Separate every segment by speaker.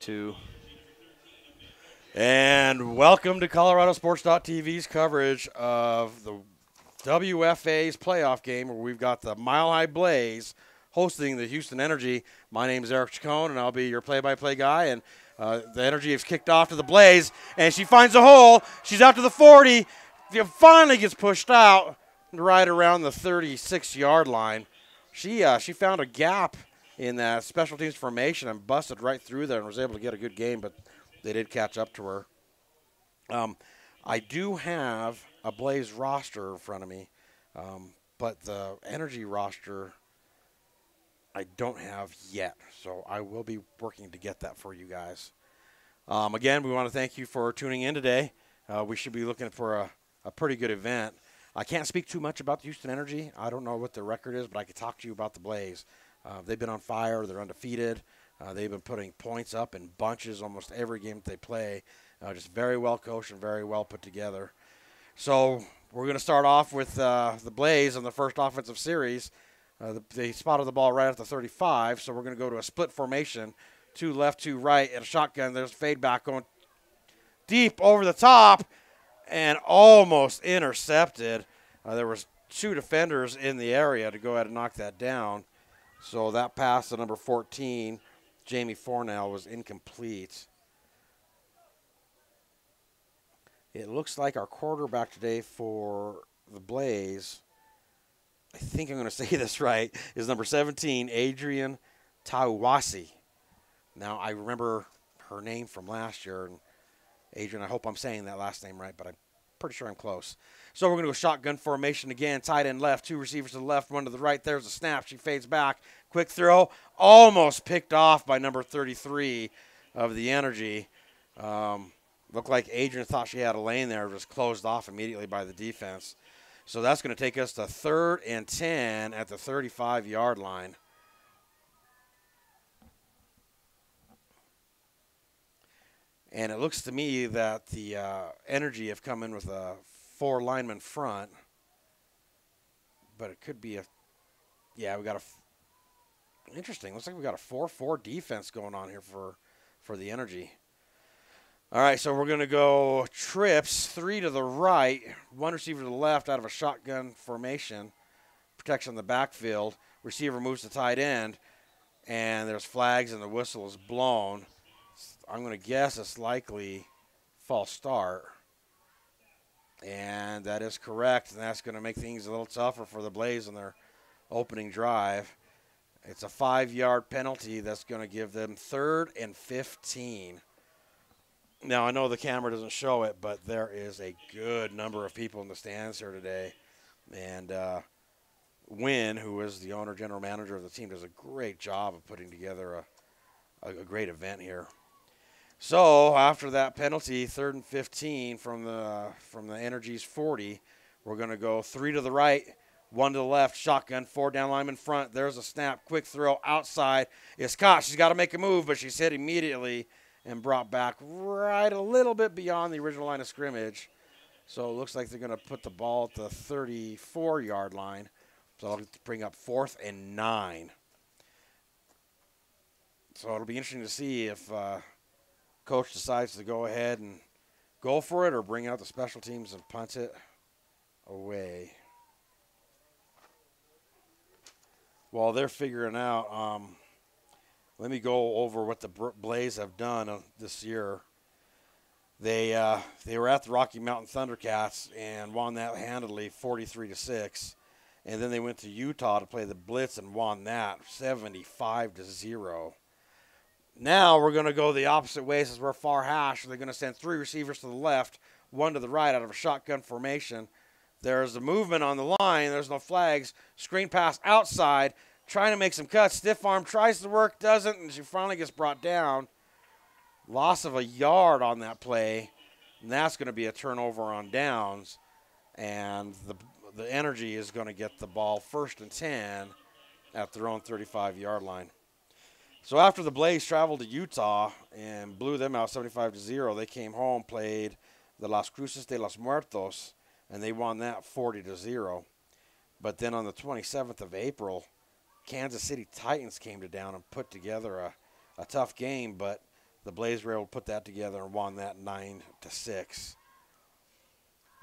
Speaker 1: Two. And welcome to ColoradoSports.TV's coverage of the WFA's playoff game, where we've got the Mile High Blaze hosting the Houston Energy. My name is Eric Chacon, and I'll be your play-by-play guy. And the Energy has kicked off to the Blaze, and she finds a hole. She's out to the 40. She finally gets pushed out right around the 36-yard line. She found a gap in that special teams formation and busted right through there and was able to get a good game, but they did catch up to her. I do have a Blaze roster in front of me, but the Energy roster I don't have yet, so I will be working to get that for you guys. Again, we want to thank you for tuning in today. We should be looking for a pretty good event. I can't speak too much about the Houston Energy. I don't know what their record is, but I can talk to you about the Blaze. They've been on fire. They're undefeated. They've been putting points up in bunches almost every game that they play. Just very well coached and very well put together. So we're going to start off with the Blaze on the first offensive series. They spotted the ball right at the 35, so we're going to go to a split formation, two left, two right, and a shotgun. There's a fade back going deep over the top and almost intercepted. There was two defenders in the area to go ahead and knock that down. So that pass to number 14, Jamie Fornell, was incomplete. It looks like our quarterback today for the Blaze, I think I'm going to say this right, is number 17, Adrian Tawasi. Now, I remember her name from last year, and Adrian, I hope I'm saying that last name right, but I'm pretty sure I'm close. So we're going to go shotgun formation again, tight end left, two receivers to the left, one to the right. There's a snap. She fades back. Quick throw, almost picked off by number 33 of the Energy. Looked like Adrian thought she had a lane there, just closed off immediately by the defense. So that's going to take us to 3rd and 10 at the 35-yard line. And it looks to me that the Energy have come in with a 4 lineman front. But it could be we got interesting. Looks like we got a 4-4 defense going on here for the Energy. All right, so we're going to go trips, 3 to the right, 1 receiver to the left out of a shotgun formation. Protection in the backfield. Receiver moves to tight end, and there's flags and the whistle is blown. I'm going to guess it's likely false start. And that is correct, and that's going to make things a little tougher for the Blaze on their opening drive. It's a 5-yard penalty that's going to give them 3rd and 15. Now, I know the camera doesn't show it, but there is a good number of people in the stands here today. And Wynn, who is the owner, general manager of the team, does a great job of putting together a great event here. So after that penalty, 3rd and 15 from the Energy's 40, we're going to go 3 to the right, 1 to the left, shotgun, 4 down lineman front. There's a snap, quick throw outside. It's caught. She's got to make a move, but she's hit immediately and brought back right a little bit beyond the original line of scrimmage. So it looks like they're going to put the ball at the 34-yard line. So that'll bring up 4th and 9. So it'll be interesting to see if coach decides to go ahead and go for it or bring out the special teams and punt it away. While they're figuring out, let me go over what the Blaze have done this year. They were at the Rocky Mountain Thundercats and won that handily, 43-6. And then they went to Utah to play the Blitz and won that, 75-0. Now we're going to go the opposite way since we're far hash. They're going to send 3 receivers to the left, 1 to the right out of a shotgun formation. There's a movement on the line. There's no flags. Screen pass outside. Trying to make some cuts. Stiff arm tries to work, doesn't, and she finally gets brought down. Loss of a yard on that play, and that's going to be a turnover on downs. And the Energy is going to get the ball 1st and 10 at their own 35-yard line. So after the Blaze traveled to Utah and blew them out 75-0, they came home, played the Las Cruces de los Muertos, and they won that 40-0. But then on the 27th of April, Kansas City Titans came to down and put together a tough game, but The Blaze were able to put that together and won that 9-6.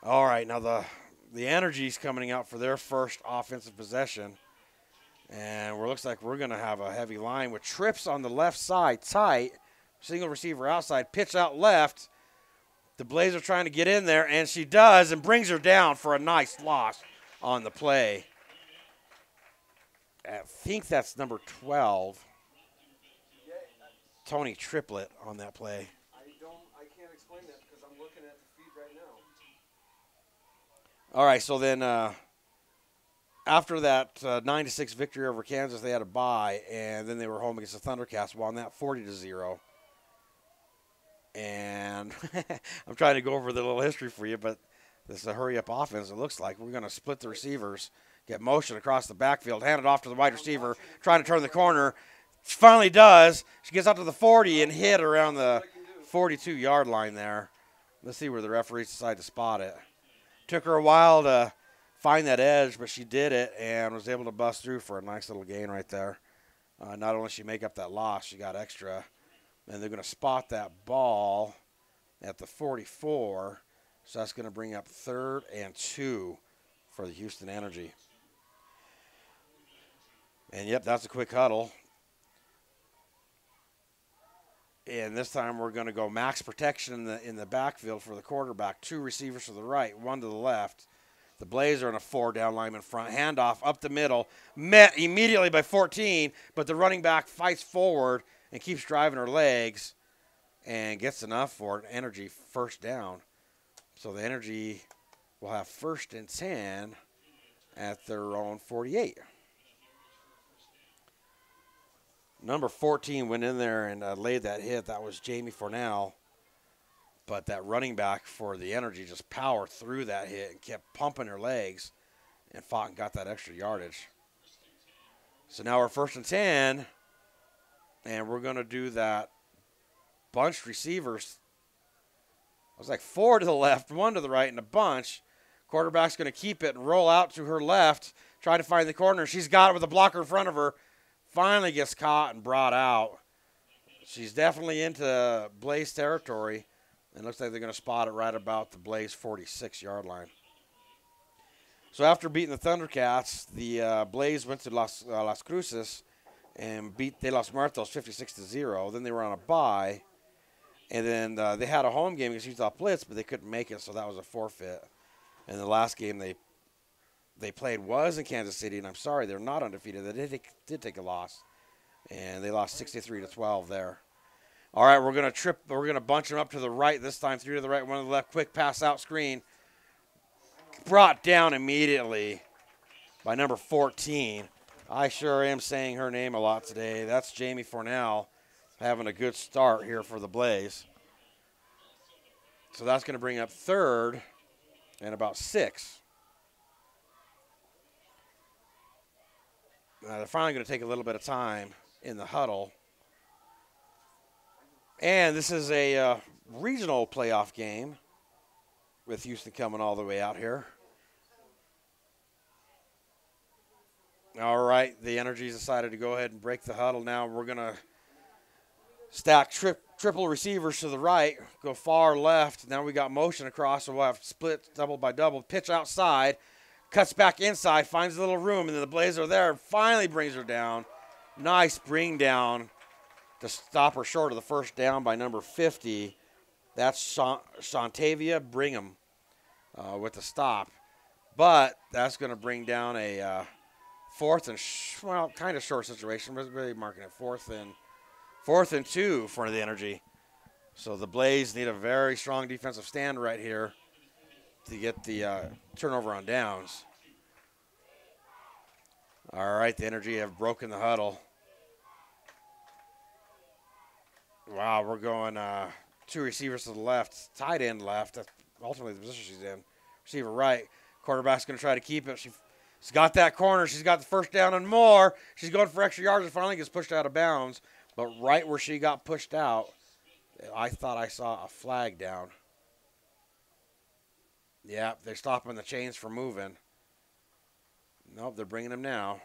Speaker 1: All right, now the Energy's coming out for their first offensive possession. And it looks like we're going to have a heavy line with trips on the left side, tight. Single receiver outside, pitch out left. The Blaze are trying to get in there, and she does and brings her down for a nice loss on the play. I think that's number 12. Tony Triplett on that play.
Speaker 2: I can't explain that because I'm looking at the feed right now.
Speaker 1: All right, so then after that 9-6 victory over Kansas, they had a bye, and then they were home against the Thundercats, won that 40-0. And I'm trying to go over the little history for you, but this is a hurry-up offense. It looks like we're going to split the receivers, get motion across the backfield, hand it off to the wide receiver, trying to turn the corner. She finally does. She gets out to the 40 and hit around the 42-yard line there. Let's see where the referees decide to spot it. Took her a while to find that edge, but she did it and was able to bust through for a nice little gain right there. Not only did she make up that loss, she got extra. And they're going to spot that ball at the 44. So that's going to bring up 3rd and 2 for the Houston Energy. And, yep, that's a quick huddle. And this time we're going to go max protection in the backfield for the quarterback. 2 receivers to the right, 1 to the left. The Blaze are in a 4-down lineman front. Handoff up the middle. Met immediately by 14, but the running back fights forward and keeps driving her legs and gets enough for an Energy first down. So the Energy will have 1st and 10 at their own 48. Number 14 went in there and laid that hit. That was Jamie Fornell. But that running back for the Energy just powered through that hit and kept pumping her legs and fought and got that extra yardage. So now we're 1st and 10, and we're going to do that bunched receivers. It was like 4 to the left, 1 to the right, and a bunch. Quarterback's going to keep it and roll out to her left, try to find the corner. She's got it with a blocker in front of her. Finally gets caught and brought out. She's definitely into Blaze territory. And looks like they're going to spot it right about the Blaze 46-yard line. So after beating the Thundercats, the Blaze went to Las Cruces and beat De Los Muertos 56-0. Then they were on a bye. And then they had a home game against Utah Blitz, but they couldn't make it, so that was a forfeit. And the last game they played was in Kansas City, and I'm sorry, they're not undefeated. They did take a loss, and they lost 63-12 there. All right, we're gonna bunch them up to the right this time, 3 to the right, 1 to the left. Quick pass out screen. Brought down immediately by number 14. I sure am saying her name a lot today. That's Jamie Fornell having a good start here for the Blaze. So that's going to bring up 3rd and about 6. They're finally going to take a little bit of time in the huddle. And this is a regional playoff game with Houston coming all the way out here. All right, the Energy's decided to go ahead and break the huddle now. We're going to stack triple receivers to the right, go far left. Now we got motion across, so we'll have split double by double. Pitch outside, cuts back inside, finds a little room, and then the Blaze are there and finally brings her down. Nice bring down to stop her short of the first down by number 50. That's Shantavia Brigham with the stop. But that's going to bring down a 4th and, kind of short situation. We're really marking it 4th and 2 for the Energy. So the Blaze need a very strong defensive stand right here to get the turnover on downs. All right, the Energy have broken the huddle. Wow, we're going 2 receivers to the left, tight end left. That's ultimately the position she's in. Receiver right. Quarterback's going to try to keep it. She's got that corner. She's got the first down and more. She's going for extra yards and finally gets pushed out of bounds. But right where she got pushed out, I thought I saw a flag down. Yeah, they're stopping the chains from moving. Nope, they're bringing them now.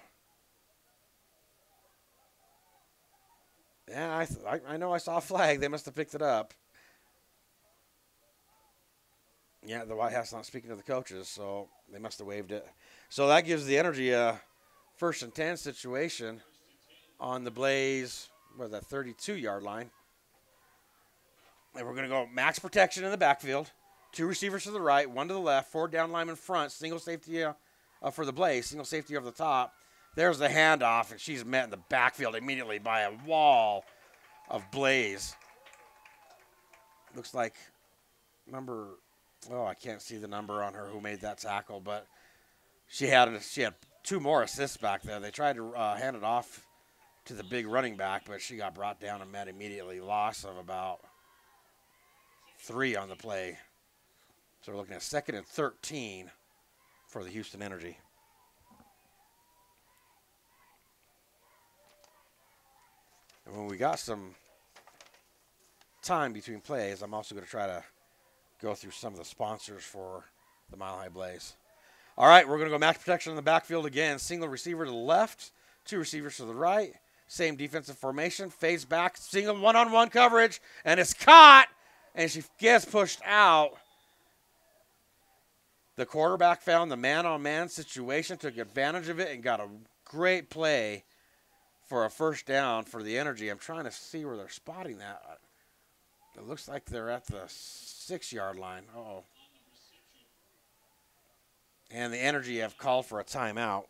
Speaker 1: Yeah, I know I saw a flag. They must have picked it up. Yeah, the White House not speaking to the coaches, so they must have waived it. So that gives the Energy a 1st and 10 situation on the Blaze, what, that 32-yard line. And we're going to go max protection in the backfield. 2 receivers to the right, 1 to the left, 4 down linemen front, single safety for the Blaze, single safety over the top. There's the handoff, and she's met in the backfield immediately by a wall of Blaze. Looks like I can't see the number on her who made that tackle, but she had 2 more assists back there. They tried to hand it off to the big running back, but she got brought down and met immediately. Loss of about 3 on the play. So we're looking at 2nd and 13 for the Houston Energy. And when we got some time between plays, I'm also going to try to go through some of the sponsors for the Mile High Blaze. All right, we're going to go max protection in the backfield again. Single receiver to the left, 2 receivers to the right. Same defensive formation. Fades back, single one-on-one coverage, and it's caught, and she gets pushed out. The quarterback found the man-on-man situation, took advantage of it, and got a great play for a 1st down for the Energy. I'm trying to see where they're spotting that. It looks like they're at the 6-yard line. Uh-oh. And the Energy have called for a timeout.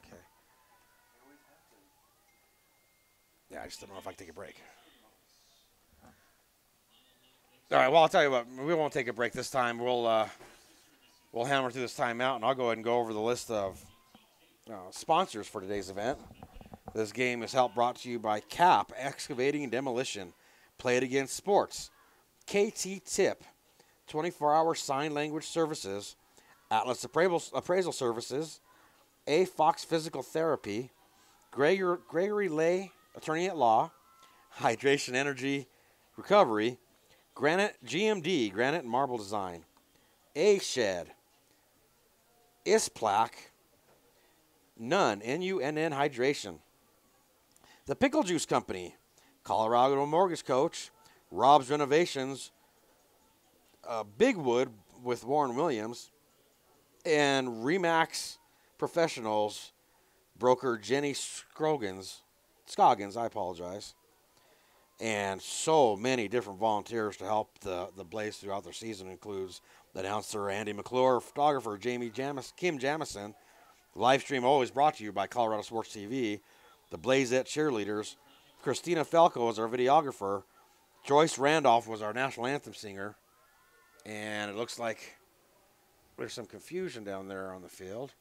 Speaker 1: Okay. Yeah, I just don't know if I can take a break. All right, well, I'll tell you what. We won't take a break this time. We'll hammer through this timeout, and I'll go ahead and go over the list of sponsors for today's event. This game is brought to you by CAP, Excavating and Demolition, Play It Again Sports, KT Tip, 24-hour sign language services, Atlas Appraisal Services, A. Fox Physical Therapy, Gregory Lay, Attorney at Law, Hydration Energy Recovery, Granite GMD, Granite and Marble Design, A. Shed, Isplac, Nunn, N-U-N-N Hydration, The Pickle Juice Company, Colorado Mortgage Coach, Rob's Renovations, Bigwood with Warren Williams, and Remax Professionals, broker Jenny Scoggins, I apologize. And so many different volunteers to help the Blaze throughout their season includes announcer Andy McClure, photographer Kim Jamison. The live stream always brought to you by ColoradoSports.TV. The Blazette cheerleaders. Christina Falco was our videographer. Joyce Randolph was our national anthem singer. And it looks like there's some confusion down there on the field.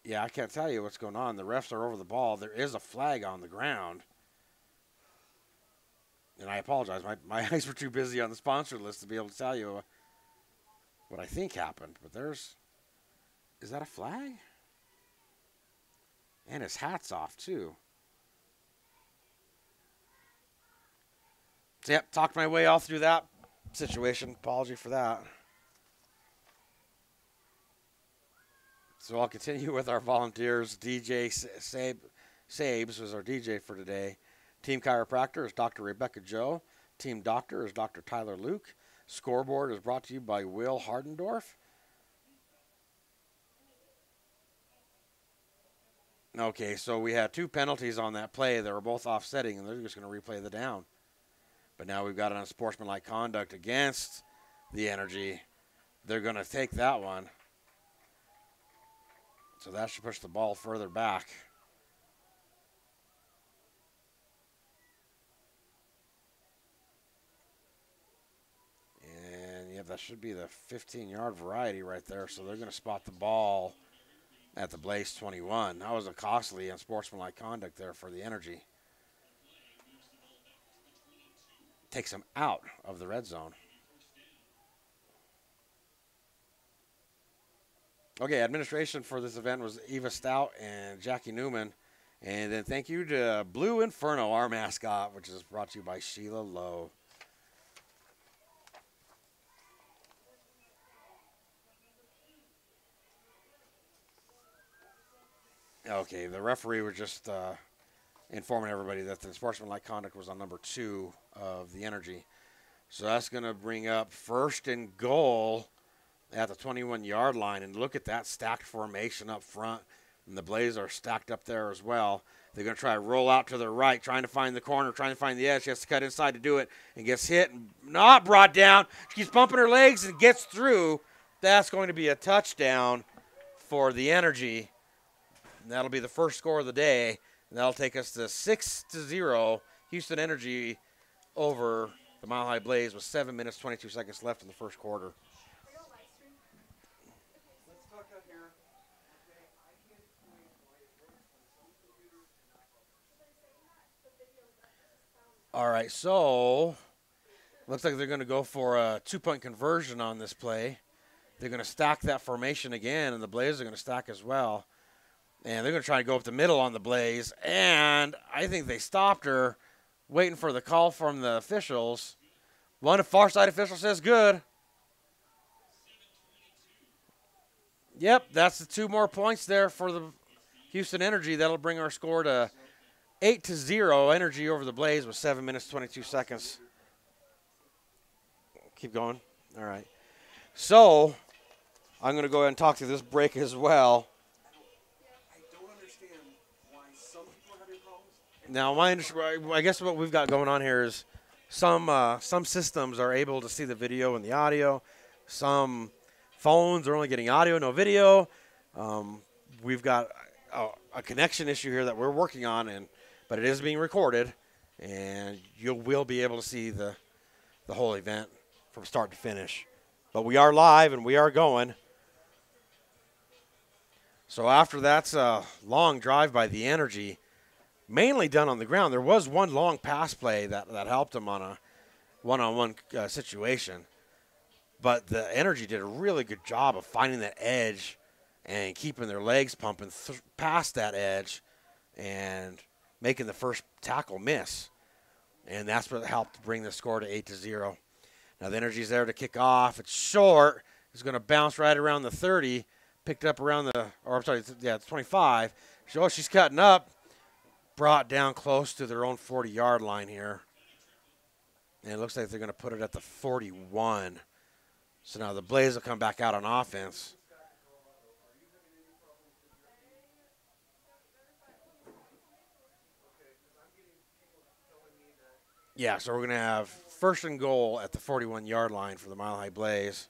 Speaker 1: Yeah, I can't tell you what's going on. The refs are over the ball. There is a flag on the ground. And I apologize. My eyes were too busy on the sponsor list to be able to tell you what I think happened. But is that a flag? And his hat's off, too. So, yep, talked my way all through that situation. Apology for that. So I'll continue with our volunteers. DJ Sabes was our DJ for today. Team chiropractor is Dr. Rebecca Joe. Team doctor is Dr. Tyler Luke. Scoreboard is brought to you by Will Hardendorf. Okay, so we had 2 penalties on that play that were both offsetting, and they're just going to replay the down. But now we've got an unsportsmanlike conduct against the Energy. They're going to take that one. So that should push the ball further back. And, yeah, that should be the 15-yard variety right there. So they're going to spot the ball at the Blaze 21. That was a costly unsportsmanlike conduct there for the Energy. Takes them out of the red zone. Okay, administration for this event was Eva Stout and Jackie Newman. And then thank you to Blue Inferno, our mascot, which is brought to you by Sheila Lowe. Okay, the referee was just informing everybody that the sportsmanlike conduct was on number 2 of the Energy. So that's going to bring up first and goal at the 21-yard line. And look at that stacked formation up front. And the Blaze are stacked up there as well. They're going to try to roll out to the right, trying to find the corner, trying to find the edge. She has to cut inside to do it and gets hit and not brought down. She keeps bumping her legs and gets through. That's going to be a touchdown for the Energy. And that'll be the first score of the day. And that'll take us to 6-0 Houston Energy over the Mile High Blaze with 7 minutes, 22 seconds left in the first quarter.
Speaker 2: Let's talk out here. Okay, I can't explain why it works on some computers and not others.
Speaker 1: All right, so looks like they're going to go for a 2-point conversion on this play. They're going to stack that formation again, and the Blaze are going to stack as well. And they're going to try to go up the middle on the Blaze. And I think they stopped her, waiting for the call from the officials. One far side official says good. Yep, that's the 2 more points there for the Houston Energy. That'll bring our score to 8-0. Energy over the Blaze with 7 minutes, 22 seconds. Keep going. All right. So I'm going to go ahead and talk through this break as well. Now, I guess what we've got going on here is some systems are able to see the video and the audio. Some phones are only getting audio, no video. We've got a connection issue here that we're working on, but it is being recorded, and you will be able to see the whole event from start to finish. But we are live, and we are going. So after that's a long drive by the Energy, mainly done on the ground. There was one long pass play that helped them on a one-on-one situation. But the Energy did a really good job of finding that edge and keeping their legs pumping past that edge and making the first tackle miss. And that's what helped bring the score to 8-0. Now the Energy's there to kick off. It's short. It's going to bounce right around the 30. Picked up around the 25. So she's cutting up. Brought down close to their own 40-yard line here. And it looks like they're going to put it at the 41. So now the Blaze will come back out on offense. Yeah, so we're going to have first and goal at the 41-yard line for the Mile High Blaze.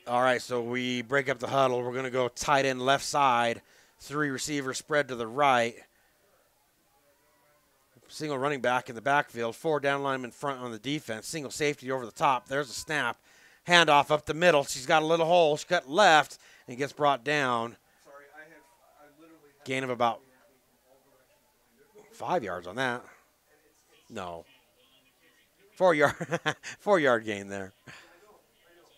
Speaker 1: All right, so we break up the huddle. We're going to go tight end left side, 3 receivers spread to the right. Single running back in the backfield, 4 down linemen front on the defense, single safety over the top. There's a snap. Handoff up the middle. She's got a little hole. She cut left and gets brought down.
Speaker 2: Sorry, I literally have
Speaker 1: Gain of about 5 yards on that. No. 4-yard gain there.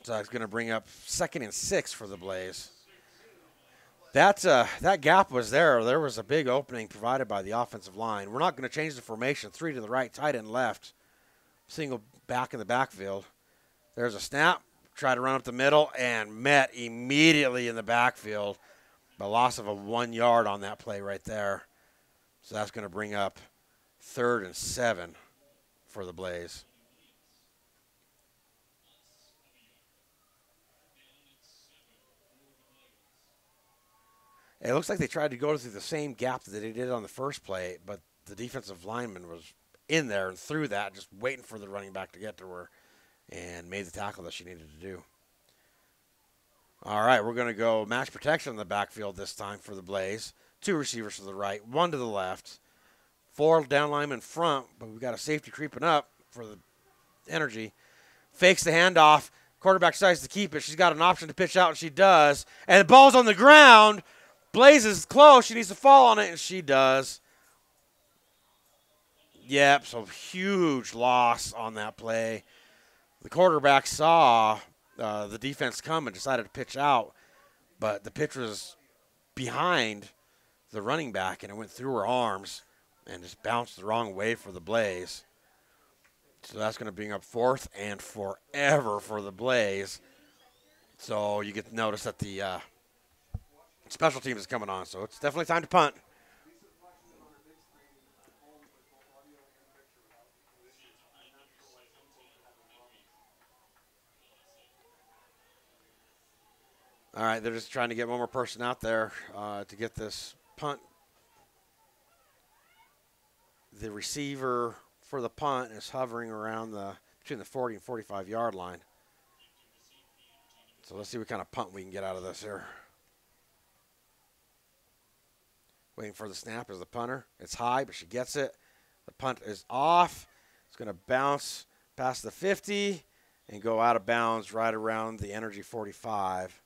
Speaker 1: So it's going to bring up 2nd and 6 for the Blaze. That gap was there. There was a big opening provided by the offensive line. We're not going to change the formation. 3 to the right, tight end left. Single back in the backfield. There's a snap. Tried to run up the middle and met immediately in the backfield. The loss of a 1 yard on that play right there. So that's going to bring up 3rd and 7 for the Blaze. It looks like they tried to go through the same gap that they did on the first play, but the defensive lineman was in there and through that, just waiting for the running back to get to her and made the tackle that she needed to do. All right, we're going to go match protection in the backfield this time for the Blaze. 2 receivers to the right, 1 to the left. 4 down linemen front, but we've got a safety creeping up for the Energy. Fakes the handoff. Quarterback decides to keep it. She's got an option to pitch out, and she does. And the ball's on the ground. Blaze is close. She needs to fall on it, and she does. Yep, so huge loss on that play. The quarterback saw the defense come and decided to pitch out, but the pitch was behind the running back, and it went through her arms, and just bounced the wrong way for the Blaze. So that's going to bring up 4th and forever for the Blaze. So you get to notice that the special team is coming on, so it's definitely time to punt. All right, they're just trying to get one more person out there to get this punt. The receiver for the punt is hovering around between the 40 and 45-yard line. So let's see what kind of punt we can get out of this here. Waiting for the snap as the punter. It's high, but she gets it. The punt is off. It's going to bounce past the 50 and go out of bounds right around the Energy 45.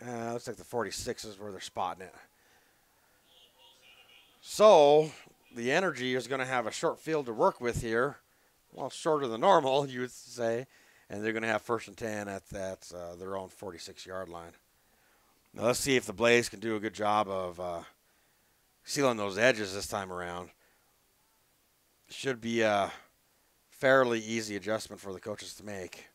Speaker 1: Looks like the 46 is where they're spotting it. So the Energy is going to have a short field to work with here. Well, shorter than normal, you would say. And they're going to have 1st and 10 at their own 46-yard line. Now let's see if the Blaze can do a good job of sealing those edges this time around. Should be a fairly easy adjustment for the coaches to make.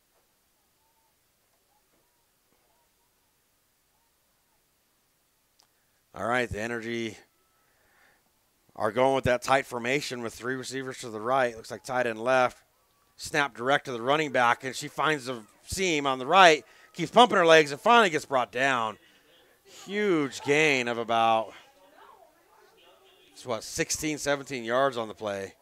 Speaker 1: All right, the Energy are going with that tight formation with 3 receivers to the right. Looks like tight end left. Snap direct to the running back, and she finds a seam on the right, keeps pumping her legs, and finally gets brought down. Huge gain of about, 16, 17 yards on the play.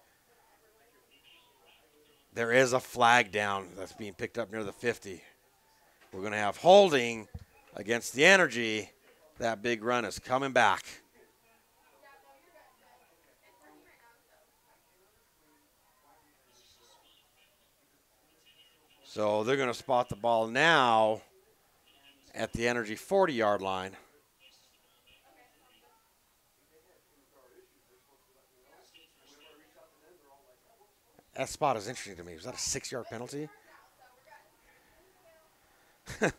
Speaker 1: There is a flag down that's being picked up near the 50. We're going to have holding against the Energy. That big run is coming back. So they're going to spot the ball now at the Energy 40-yard line. That spot is interesting to me. Was that a 6-yard penalty? All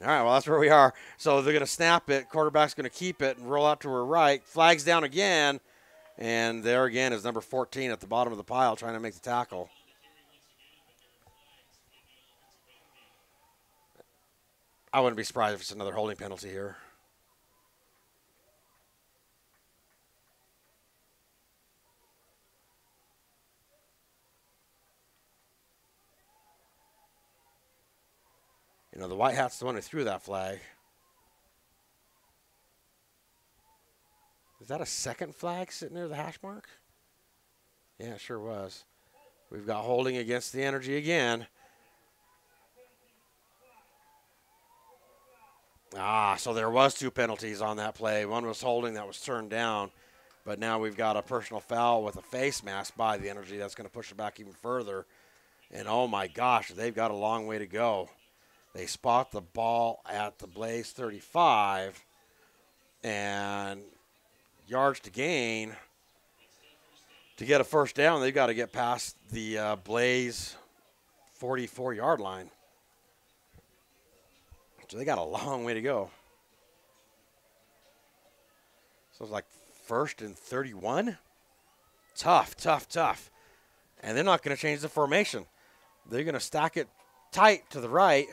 Speaker 1: right, well, that's where we are. So they're going to snap it. Quarterback's going to keep it and roll out to her right. Flags down again. And there again is number 14 at the bottom of the pile trying to make the tackle. I wouldn't be surprised if it's another holding penalty here. You know, the white hat's the one who threw that flag. Is that a second flag sitting near the hash mark? Yeah, it sure was. We've got holding against the Energy again. So there was 2 penalties on that play. One was holding that was turned down. But now we've got a personal foul with a face mask by the Energy. That's going to push it back even further. And, oh, my gosh, they've got a long way to go. They spot the ball at the Blaze 35. And yards to gain. To get a first down, they've got to get past the Blaze 44-yard line. So they got a long way to go. So it's like 1st and 31. Tough, tough, tough. And they're not going to change the formation. They're going to stack it tight to the right.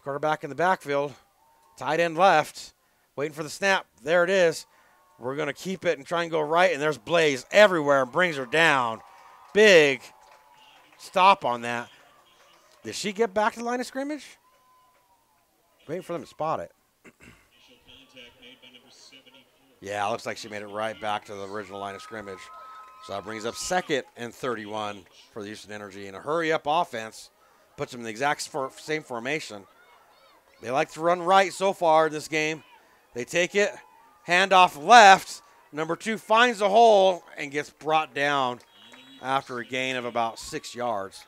Speaker 1: Quarterback in the backfield. Tight end left. Waiting for the snap. There it is. We're going to keep it and try and go right. And there's Blaze everywhere and brings her down. Big stop on that. Did she get back to the line of scrimmage? Waiting for them to spot it. Yeah, looks like she made it right back to the original line of scrimmage. So that brings up 2nd and 31 for the Houston Energy. And a hurry-up offense puts them in the exact same formation. They like to run right so far in this game. They take it, handoff left. Number 2 finds a hole and gets brought down after a gain of about 6 yards.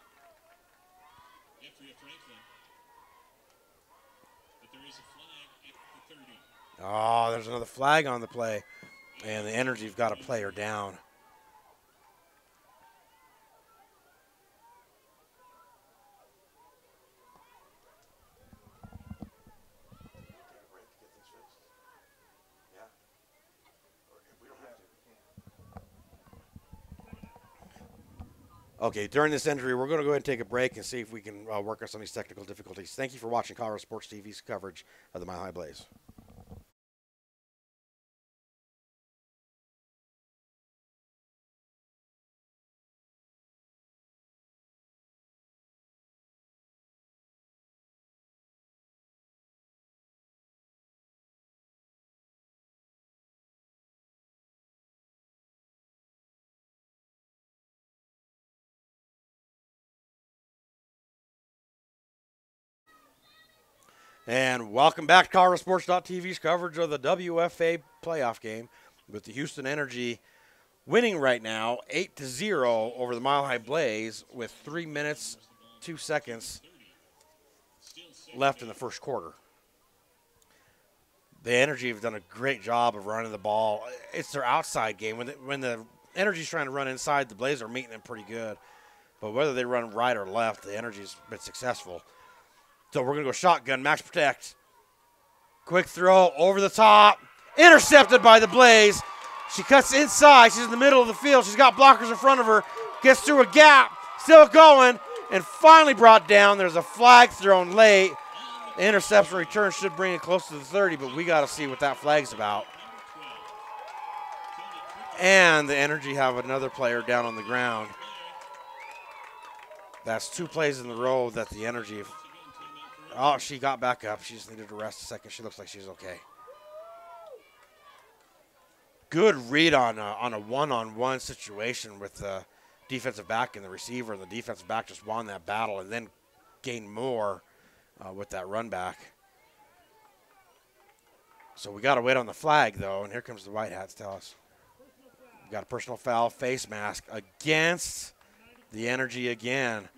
Speaker 1: Oh, there's another flag on the play. And the Energy've got a player down. Okay, during this injury, we're going to go ahead and take a break and see if we can work on some of these technical difficulties. Thank you for watching Colorado Sports TV's coverage of the Mile High Blaze. And welcome back to ColoradoSports.TV's coverage of the WFA playoff game with the Houston Energy winning right now 8-0 over the Mile High Blaze with 3 minutes, 2 seconds left in the first quarter. The Energy have done a great job of running the ball. It's their outside game. When the Energy's trying to run inside, the Blaze are meeting them pretty good. But whether they run right or left, the Energy's been successful. So we're going to go shotgun, max protect. Quick throw over the top. Intercepted by the Blaze. She cuts inside. She's in the middle of the field. She's got blockers in front of her. Gets through a gap. Still going. And finally brought down. There's a flag thrown late. The interception return should bring it close to the 30, but we got to see what that flag's about. And the Energy have another player down on the ground. That's 2 plays in a row that the Energy. Oh, she got back up. She just needed to rest a second. She looks like she's okay. Good read on a one-on-one situation with the defensive back and the receiver, and the defensive back just won that battle and then gained more with that run back. So we got to wait on the flag, though, and here comes the White Hats tell us. We got a personal foul, face mask against the Energy again.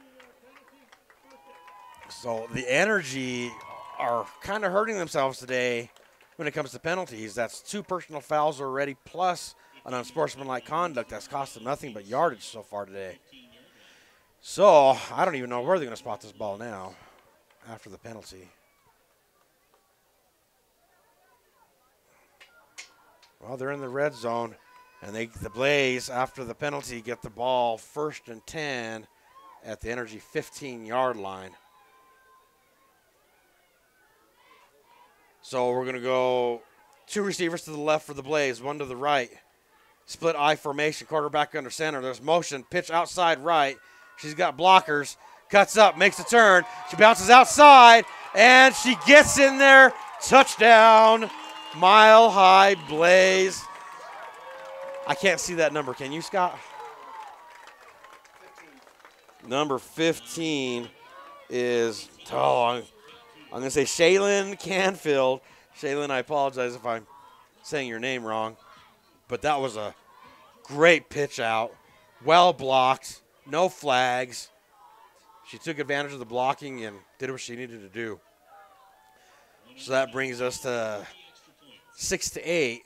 Speaker 1: So the Energy are kind of hurting themselves today when it comes to penalties. That's 2 personal fouls already, plus an unsportsmanlike conduct that's cost them nothing but yardage so far today. So I don't even know where they're going to spot this ball now after the penalty. Well, they're in the red zone, and the Blaze, after the penalty, get the ball 1st and 10 at the Energy 15-yard line. So we're going to go 2 receivers to the left for the Blaze, 1 to the right. Split I formation, quarterback under center. There's motion, pitch outside right. She's got blockers, cuts up, makes a turn. She bounces outside, and she gets in there. Touchdown, Mile High Blaze. I can't see that number. Can you, Scott? 15. Number 15 is, I'm going to say Shaylin Canfield. Shaylin, I apologize if I'm saying your name wrong. But that was a great pitch out. Well blocked. No flags. She took advantage of the blocking and did what she needed to do. So that brings us to 6-8.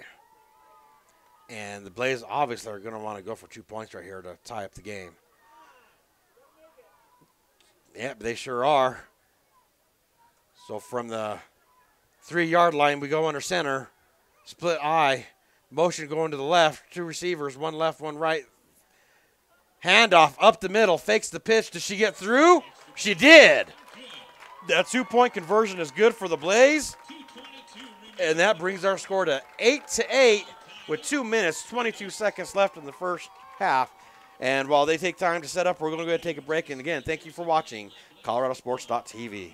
Speaker 1: And the Blaze obviously are going to want to go for 2 points right here to tie up the game. Yep, they sure are. So from the 3-yard line, we go under center. Split I. Motion going to the left. 2 receivers, 1 left, 1 right. Handoff up the middle. Fakes the pitch. Does she get through? She did. That 2-point conversion is good for the Blaze. And that brings our score to 8-8 with 2 minutes, 22 seconds left in the first half. And while they take time to set up, we're going to go ahead and take a break. And again, thank you for watching ColoradoSports.TV.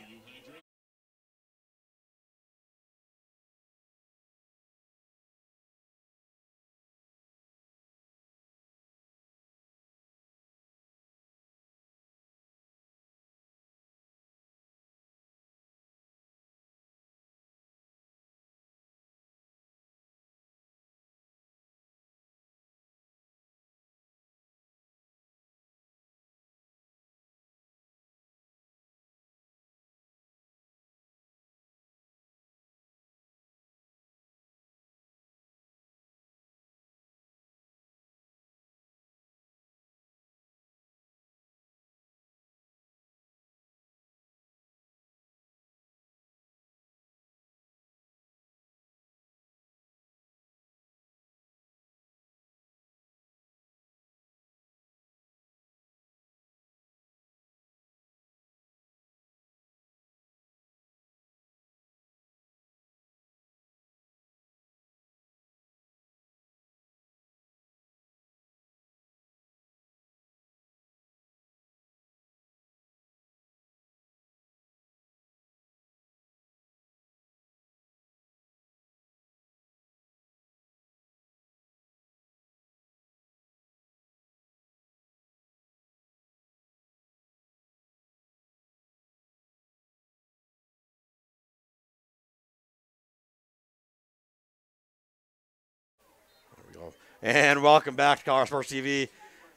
Speaker 1: And welcome back to Colorado Sports TV.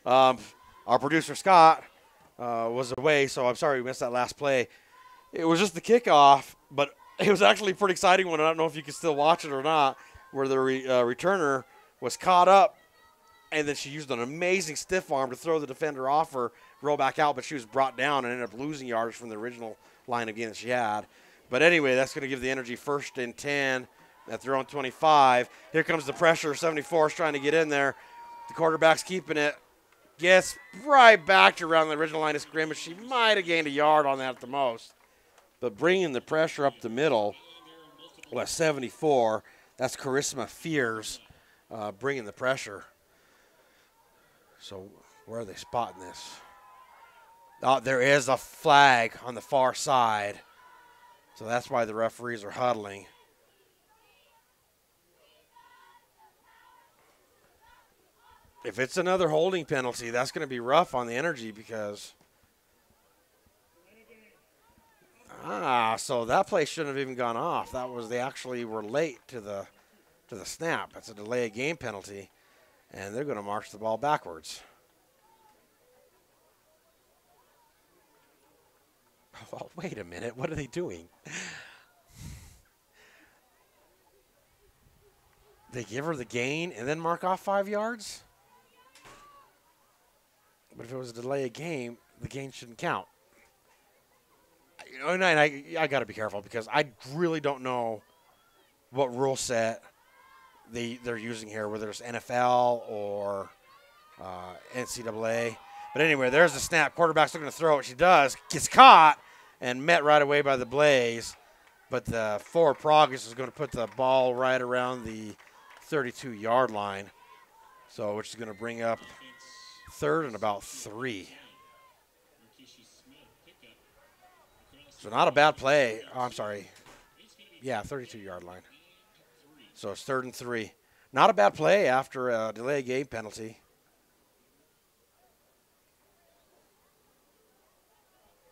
Speaker 1: Our producer, Scott, was away, so I'm sorry we missed that last play. It was just the kickoff, but it was actually a pretty exciting one. I don't know if you can still watch it or not, where the returner was caught up, and then she used an amazing stiff arm to throw the defender off her, roll back out, but she was brought down and ended up losing yards from the original line of game that she had. But anyway, that's going to give the Energy 1st and 10 at their own 25. Here comes the pressure. 74 is trying to get in there. The quarterback's keeping it. Gets right back to around the original line of scrimmage. She might have gained a yard on that at the most. But bringing the pressure up the middle was 74. That's Charisma Fears bringing the pressure. So where are they spotting this? Oh, there is a flag on the far side. So that's why the referees are huddling. If it's another holding penalty, that's going to be rough on the Energy because so that play shouldn't have even gone off. That was they actually were late to the snap. That's a delay of game penalty, and they're going to march the ball backwards. Oh, wait a minute. What are they doing? They give her the gain and then mark off 5 yards? But if it was a delay of game, the gain shouldn't count. You know, and I got to be careful because I really don't know what rule set they're using here, whether it's NFL or NCAA. But anyway, there's the snap. Quarterback's looking to throw it. She does. Gets caught and met right away by the Blaze. But the forward progress is going to put the ball right around the 32-yard line. So which is going to bring up 3rd and about 3. So not a bad play. Oh, I'm sorry. Yeah, 32-yard line. So it's 3rd and 3. Not a bad play after a delay of game penalty.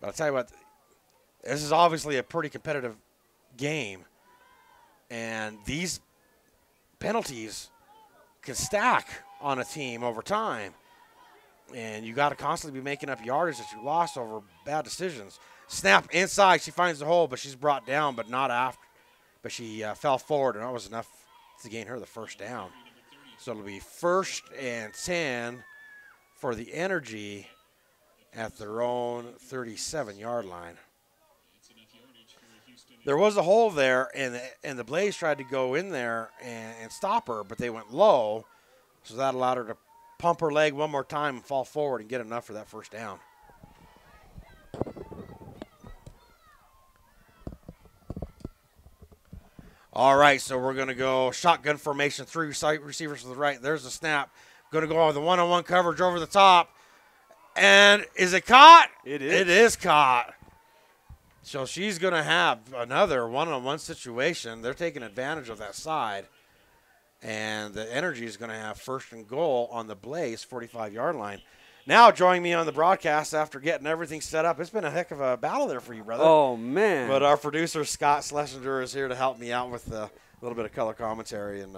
Speaker 1: But I'll tell you what, this is obviously a pretty competitive game. And these penalties can stack on a team over time. And you got to constantly be making up yardage that you lost over bad decisions. Snap inside. She finds the hole, but she's brought down, but not after. But she fell forward, and that was enough to gain her the 1st down. So it'll be 1st and 10 for the Energy at their own 37-yard line. There was a hole there, and the Blaze tried to go in there and stop her, but they went low, so that allowed her to pump her leg one more time and fall forward and get enough for that 1st down. All right, so we're going to go shotgun formation, 3 receivers to the right. There's the snap. Going to go with the one-on-one coverage over the top. And is it caught?
Speaker 3: It is.
Speaker 1: It is caught. So she's going to have another one-on-one situation. They're taking advantage of that side. And the Energy is going to have 1st and goal on the Blaze 45-yard line. Now joining me on the broadcast after getting everything set up. It's been a heck of a battle there for you, brother.
Speaker 3: Oh, man.
Speaker 1: But our producer, Scott Schlesinger, is here to help me out with a little bit of color commentary. And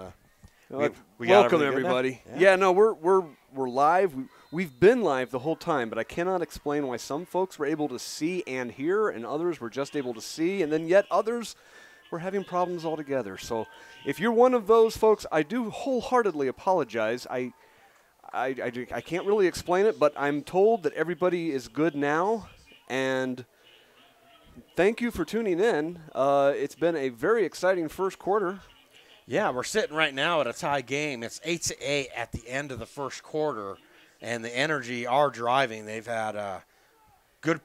Speaker 1: we got
Speaker 3: welcome,
Speaker 1: everything good now?
Speaker 3: everybody. Yeah, no, we're live. We've been live the whole time, but I cannot explain why some folks were able to see and hear, and others were just able to see, and then yet others were having problems altogether. So if you're one of those folks, I do wholeheartedly apologize. I can't really explain it, but I'm told that everybody is good now, and thank you for tuning in. It's been a very exciting 1st quarter.
Speaker 1: Yeah, we're sitting right now at a tie game. It's 8-8 at the end of the 1st quarter, and the Energy are driving. They've had a good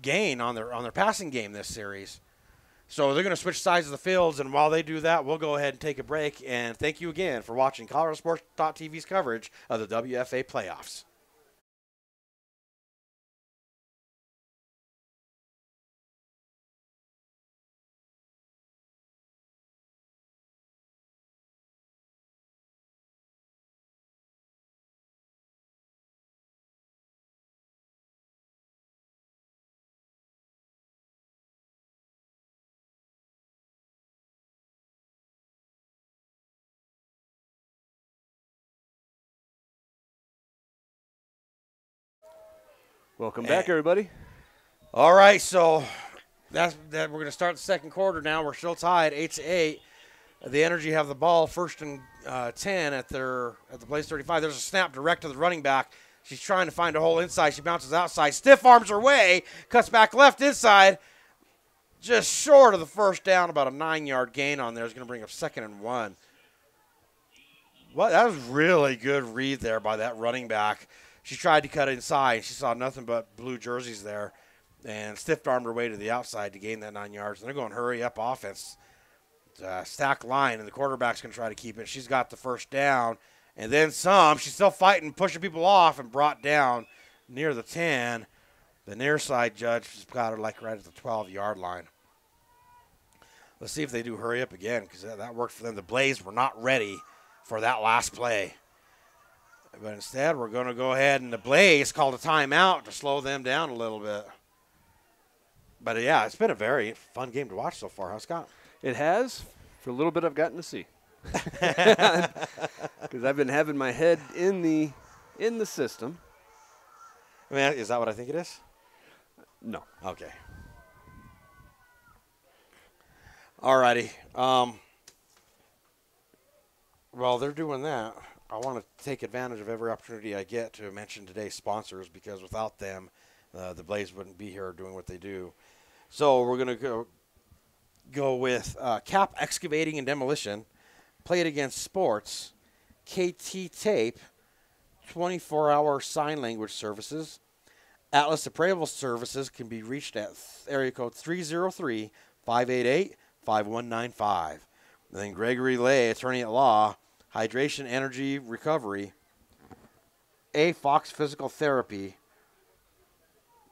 Speaker 1: gain on their passing game this series. So they're going to switch sides of the fields, and while they do that, we'll go ahead and take a break. And thank you again for watching ColoradoSports.TV's coverage of the WFA playoffs.
Speaker 3: Welcome back, everybody.
Speaker 1: All right, so that we're going to start the second quarter now. We're still tied 8-8. The Energy have the ball first and 10 at the Blaze 35. There's a snap direct to the running back. She's trying to find a hole inside. She bounces outside. Stiff arms her way. Cuts back left inside. Just short of the first down. About a 9-yard gain on there. Is going to bring up 2nd and 1. Well, that was really good read there by that running back. She tried to cut inside. She saw nothing but blue jerseys there and stiff-armed her way to the outside to gain that 9 yards. And they're going hurry-up offense. Stack line, and the quarterback's going to try to keep it. She's got the first down, and then some. She's still fighting, pushing people off, and brought down near the 10. The near side judge has got her like right at the 12-yard line. Let's see if they do hurry up again, because that worked for them. The Blaze were not ready for that last play. But instead, we're going to go ahead, and the Blaze called a timeout to slow them down a little bit. But, yeah, it's been a very fun game to watch so far, huh, Scott?
Speaker 3: It has. For a little bit, I've gotten to see. Because I've been having my head in the system.
Speaker 1: I mean, is that what I think it is?
Speaker 3: No.
Speaker 1: Okay. All righty. While they're doing that, I want to take advantage of every opportunity I get to mention today's sponsors, because without them, the Blaze wouldn't be here doing what they do. So we're going to go with Cap Excavating and Demolition, Play It Against Sports, KT Tape, 24-hour sign language services. Atlas Appraisal Services can be reached at area code 303-588-5195. And then Gregory Lay, attorney at law, Hydration Energy Recovery. A Fox Physical Therapy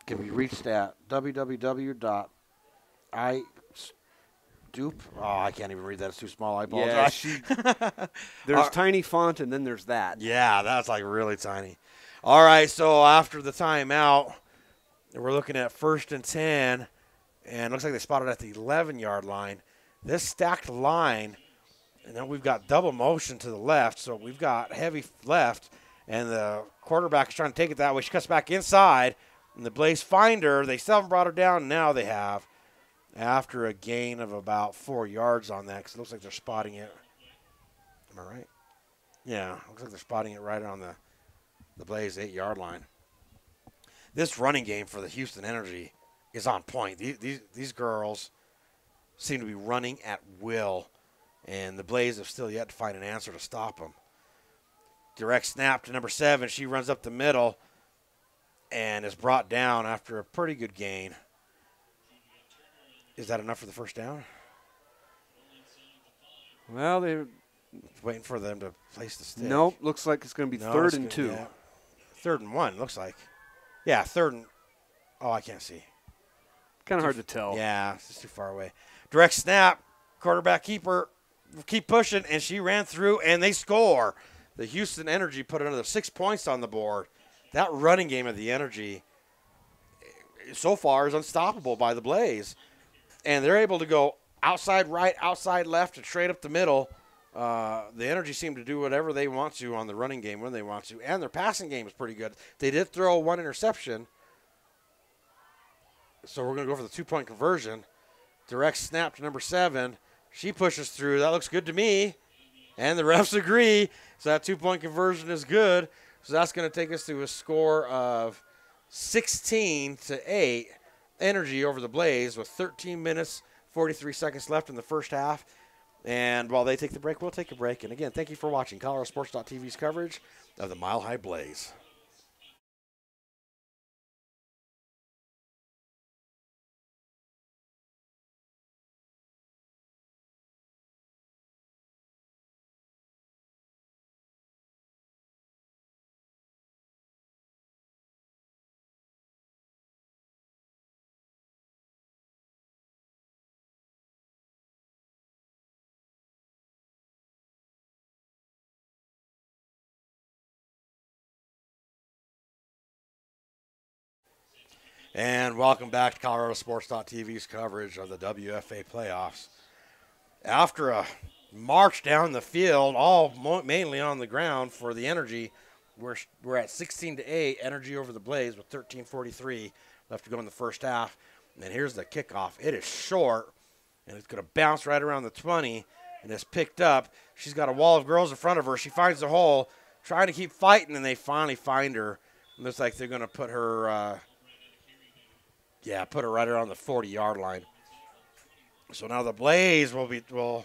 Speaker 1: can be reached at www.I can't even read that. It's too small. I apologize.
Speaker 3: Yeah, there's tiny font, and then there's that.
Speaker 1: Yeah, that's like really tiny. All right, so after the timeout, we're looking at 1st and 10, and it looks like they spotted at the 11-yard line. This stacked line, and then we've got double motion to the left, so we've got heavy left, and the quarterback is trying to take it that way. She cuts back inside, and the Blaze find her. They still haven't brought her down. Now they have, after a gain of about 4 yards on that, because it looks like they're spotting it. Am I right? Yeah, looks like they're spotting it right on the Blaze 8-yard line. This running game for the Houston Energy is on point. These girls seem to be running at will, and the Blaze have still yet to find an answer to stop them. Direct snap to number 7. She runs up the middle and is brought down after a pretty good gain. Is that enough for the first down?
Speaker 3: Well, they're
Speaker 1: waiting for them to place the stick.
Speaker 3: Nope, looks like it's going to be 3rd and 2.
Speaker 1: Yeah. 3rd and 1, looks like. Yeah, 3rd and – I can't see.
Speaker 3: Kind of hard to tell.
Speaker 1: Yeah, it's just too far away. Direct snap, quarterback keeper, keep pushing, and she ran through, and they score. The Houston Energy put another 6 points on the board. That running game of the Energy so far is unstoppable by the Blaze. And they're able to go outside right, outside left, and straight up the middle. The Energy seem to do whatever they want to on the running game when they want to, and their passing game is pretty good. They did throw 1 interception, so we're going to go for the 2-point conversion. Direct snap to number 7. She pushes through. That looks good to me, and the refs agree, so that 2-point conversion is good. So that's going to take us to a score of 16-8. Energy over the Blaze with 13 minutes, 43 seconds left in the first half. And while they take the break, we'll take a break. And again, thank you for watching ColoradoSports.TV's coverage of the Mile High Blaze. And welcome back to ColoradoSports.TV's coverage of the WFA playoffs. After a march down the field, all mainly on the ground for the Energy, We're at 16-8, Energy over the Blaze with 13:43 left to go in the first half. And here's the kickoff. It is short, and it's going to bounce right around the 20, and it's picked up. She's got a wall of girls in front of her. She finds the hole, trying to keep fighting, and they finally find her. It looks like they're going to put her, put her right around the 40-yard line. So now the Blaze will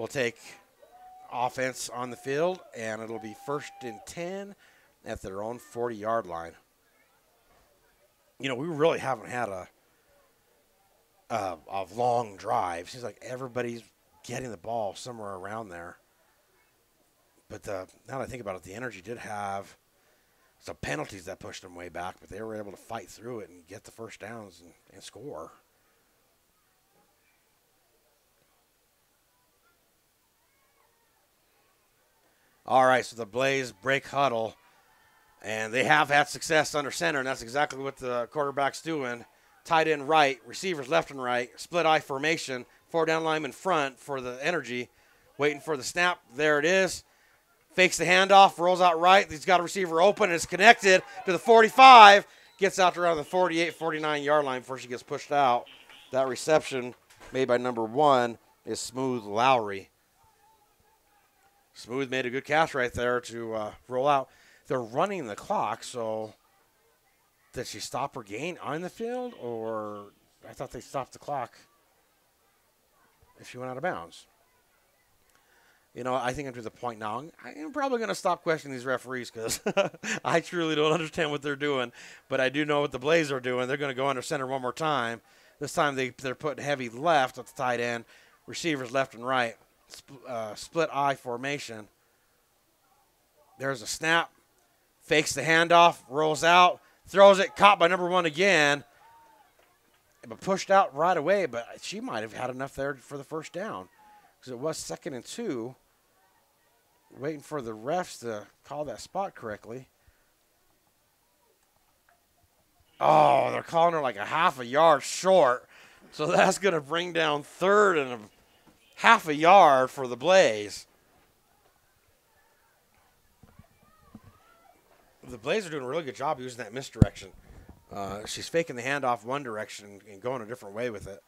Speaker 1: take offense on the field, and it'll be 1st and 10 at their own 40-yard line. You know, we really haven't had a long drive. Seems like everybody's getting the ball somewhere around there. But now that I think about it, the Energy did have some penalties that pushed them way back, but they were able to fight through it and get the first downs and score. All right, so the Blaze break huddle, and they have had success under center, and that's exactly what the quarterback's doing. Tight end right, receivers left and right, split eye formation, 4 down linemen front for the Energy, waiting for the snap. There it is. Fakes the handoff, rolls out right. He's got a receiver open, and it's connected to the 45. Gets out to around the 48, 49-yard line before she gets pushed out. That reception made by number 1 is Smooth Lowry. Smooth made a good catch right there to roll out. They're running the clock, so did she stop her gain on the field, or I thought they stopped the clock if she went out of bounds. You know, I think I'm to the point now. I'm probably going to stop questioning these referees because I truly don't understand what they're doing. But I do know what the Blaze are doing. They're going to go under center one more time. This time they're putting heavy left at the tight end, receivers left and right, split eye formation. There's a snap, fakes the handoff, rolls out, throws it, caught by number 1 again, but pushed out right away. But she might have had enough there for the first down because it was 2nd and 2. Waiting for the refs to call that spot correctly. Oh, they're calling her like a half a yard short. So that's going to bring down 3rd and a half a yard for the Blaze. The Blaze are doing a really good job using that misdirection. She's faking the handoff one direction and going a different way with it.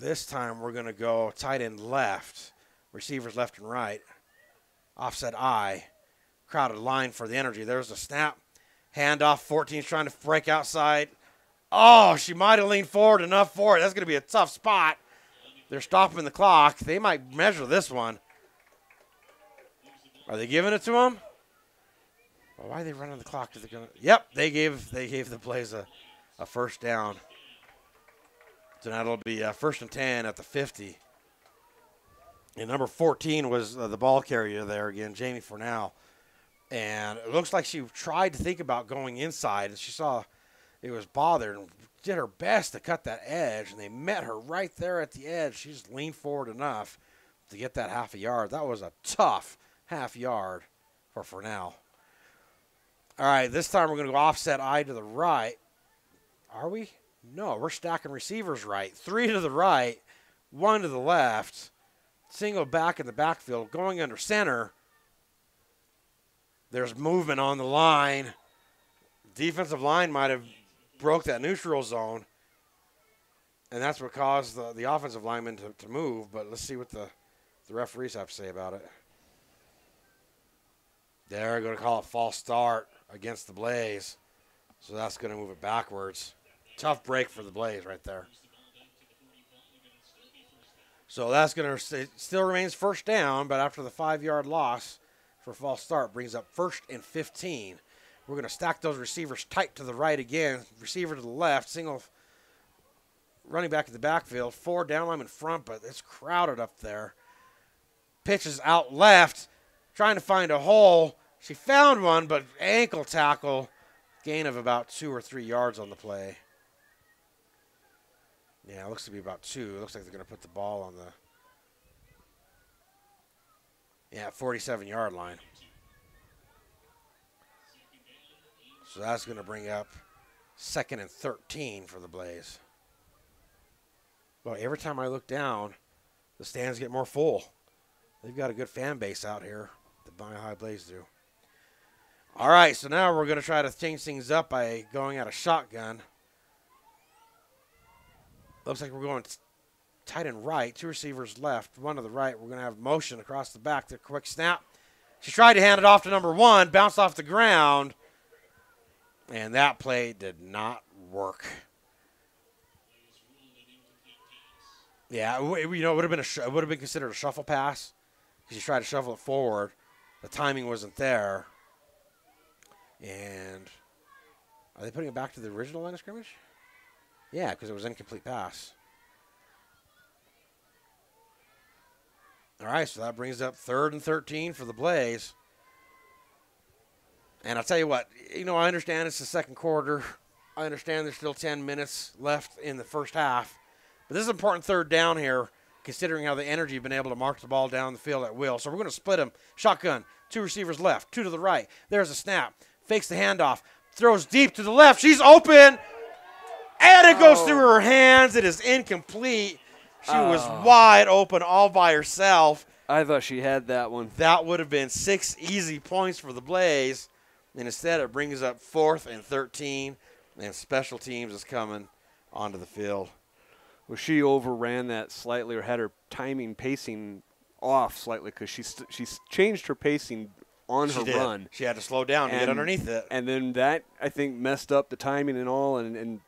Speaker 1: This time we're going to go tight end left, receivers left and right, offset eye, crowded line for the Energy. There's a snap, handoff, 14's trying to break outside. Oh, she might have leaned forward enough for it. That's going to be a tough spot. They're stopping the clock. They might measure this one. Are they giving it to him? Well, why are they running the clock? Yep, they gave the Blaze a first down. So now it'll be 1st and 10 at the 50. And number 14 was the ball carrier there again, Jamie Fornell. And it looks like she tried to think about going inside, and she saw it was bothered and did her best to cut that edge, and they met her right there at the edge. She just leaned forward enough to get that half a yard. That was a tough half yard for Fornell. All right, this time we're going to go offset eye to the right. Are we? No, we're stacking receivers right. 3 to the right, 1 to the left. Single back in the backfield, going under center. There's movement on the line. Defensive line might have broke that neutral zone, and that's what caused the offensive lineman to move. But let's see what the referees have to say about it. They're going to call it false start against the Blaze, so that's going to move it backwards. Tough break for the Blaze right there. So that's going to still remains first down, but after the 5-yard loss for false start brings up 1st and 15. We're going to stack those receivers tight to the right again. Receiver to the left, single running back in the backfield, 4 down linemen in front, but it's crowded up there. Pitches out left, trying to find a hole. She found one, but ankle tackle, gain of about 2 or 3 yards on the play. Yeah, it looks to be about 2. It looks like they're going to put the ball on the 47-yard line. So that's going to bring up 2nd and 13 for the Blaze. Well, every time I look down, the stands get more full. They've got a good fan base out here. The Mile High Blaze do. All right, so now we're going to try to change things up by going at a shotgun. Looks like we're going tight and right. 2 receivers left, 1 to the right. We're going to have motion across the back. The quick snap. She tried to hand it off to number 1, bounced off the ground, and that play did not work. Yeah, it would have been considered a shuffle pass because you tried to shuffle it forward. The timing wasn't there. And are they putting it back to the original line of scrimmage? Yeah, because it was an incomplete pass. All right, so that brings up 3rd and 13 for the Blaze. And I'll tell you what, I understand it's the second quarter. I understand there's still 10 minutes left in the first half. But this is an important 3rd down here, considering how the Energy have been able to march the ball down the field at will. So we're going to split them. Shotgun, 2 receivers left, 2 to the right. There's a snap. Fakes the handoff. Throws deep to the left. She's open. And it goes through her hands. It is incomplete. She was wide open all by herself.
Speaker 3: I thought she had that one.
Speaker 1: That would have been 6 easy points for the Blaze. And instead it brings up 4th and 13. And special teams is coming onto the field.
Speaker 3: Well, she overran that slightly or had her pacing off slightly because she's changed her pacing on her run.
Speaker 1: She had to slow down to get underneath it.
Speaker 3: And then that, I think, messed up the timing and all. And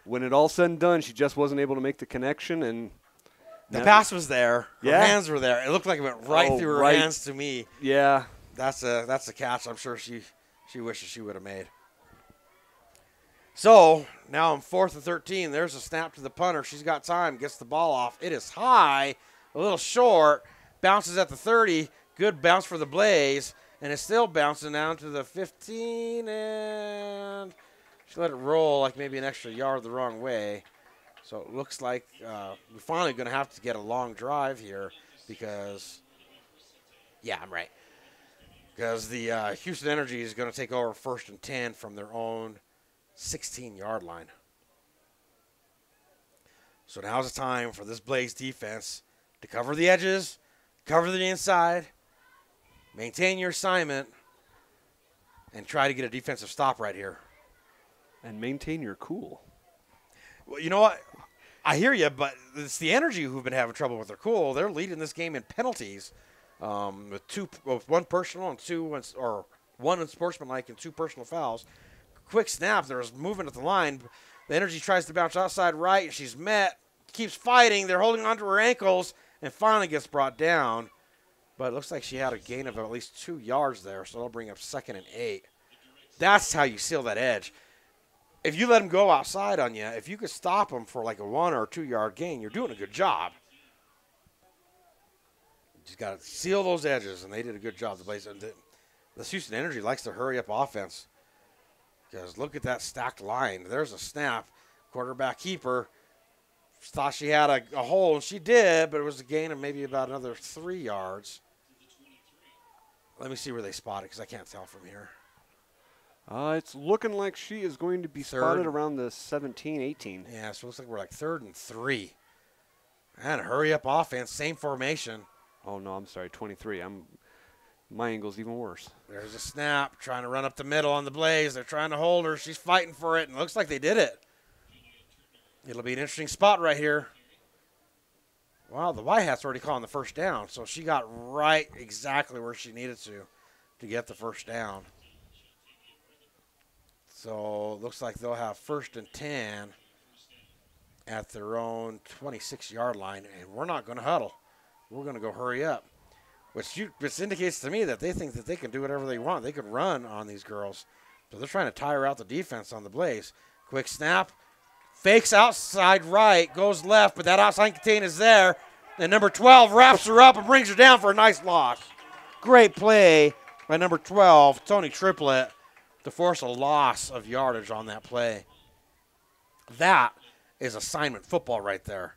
Speaker 3: when it all said and done, she just wasn't able to make the connection. And
Speaker 1: the pass was there. Her hands were there. It looked like it went right through her hands to me.
Speaker 3: Yeah.
Speaker 1: That's a catch I'm sure she wishes she would have made. So now I'm 4th and 13. There's a snap to the punter. She's got time. Gets the ball off. It is high, a little short. Bounces at the 30. Good bounce for the Blaze. And it's still bouncing down to the 15. And she let it roll like maybe an extra yard the wrong way. So it looks like we're finally going to have to get a long drive here because, yeah, I'm right. Because the Houston Energy is going to take over 1st and 10 from their own 16-yard line. So now's the time for this Blaze defense to cover the edges, cover the inside, maintain your assignment, and try to get a defensive stop right here.
Speaker 3: And maintain your cool.
Speaker 1: Well, you know what? I hear you, but it's the Energy who've been having trouble with their cool. They're leading this game in penalties with 1 personal and 1 unsportsmanlike and 2 personal fouls. Quick snap. There's movement at the line. The Energy tries to bounce outside right, and she's met. Keeps fighting. They're holding onto her ankles, and finally gets brought down. But it looks like she had a gain of at least 2 yards there, so that'll bring up 2nd and 8. That's how you seal that edge. If you let them go outside on you, if you could stop them for like a 1 or 2 yard gain, you're doing a good job. You just got to seal those edges, and they did a good job. The Houston Energy likes to hurry up offense. Because look at that stacked line. There's a snap. Quarterback keeper thought she had a hole, and she did, but it was a gain of maybe about another 3 yards. Let me see where they spot it because I can't tell from here.
Speaker 3: It's looking like she is going to be spotted around the 17, 18.
Speaker 1: Yeah, so it looks like we're like 3rd and 3. And hurry up offense, same formation.
Speaker 3: Oh, no, I'm sorry, 23. My angle's even worse.
Speaker 1: There's a snap, trying to run up the middle on the Blaze. They're trying to hold her. She's fighting for it, and it looks like they did it. It'll be an interesting spot right here. Wow, the White Hat's already calling the 1st down, so she got right exactly where she needed to get the 1st down. So it looks like they'll have 1st and 10 at their own 26-yard line, and we're not going to huddle. We're going to go hurry up. Which indicates to me that they think that they can do whatever they want. They can run on these girls. So they're trying to tire out the defense on the Blaze. Quick snap. Fakes outside right. Goes left, but that outside contain is there. And number 12 wraps her up and brings her down for a nice lock. Great play by number 12, Tony Triplett, to force a loss of yardage on that play. That is assignment football right there.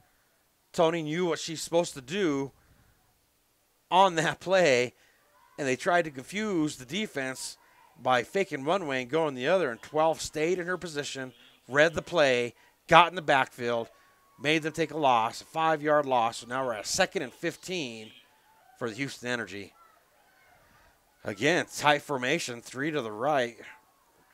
Speaker 1: Tony knew what she's supposed to do on that play, and they tried to confuse the defense by faking one way and going the other, and 12 stayed in her position, read the play, got in the backfield, made them take a loss, a 5-yard loss. So now we're at 2nd and 15 for the Houston Energy. Again, tight formation, 3 to the right.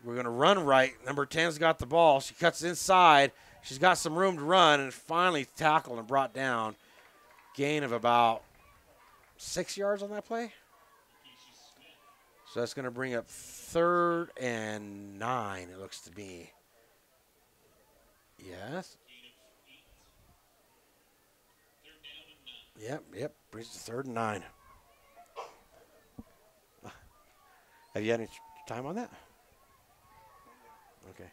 Speaker 1: We're going to run right. Number 10's got the ball. She cuts inside. She's got some room to run and finally tackled and brought down. Gain of about 6 yards on that play. So that's going to bring up 3rd and 9, it looks to me. Yes. Yep. Brings it to 3rd and 9. Have you had any time on that? Okay.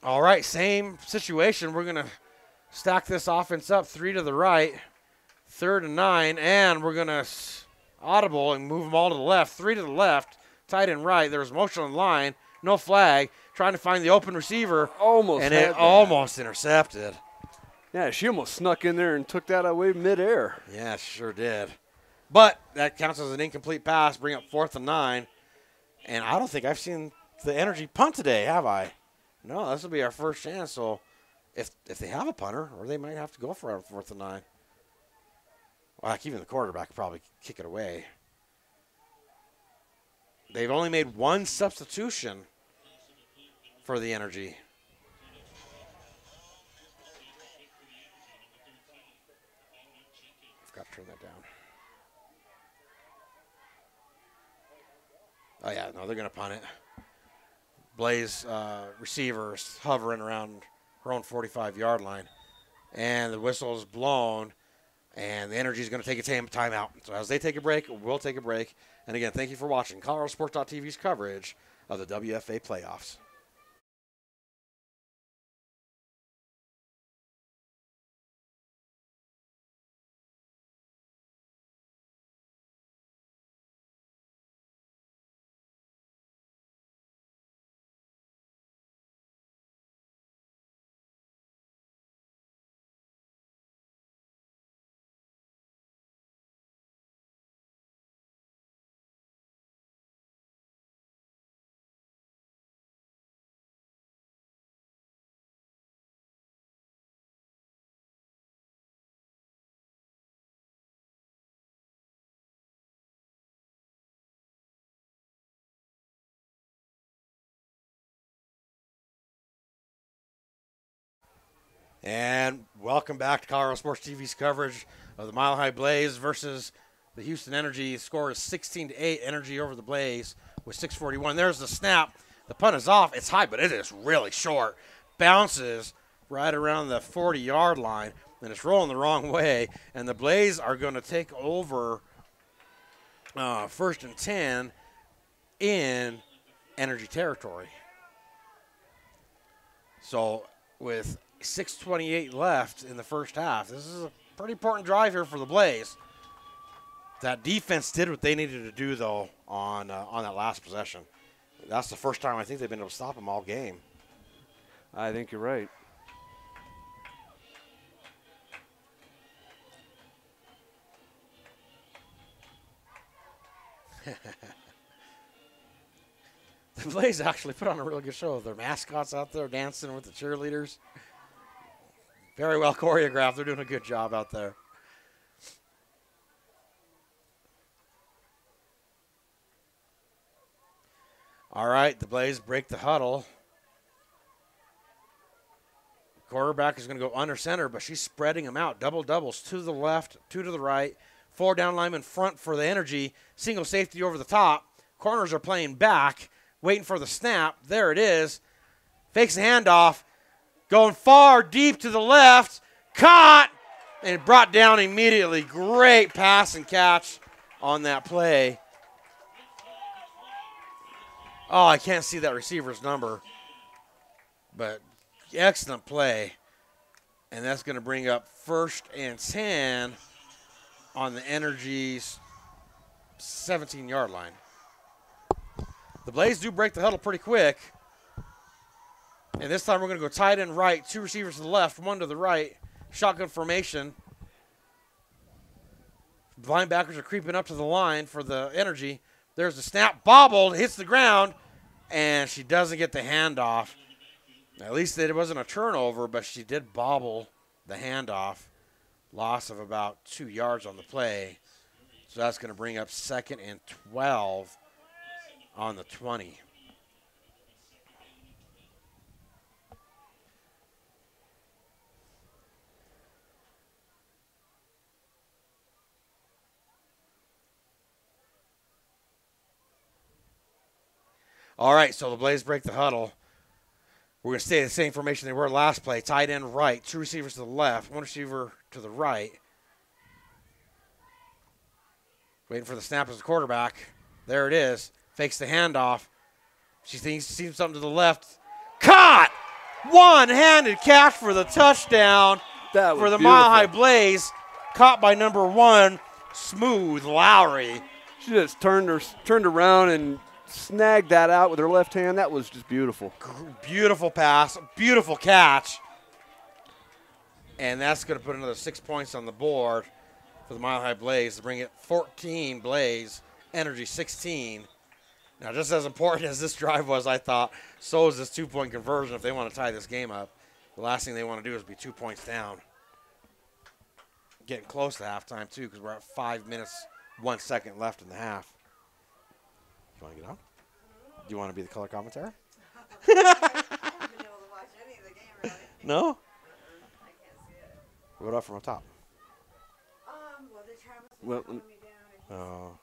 Speaker 1: All right, same situation. We're going to stack this offense up 3 to the right, 3rd and 9, and we're going to audible and move them all to the left. 3 to the left, tight and right. There was motion on the line, no flag, trying to find the open receiver.
Speaker 3: Almost
Speaker 1: it almost intercepted.
Speaker 3: Yeah, she almost snuck in there and took that away midair.
Speaker 1: Yeah, sure did. But that counts as an incomplete pass, bring up 4th and 9. And I don't think I've seen the Energy punt today, have I? No, this will be our first chance. So if they have a punter, or they might have to go for it on 4th and 9. Well, like even the quarterback could probably kick it away. They've only made one substitution for the Energy. I've got to turn that down. Oh, yeah, no, they're going to punt it. Blaze receivers hovering around her own 45-yard line. And the whistle is blown, and the Energy is going to take a timeout. So as they take a break, we'll take a break. And again, thank you for watching ColoradoSports.TV's coverage of the WFA playoffs. And welcome back to Colorado Sports TV's coverage of the Mile High Blaze versus the Houston Energy. The score is 16-8, Energy over the Blaze with 6:41. There's the snap. The punt is off. It's high, but it is really short. Bounces right around the 40-yard line, and it's rolling the wrong way. And the Blaze are going to take over 1st and 10 in Energy territory. So with 6:28 left in the first half. This is a pretty important drive here for the Blaze. That defense did what they needed to do, though, on that last possession. That's the first time I think they've been able to stop them all game.
Speaker 3: I think you're right.
Speaker 1: The Blaze actually put on a really good show. Their mascots out there dancing with the cheerleaders. Very well choreographed. They're doing a good job out there. All right, the Blaze break the huddle. Quarterback is going to go under center, but she's spreading them out. Double doubles, 2 to the left, 2 to the right. 4 down linemen front for the Energy. Single safety over the top. Corners are playing back, waiting for the snap. There it is. Fakes the handoff. Going far, deep to the left. Caught and brought down immediately. Great pass and catch on that play. Oh, I can't see that receiver's number. But excellent play. And that's going to bring up 1st and 10 on the Energy's 17-yard line. The Blaze do break the huddle pretty quick. And this time we're going to go tight end right. 2 receivers to the left, 1 to the right. Shotgun formation. Linebackers are creeping up to the line for the Energy. There's the snap. Bobbled, hits the ground, and she doesn't get the handoff. At least it wasn't a turnover, but she did bobble the handoff. Loss of about 2 yards on the play. So that's going to bring up 2nd and 12 on the 20. All right, so the Blaze break the huddle. We're going to stay the same formation they were last play. Tight end right, 2 receivers to the left, 1 receiver to the right. Waiting for the snap as the quarterback. There it is. Fakes the handoff. She thinks sees something to the left. Caught! One-handed catch for the touchdown for the Mile High Blaze. Caught by number 1, Smooth Lowry.
Speaker 3: She just turned around and snagged that out with her left hand. That was just beautiful.
Speaker 1: Beautiful pass. Beautiful catch. And that's going to put another 6 points on the board for the Mile High Blaze to bring it 14 Blaze, Energy 16. Now, just as important as this drive was, I thought, so is this 2-point conversion if they want to tie this game up. The last thing they want to do is be 2 points down. Getting close to halftime, too, because we're at 5 minutes, 1 second left in the half. You want to get on? Do you want to be the color commentator?
Speaker 4: I haven't been able to watch any of the game, really.
Speaker 1: No?
Speaker 4: I can't see it.
Speaker 1: What up from the top?
Speaker 4: Well, the Travis
Speaker 3: Well,
Speaker 4: calling me down.
Speaker 1: Oh.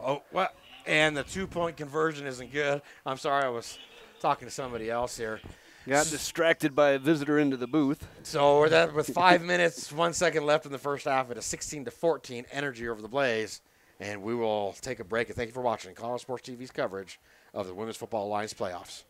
Speaker 1: Oh, what? And the 2-point conversion isn't good. I'm sorry, I was talking to somebody else here.
Speaker 3: Got distracted by a visitor into the booth.
Speaker 1: So we're that with 5 minutes, 1 second left in the first half at a 16-14 Energy over the Blaze. And we will take a break. And thank you for watching Colorado Sports TV's coverage of the Women's Football Alliance playoffs.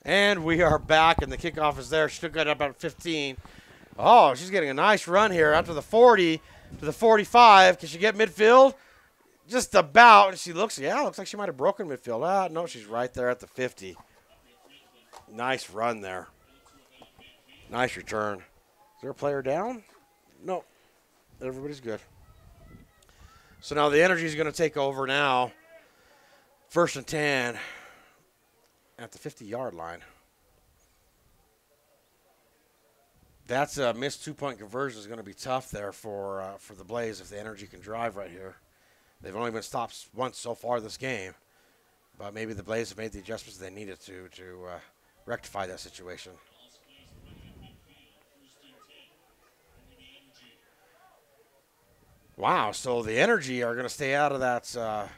Speaker 1: And we are back, and the kickoff is there. She took it up about 15. Oh, she's getting a nice run here out to the 40 to the 45. Can she get midfield? Just about. She looks like she might have broken midfield. Ah, no, she's right there at the 50. Nice run there. Nice return. Is there a player down? No. Everybody's good. So now the Energy is going to take over now. 1st and 10 at the 50-yard line. That's a missed 2-point conversion is going to be tough there for the Blaze if the Energy can drive right here. They've only been stopped once so far this game, but maybe the Blaze have made the adjustments they needed to rectify that situation. Wow, so the Energy are going to stay out of that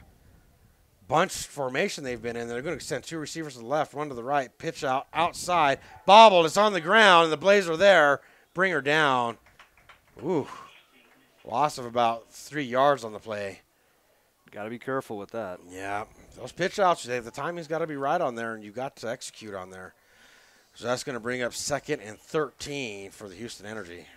Speaker 1: bunch formation they've been in. They're going to send 2 receivers to the left, 1 to the right, pitch out outside, bobbled. It's on the ground, and the Blaze are there. Bring her down. Ooh, loss of about 3 yards on the play.
Speaker 3: Got to be careful with that.
Speaker 1: Yeah, those pitch outs, the timing's got to be right on there, and you've got to execute on there. So that's going to bring up 2nd and 13 for the Houston Energy.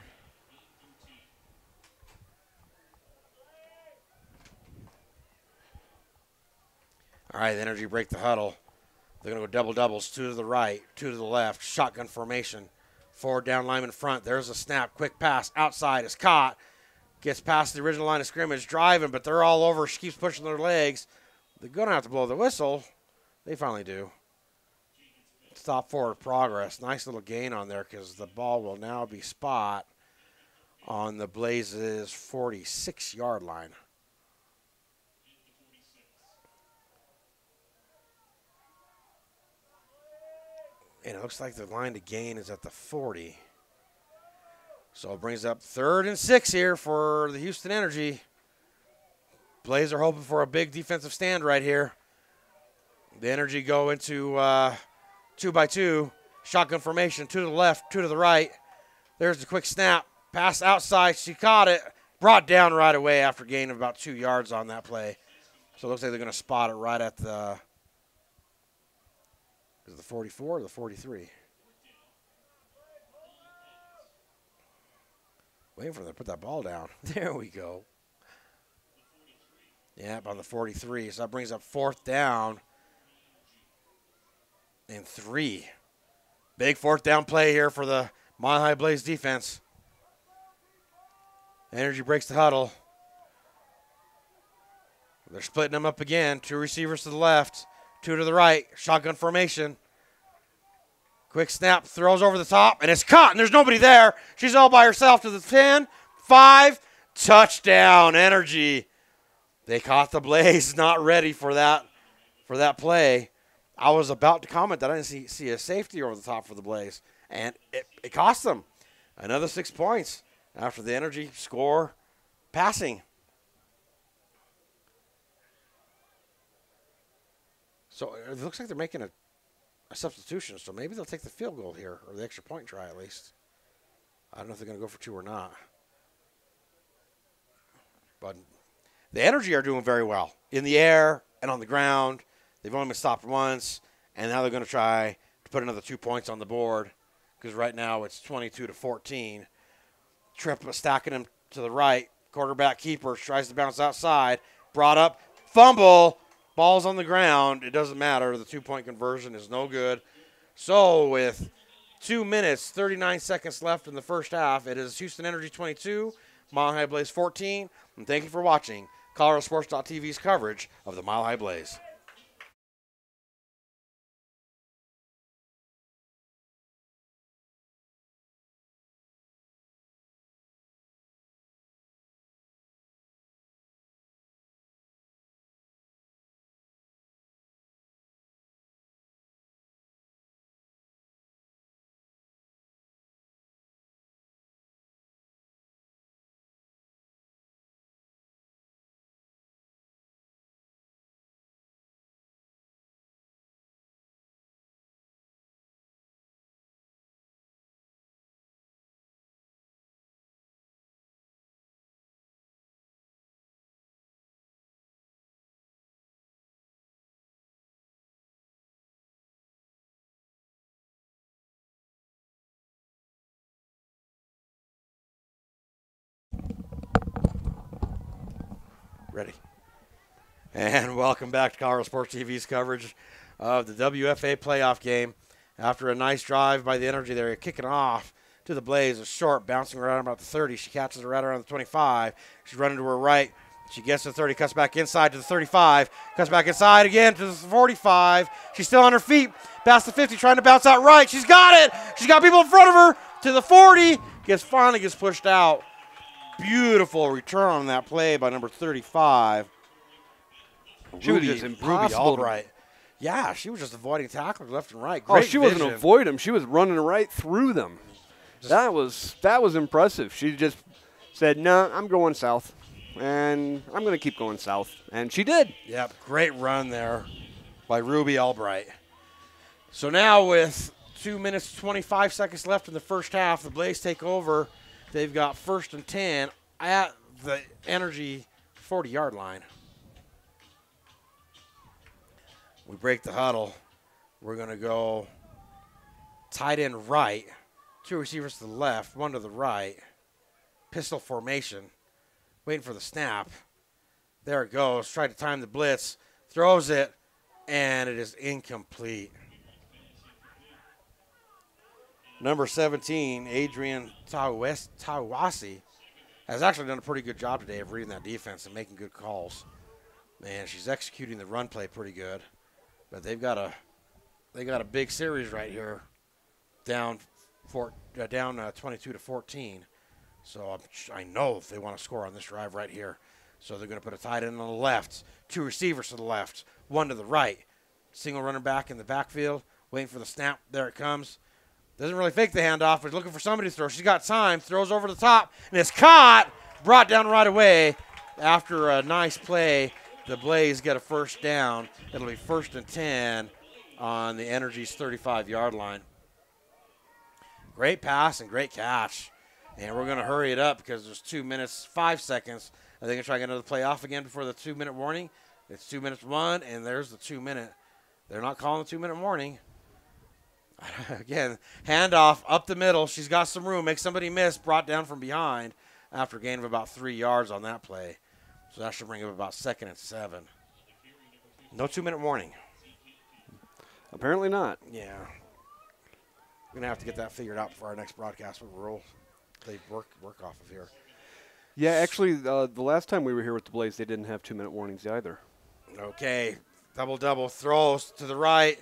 Speaker 1: All right, the Energy break the huddle. They're going to go double doubles, 2 to the right, 2 to the left, shotgun formation. 4 down lineman front. There's a snap, quick pass, outside is caught. Gets past the original line of scrimmage, driving, but they're all over. She keeps pushing their legs. They're going to have to blow the whistle. They finally do. Stop forward progress. Nice little gain on there because the ball will now be spot on the Blazes' 46-yard line. And it looks like the line to gain is at the 40. So it brings up 3rd and 6 here for the Houston Energy. Blaze are hoping for a big defensive stand right here. The Energy go into 2x2. Shotgun formation, 2 to the left, 2 to the right. There's the quick snap. Pass outside. She caught it. Brought down right away after gain of about 2 yards on that play. So it looks like they're going to spot it right at the, is it the 44 or the 43? Waiting for them to put that ball down. There we go. Yep, on the 43. So that brings up 4th down and 3. Big 4th down play here for the Mile High Blaze defense. Energy breaks the huddle. They're splitting them up again. 2 receivers to the left, 2 to the right. Shotgun formation. Quick snap, throws over the top, and it's caught, and there's nobody there. She's all by herself to the 10, 5, touchdown, Energy. They caught the Blaze, not ready for that play. I was about to comment that I didn't see a safety over the top for the Blaze, and it cost them another 6 points after the Energy score passing. So it looks like they're making a substitution, so maybe they'll take the field goal here, or the extra point try at least. I don't know if they're going to go for 2 or not. But the Energy are doing very well in the air and on the ground. They've only been stopped once, and now they're going to try to put another 2 points on the board because right now it's 22-14. Tripp stacking him to the right. Quarterback keeper tries to bounce outside. Brought up. Fumble. Ball's on the ground. It doesn't matter. The 2-point conversion is no good. So with 2 minutes, 39 seconds left in the first half, it is Houston Energy 22, Mile High Blaze 14. And thank you for watching ColoradoSports.TV's coverage of the Mile High Blaze. Ready. And welcome back to Colorado Sports TV's coverage of the WFA playoff game. After a nice drive by the Energy, they're kicking off to the Blaze. A short, bouncing around about the 30. She catches it right around the 25. She's running to her right. She gets to the 30, cuts back inside to the 35, cuts back inside again to the 45. She's still on her feet, past the 50, trying to bounce out right. She's got it. She's got people in front of her to the 40. Finally gets pushed out. Beautiful return on that play by number 35.
Speaker 3: She was just impossible.
Speaker 1: Right. Yeah, she was just avoiding tacklers left and right. Great
Speaker 3: she
Speaker 1: vision.
Speaker 3: wasn't avoiding them. She was running right through them. That was impressive. She just said, "No, I'm going south, and I'm going to keep going south," and she did.
Speaker 1: Yep, great run there by Ruby Albright. So now with 2 minutes 25 seconds left in the first half, the Blaze take over. They've got 1st and 10 at the Energy 40-yard line. We break the huddle. We're going to go tight end right, 2 receivers to the left, 1 to the right. Pistol formation, waiting for the snap. There it goes. Tried to time the blitz, throws it, and it is incomplete. Number 17, Adrian Tawasi, has actually done a pretty good job today of reading that defense and making good calls. Man, she's executing the run play pretty good. But they've got a big series right here, down 22-14. So I know if they want to score on this drive right here. So they're going to put a tight end on the left, 2 receivers to the left, 1 to the right. Single running back in the backfield, waiting for the snap. There it comes. Doesn't really fake the handoff, but looking for somebody to throw. She's got time, throws over the top, and it's caught, brought down right away after a nice play, the Blaze get a first down. It'll be 1st and 10 on the Energy's 35-yard line. Great pass and great catch. And we're going to hurry it up because there's 2 minutes, 5 seconds. Are they going to try to get another play off again before the 2-minute warning? It's 2 minutes 1, and there's the 2-minute. They're not calling the 2-minute warning. Again, handoff up the middle. She's got some room. Makes somebody miss. Brought down from behind after a gain of about 3 yards on that play. So that should bring up about 2nd and 7. No 2-minute warning.
Speaker 3: Apparently not.
Speaker 1: Yeah. We're going to have to get that figured out for our next broadcast. They work off of here.
Speaker 3: Yeah, actually, the last time we were here with the Blaze, they didn't have 2-minute warnings either.
Speaker 1: Okay. Double throws to the right.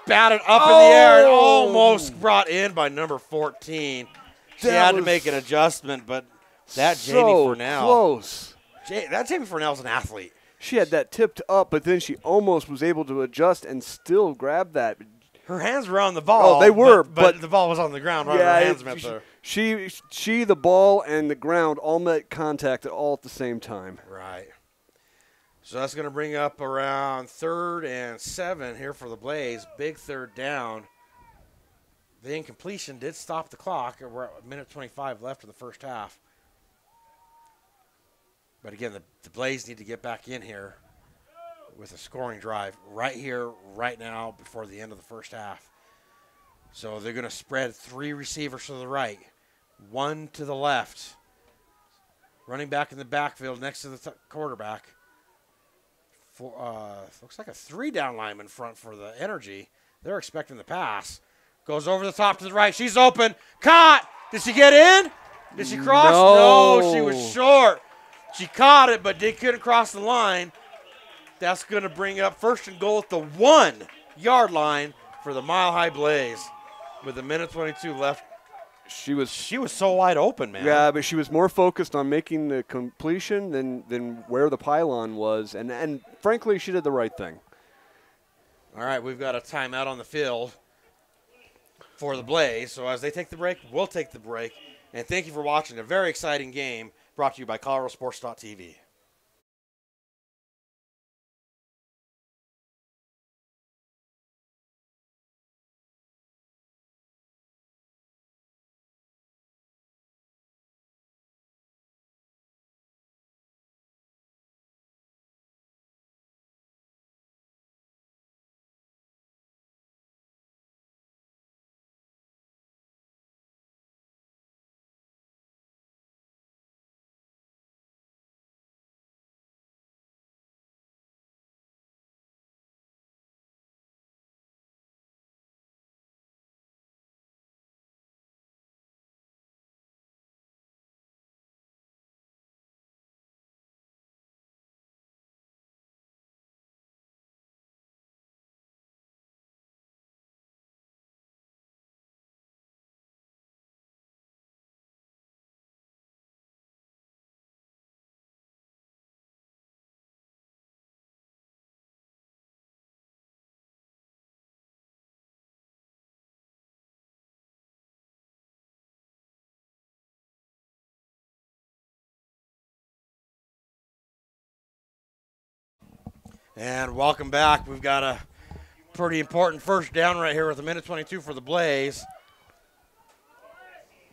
Speaker 1: Batted up in the air and almost brought in by number 14. She had to make an adjustment, but that Jamie Furnell.
Speaker 3: Close.
Speaker 1: That Jamie Furnell's an athlete.
Speaker 3: She had that tipped up, but then she almost was able to adjust and still grab that.
Speaker 1: Her hands were on the ball.
Speaker 3: Oh, they were,
Speaker 1: but the ball was on the ground. Right,
Speaker 3: yeah,
Speaker 1: her hands met there.
Speaker 3: She, the ball, and the ground all met contact all at the same time.
Speaker 1: Right. So that's going to bring up around 3rd and 7 here for the Blaze. Big 3rd down. The incompletion did stop the clock. We're at 1:25 left in the first half. But again, the Blaze need to get back in here with a scoring drive right here, right now, before the end of the first half. So they're going to spread 3 receivers to the right, 1 to the left. Running back in the backfield next to the quarterback. Looks like a 3-down lineman front for the Energy. They're expecting the pass. Goes over the top to the right. She's open. Caught. Did she get in? Did she cross? No, she was short. She caught it, but couldn't cross the line. That's going to bring up 1st and goal at the 1-yard line for the Mile High Blaze with 1:22 left. She was so wide open, man.
Speaker 3: Yeah, but she was more focused on making the completion than where the pylon was, and frankly, she did the right thing.
Speaker 1: All right, we've got a timeout on the field for the Blaze. So as they take the break, we'll take the break. And thank you for watching a very exciting game brought to you by ColoradoSports.TV. And welcome back. We've got a pretty important first down right here with 1:22 for the Blaze.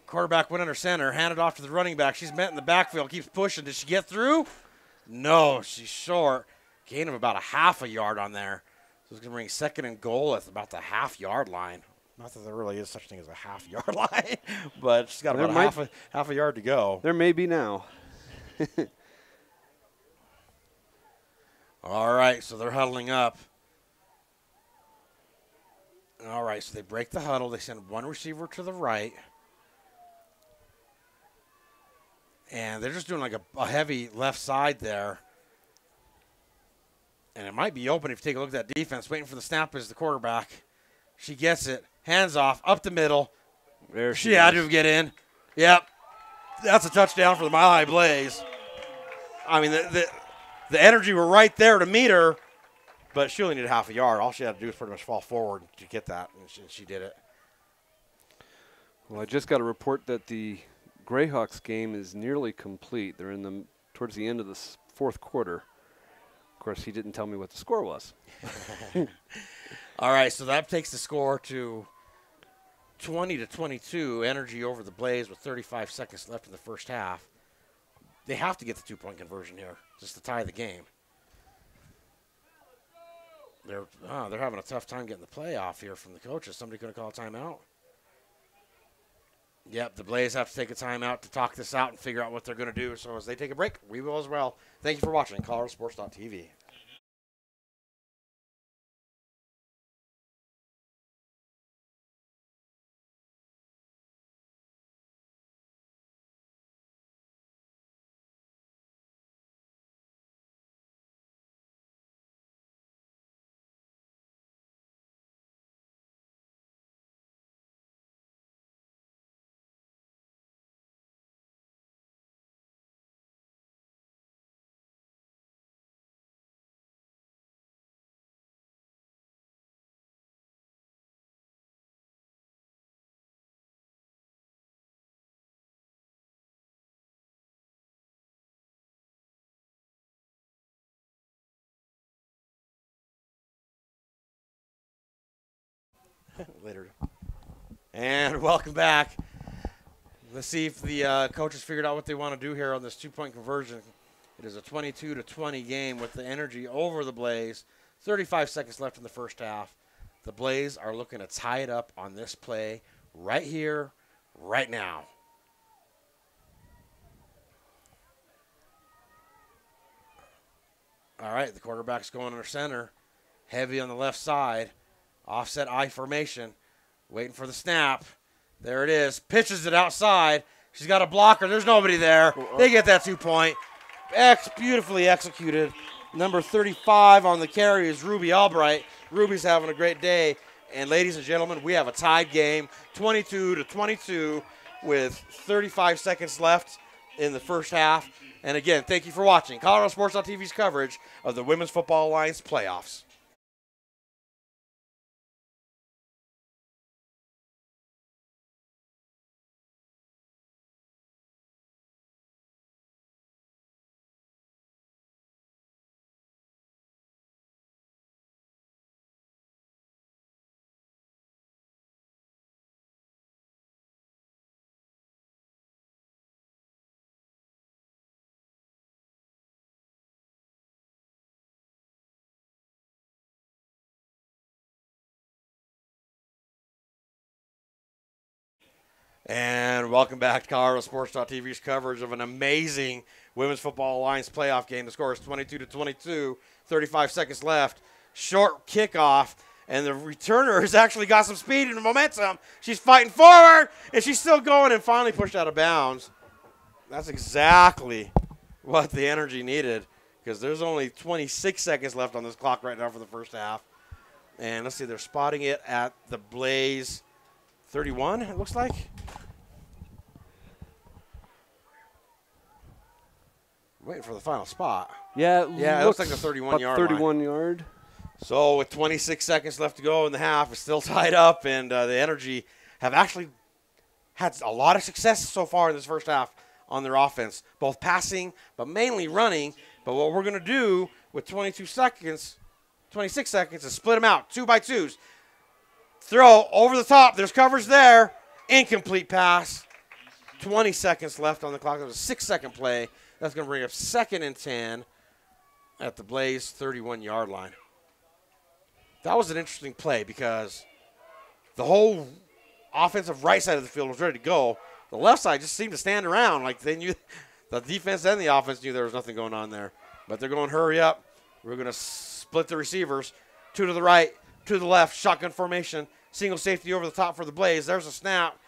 Speaker 1: Quarterback went under center, handed off to the running back. She's met in the backfield, keeps pushing. Did she get through? No, she's short. Gain of about a half a yard on there. So it's going to bring 2nd and goal at about the half-yard line. Not that there really is such a thing as a half-yard line, but she's got about half a yard to go.
Speaker 3: There may be now.
Speaker 1: All right, so they're huddling up. All right, so they break the huddle. They send one receiver to the right. And they're just doing like a heavy left side there. And it might be open if you take a look at that defense. Waiting for the snap is the quarterback. She gets it. Hands off, up the middle.
Speaker 3: There
Speaker 1: she had to get in. Yep. That's a touchdown for the Mile High Blaze. I mean, the Energy were right there to meet her, but she only needed half a yard. All she had to do was pretty much fall forward to get that, and she did it.
Speaker 3: Well, I just got a report that the Greyhawks game is nearly complete. They're in the towards the end of the fourth quarter. Of course, he didn't tell me what the score was.
Speaker 1: All right, so that takes the score to 20-22. Energy over the Blaze with 35 seconds left in the first half. They have to get the 2-point conversion here just to tie the game. They're having a tough time getting the playoff here from the coaches. Somebody going to call a timeout? Yep, the Blaze have to take a timeout to talk this out and figure out what they're going to do. So as they take a break, we will as well. Thank you for watching ColoradoSports.TV. Later. And welcome back. Let's see if the coaches figured out what they want to do here on this 2-point conversion. It is a 22-20 game with the Energy over the Blaze. 35 seconds left in the first half. The Blaze are looking to tie it up on this play right here, right now. All right, the quarterback's going under center. Heavy on the left side. Offset I formation. Waiting for the snap. There it is. Pitches it outside. She's got a blocker. There's nobody there. They get that 2-point. Beautifully executed. Number 35 on the carry is Ruby Albright. Ruby's having a great day. And ladies and gentlemen, we have a tied game, 22-22 with 35 seconds left in the first half. And again, thank you for watching ColoradoSports.TV's coverage of the Women's Football Alliance playoffs. And welcome back to ColoradoSports.TV's coverage of an amazing Women's Football Alliance playoff game. The score is 22-22, 35 seconds left. Short kickoff, and the returner has actually got some speed and momentum. She's fighting forward, and she's still going and finally pushed out of bounds. That's exactly what the Energy needed because there's only 26 seconds left on this clock right now for the first half. And let's see, they're spotting it at the Blaze 31, it looks like. Waiting for the final spot.
Speaker 3: Yeah,
Speaker 1: it looks like the 31-yard line.
Speaker 3: 31-yard.
Speaker 1: So with 26 seconds left to go in the half, it's still tied up, and the Energy have actually had a lot of success so far in this first half on their offense, both passing but mainly running. But what we're going to do with 26 seconds is split them out, 2-by-2s. Throw over the top. There's coverage there. Incomplete pass. 20 seconds left on the clock. That was a 6-second play. That's going to bring up 2nd and 10 at the Blaze 31-yard line. That was an interesting play because the whole offensive right side of the field was ready to go. The left side just seemed to stand around like they knew the defense and the offense knew there was nothing going on there. But they're going, hurry up. We're going to split the receivers. 2 to the right, 2 to the left, shotgun formation. Single safety over the top for the Blaze. There's a snap.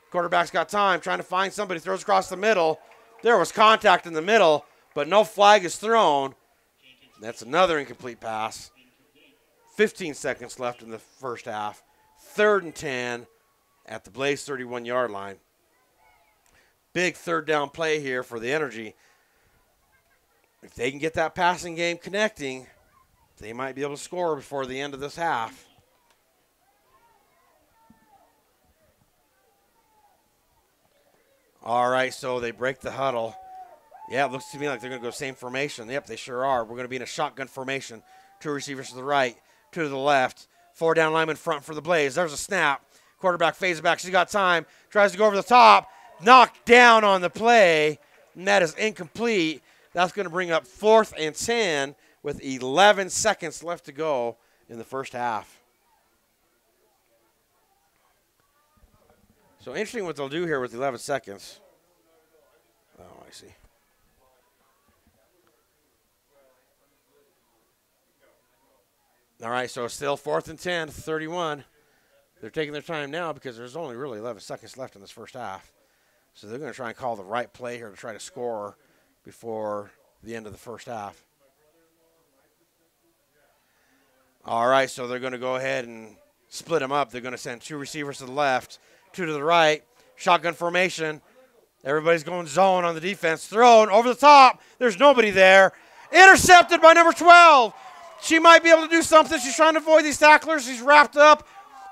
Speaker 1: Quarterback's got time, trying to find somebody, throws across the middle. There was contact in the middle, but no flag is thrown. That's another incomplete pass. 15 seconds left in the first half. 3rd and 10 at the Blaze 31-yard line. Big 3rd down play here for the Energy. If they can get that passing game connecting, they might be able to score before the end of this half. All right, so they break the huddle. Yeah, it looks to me like they're going to go same formation. Yep, they sure are. We're going to be in a shotgun formation. 2 receivers to the right, 2 to the left. 4 down linemen front for the Blaze. There's a snap. Quarterback fades back. She's got time. Tries to go over the top. Knocked down on the play. And that is incomplete. That's going to bring up 4th and 10 with 11 seconds left to go in the first half. So interesting what they'll do here with 11 seconds. Oh, I see. All right, so still 4th and 10, 31. They're taking their time now because there's only really 11 seconds left in this first half. So they're going to try and call the right play here to try to score before the end of the first half. All right, so they're going to go ahead and split them up. They're going to send 2 receivers to the left, 2 to the right. Shotgun formation. Everybody's going zone on the defense. Thrown over the top. There's nobody there. Intercepted by number 12. She might be able to do something. She's trying to avoid these tacklers. She's wrapped up.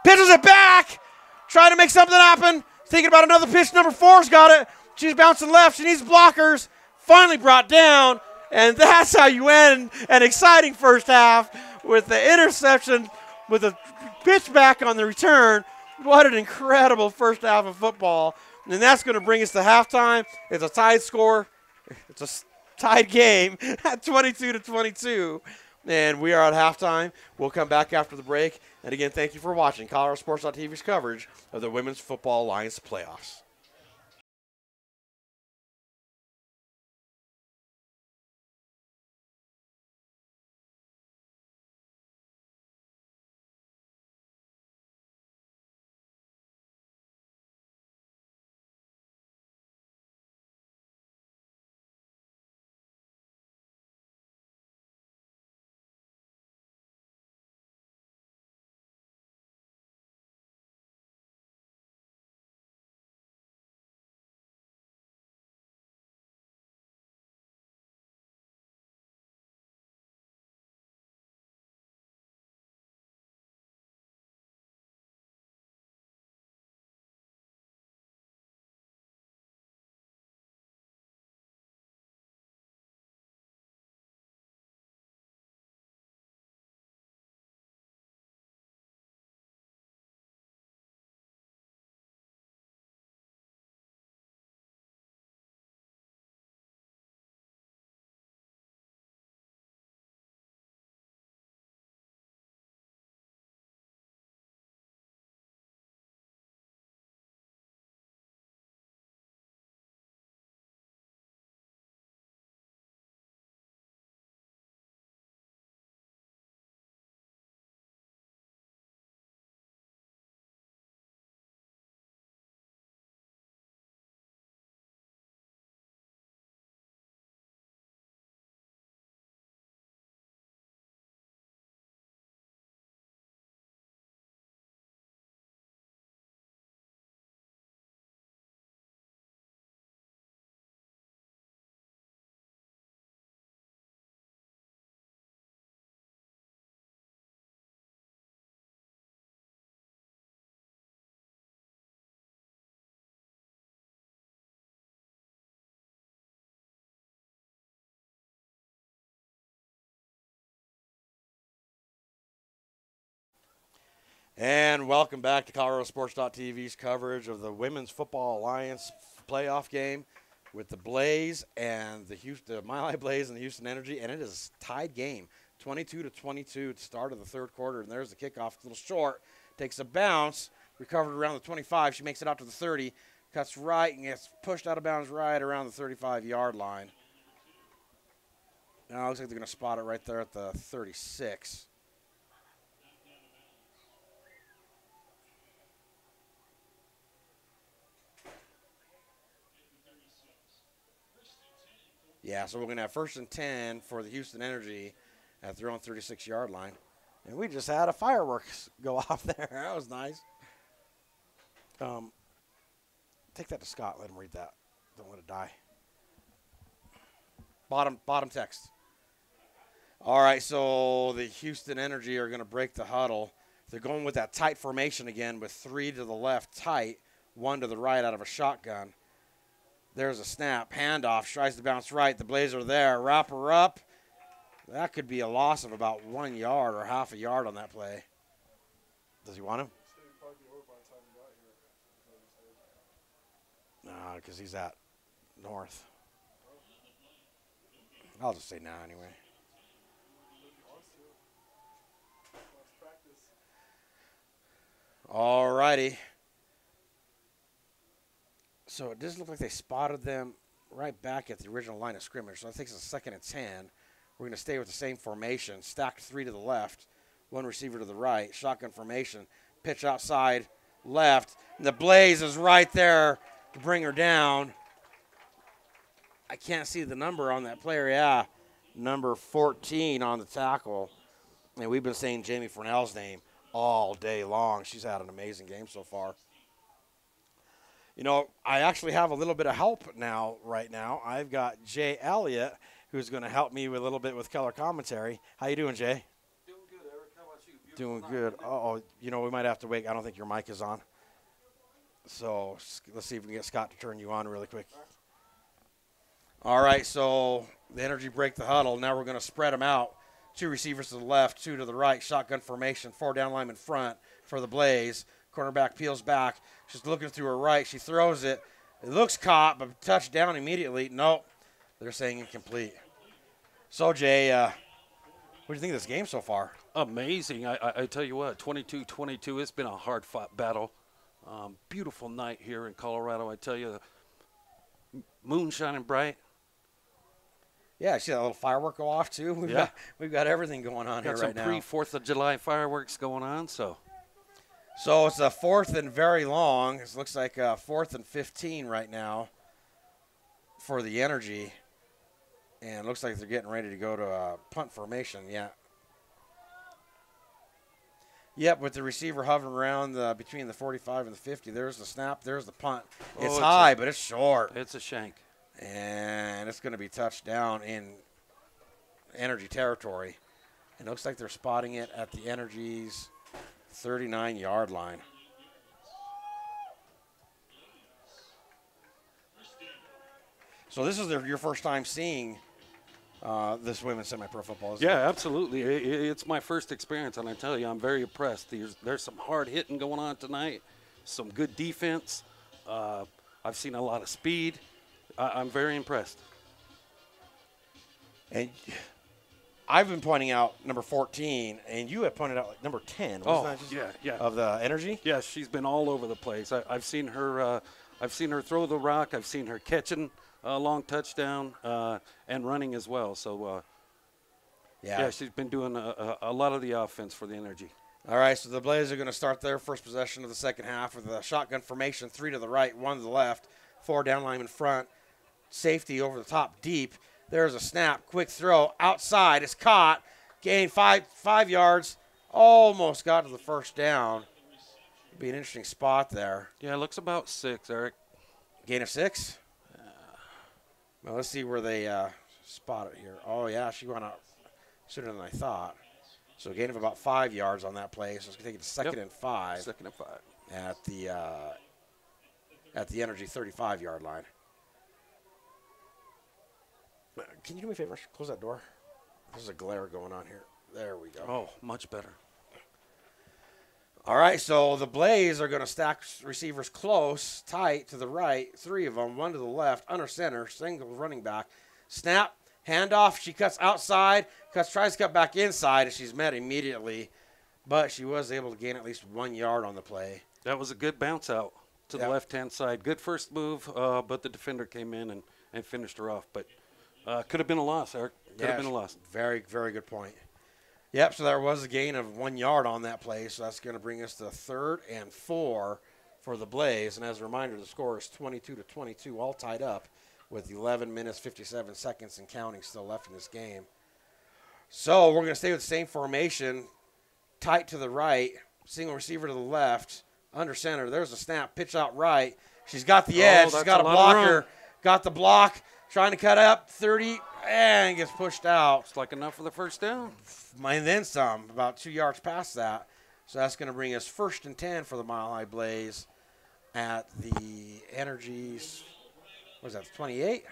Speaker 1: Pitches it back. Trying to make something happen. Thinking about another pitch. Number 4's got it. She's bouncing left. She needs blockers. Finally brought down. And that's how you end an exciting first half with the interception, with a pitch back on the return. What an incredible first half of football. And that's going to bring us to halftime. It's a tied score. It's a tied game at 22-22. And we are at halftime. We'll come back after the break. And again, thank you for watching ColoradoSports.TV's coverage of the Women's Football Alliance playoffs. And welcome back to ColoradoSports.TV's coverage of the Women's Football Alliance playoff game with the Blaze and the Mile High Blaze and the Houston Energy, and it is a tied game, 22-22 at the start of the third quarter. And there's the kickoff, a little short, takes a bounce, recovered around the 25. She makes it out to the 30, cuts right and gets pushed out of bounds right around the 35-yard line. Now it looks like they're going to spot it right there at the 36. Yeah, so we're going to have 1st and 10 for the Houston Energy at their own 36-yard line. And we just had a fireworks go off there. That was nice. Take that to Scott. Let him read that. Don't let it die. Bottom text. All right, so the Houston Energy are going to break the huddle. They're going with that tight formation again with 3 to the left tight, 1 to the right out of a shotgun. There's a snap. Handoff. Tries to bounce right. The Blaze are there. Wrap her up. That could be a loss of about 1 yard or half a yard on that play. Does he want him? Nah, because he's at north. I'll just say nah anyway. All righty. So it does look like they spotted them right back at the original line of scrimmage. So I think it's a 2nd and 10. We're going to stay with the same formation. Stacked 3 to the left, 1 receiver to the right. Shotgun formation. Pitch outside left. And the Blaze is right there to bring her down. I can't see the number on that player. Yeah, number 14 on the tackle. And we've been saying Jamie Furnell's name all day long. She's had an amazing game so far. You know, I actually have a little bit of help right now. I've got Jay Elliott, who's going to help me with a little bit with color commentary. How you doing, Jay?
Speaker 5: Doing good, Eric. How about you?
Speaker 1: Doing good. Oh, you know, we might have to wait. I don't think your mic is on. So let's see if we can get Scott to turn you on really quick. All right, so the Energy break the huddle. Now we're going to spread them out. 2 receivers to the left, 2 to the right. Shotgun formation, 4 down linemen front for the Blaze. Cornerback peels back. She's looking through her right. She throws it. It looks caught, but touchdown immediately. Nope. They're saying incomplete. So, Jay, what do you think of this game so far?
Speaker 5: Amazing. I tell you what, 22-22, it's been a hard-fought battle. Beautiful night here in Colorado. I tell you, moon shining bright.
Speaker 1: Yeah, I see that little firework go off, too. We've got everything going on here right now.
Speaker 5: Got some pre-4th of July fireworks going on, So
Speaker 1: it's a 4th and very long. It looks like 4th and 15 right now for the Energy. And it looks like they're getting ready to go to a punt formation, yeah. Yep, with the receiver hovering around between the 45 and the 50. There's the snap. There's the punt. It's high, but it's short.
Speaker 5: It's a shank.
Speaker 1: And it's going to be touched down in Energy territory. And it looks like they're spotting it at the Energy's 39-yard line. So this is your first time seeing this women's semi-pro football, isn't it?
Speaker 5: Yeah, absolutely. It's my first experience, and I tell you, I'm very impressed. There's some hard hitting going on tonight, some good defense. I've seen a lot of speed. I'm very impressed.
Speaker 1: And I've been pointing out number 14, and you have pointed out like number 10.
Speaker 5: Yeah.
Speaker 1: Of the Energy.
Speaker 5: Yeah, she's been all over the place. I've seen her. I've seen her throw the rock. I've seen her catching a long touchdown and running as well. So, yeah, she's been doing a lot of the offense for the Energy.
Speaker 1: All right, so the Blazers are going to start their first possession of the second half with a shotgun formation, 3 to the right, 1 to the left, 4 down linemen front, safety over the top deep. There's a snap, quick throw, outside, it's caught, gained 5 yards, almost got to the first down. Be an interesting spot there.
Speaker 5: Yeah, it looks about 6, Eric.
Speaker 1: Gain of 6? Well, let's see where they spot it here. Oh, yeah, she went out sooner than I thought. So a gain of about 5 yards on that play. So it's going to take it to 2nd and 5.
Speaker 5: 2nd and 5.
Speaker 1: At the Energy 35-yard line. Can you do me a favor? Close that door. There's a glare going on here. There we go.
Speaker 5: Oh, much better.
Speaker 1: All right, so the Blaze are going to stack receivers close, tight to the right, 3 of them, 1 to the left, under center, single running back. Snap, handoff, she cuts outside, tries to cut back inside, and she's met immediately. But she was able to gain at least 1 yard on the play.
Speaker 5: That was a good bounce out to the left-hand side. Good first move, but the defender came in and finished her off. But could have been a loss, Eric. Could have been a loss.
Speaker 1: Very, very good point. Yep, so there was a gain of 1 yard on that play, so that's going to bring us to 3rd and 4 for the Blaze. And as a reminder, the score is 22-22, all tied up with 11 minutes, 57 seconds and counting still left in this game. So we're going to stay with the same formation, tight to the right, single receiver to the left, under center. There's a snap, pitch out right. She's got the edge. She's got a blocker. Got the block, trying to cut up, 30, and gets pushed out.
Speaker 5: It's like enough for the first down.
Speaker 1: And then some, about 2 yards past that. So that's going to bring us 1st and 10 for the Mile High Blaze at the Energy's Was that 28?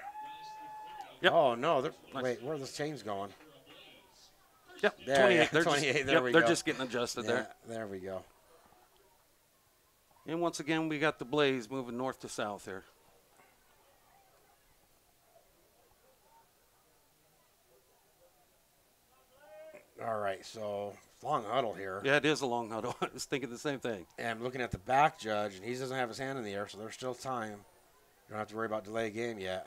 Speaker 5: Yep.
Speaker 1: Oh, no.
Speaker 5: Nice.
Speaker 1: Wait, where are those chains going?
Speaker 5: Yep,
Speaker 1: There,
Speaker 5: 28.
Speaker 1: yeah,
Speaker 5: They're
Speaker 1: 28,
Speaker 5: just,
Speaker 1: there
Speaker 5: yep,
Speaker 1: we
Speaker 5: they're
Speaker 1: go.
Speaker 5: just getting adjusted there.
Speaker 1: There we go.
Speaker 5: And once again, we got the Blaze moving north to south here.
Speaker 1: All right, so long huddle here.
Speaker 5: Yeah, it is a long huddle. I was thinking the same thing.
Speaker 1: And I'm looking at the back judge, and he doesn't have his hand in the air, so there's still time. You don't have to worry about delay game yet.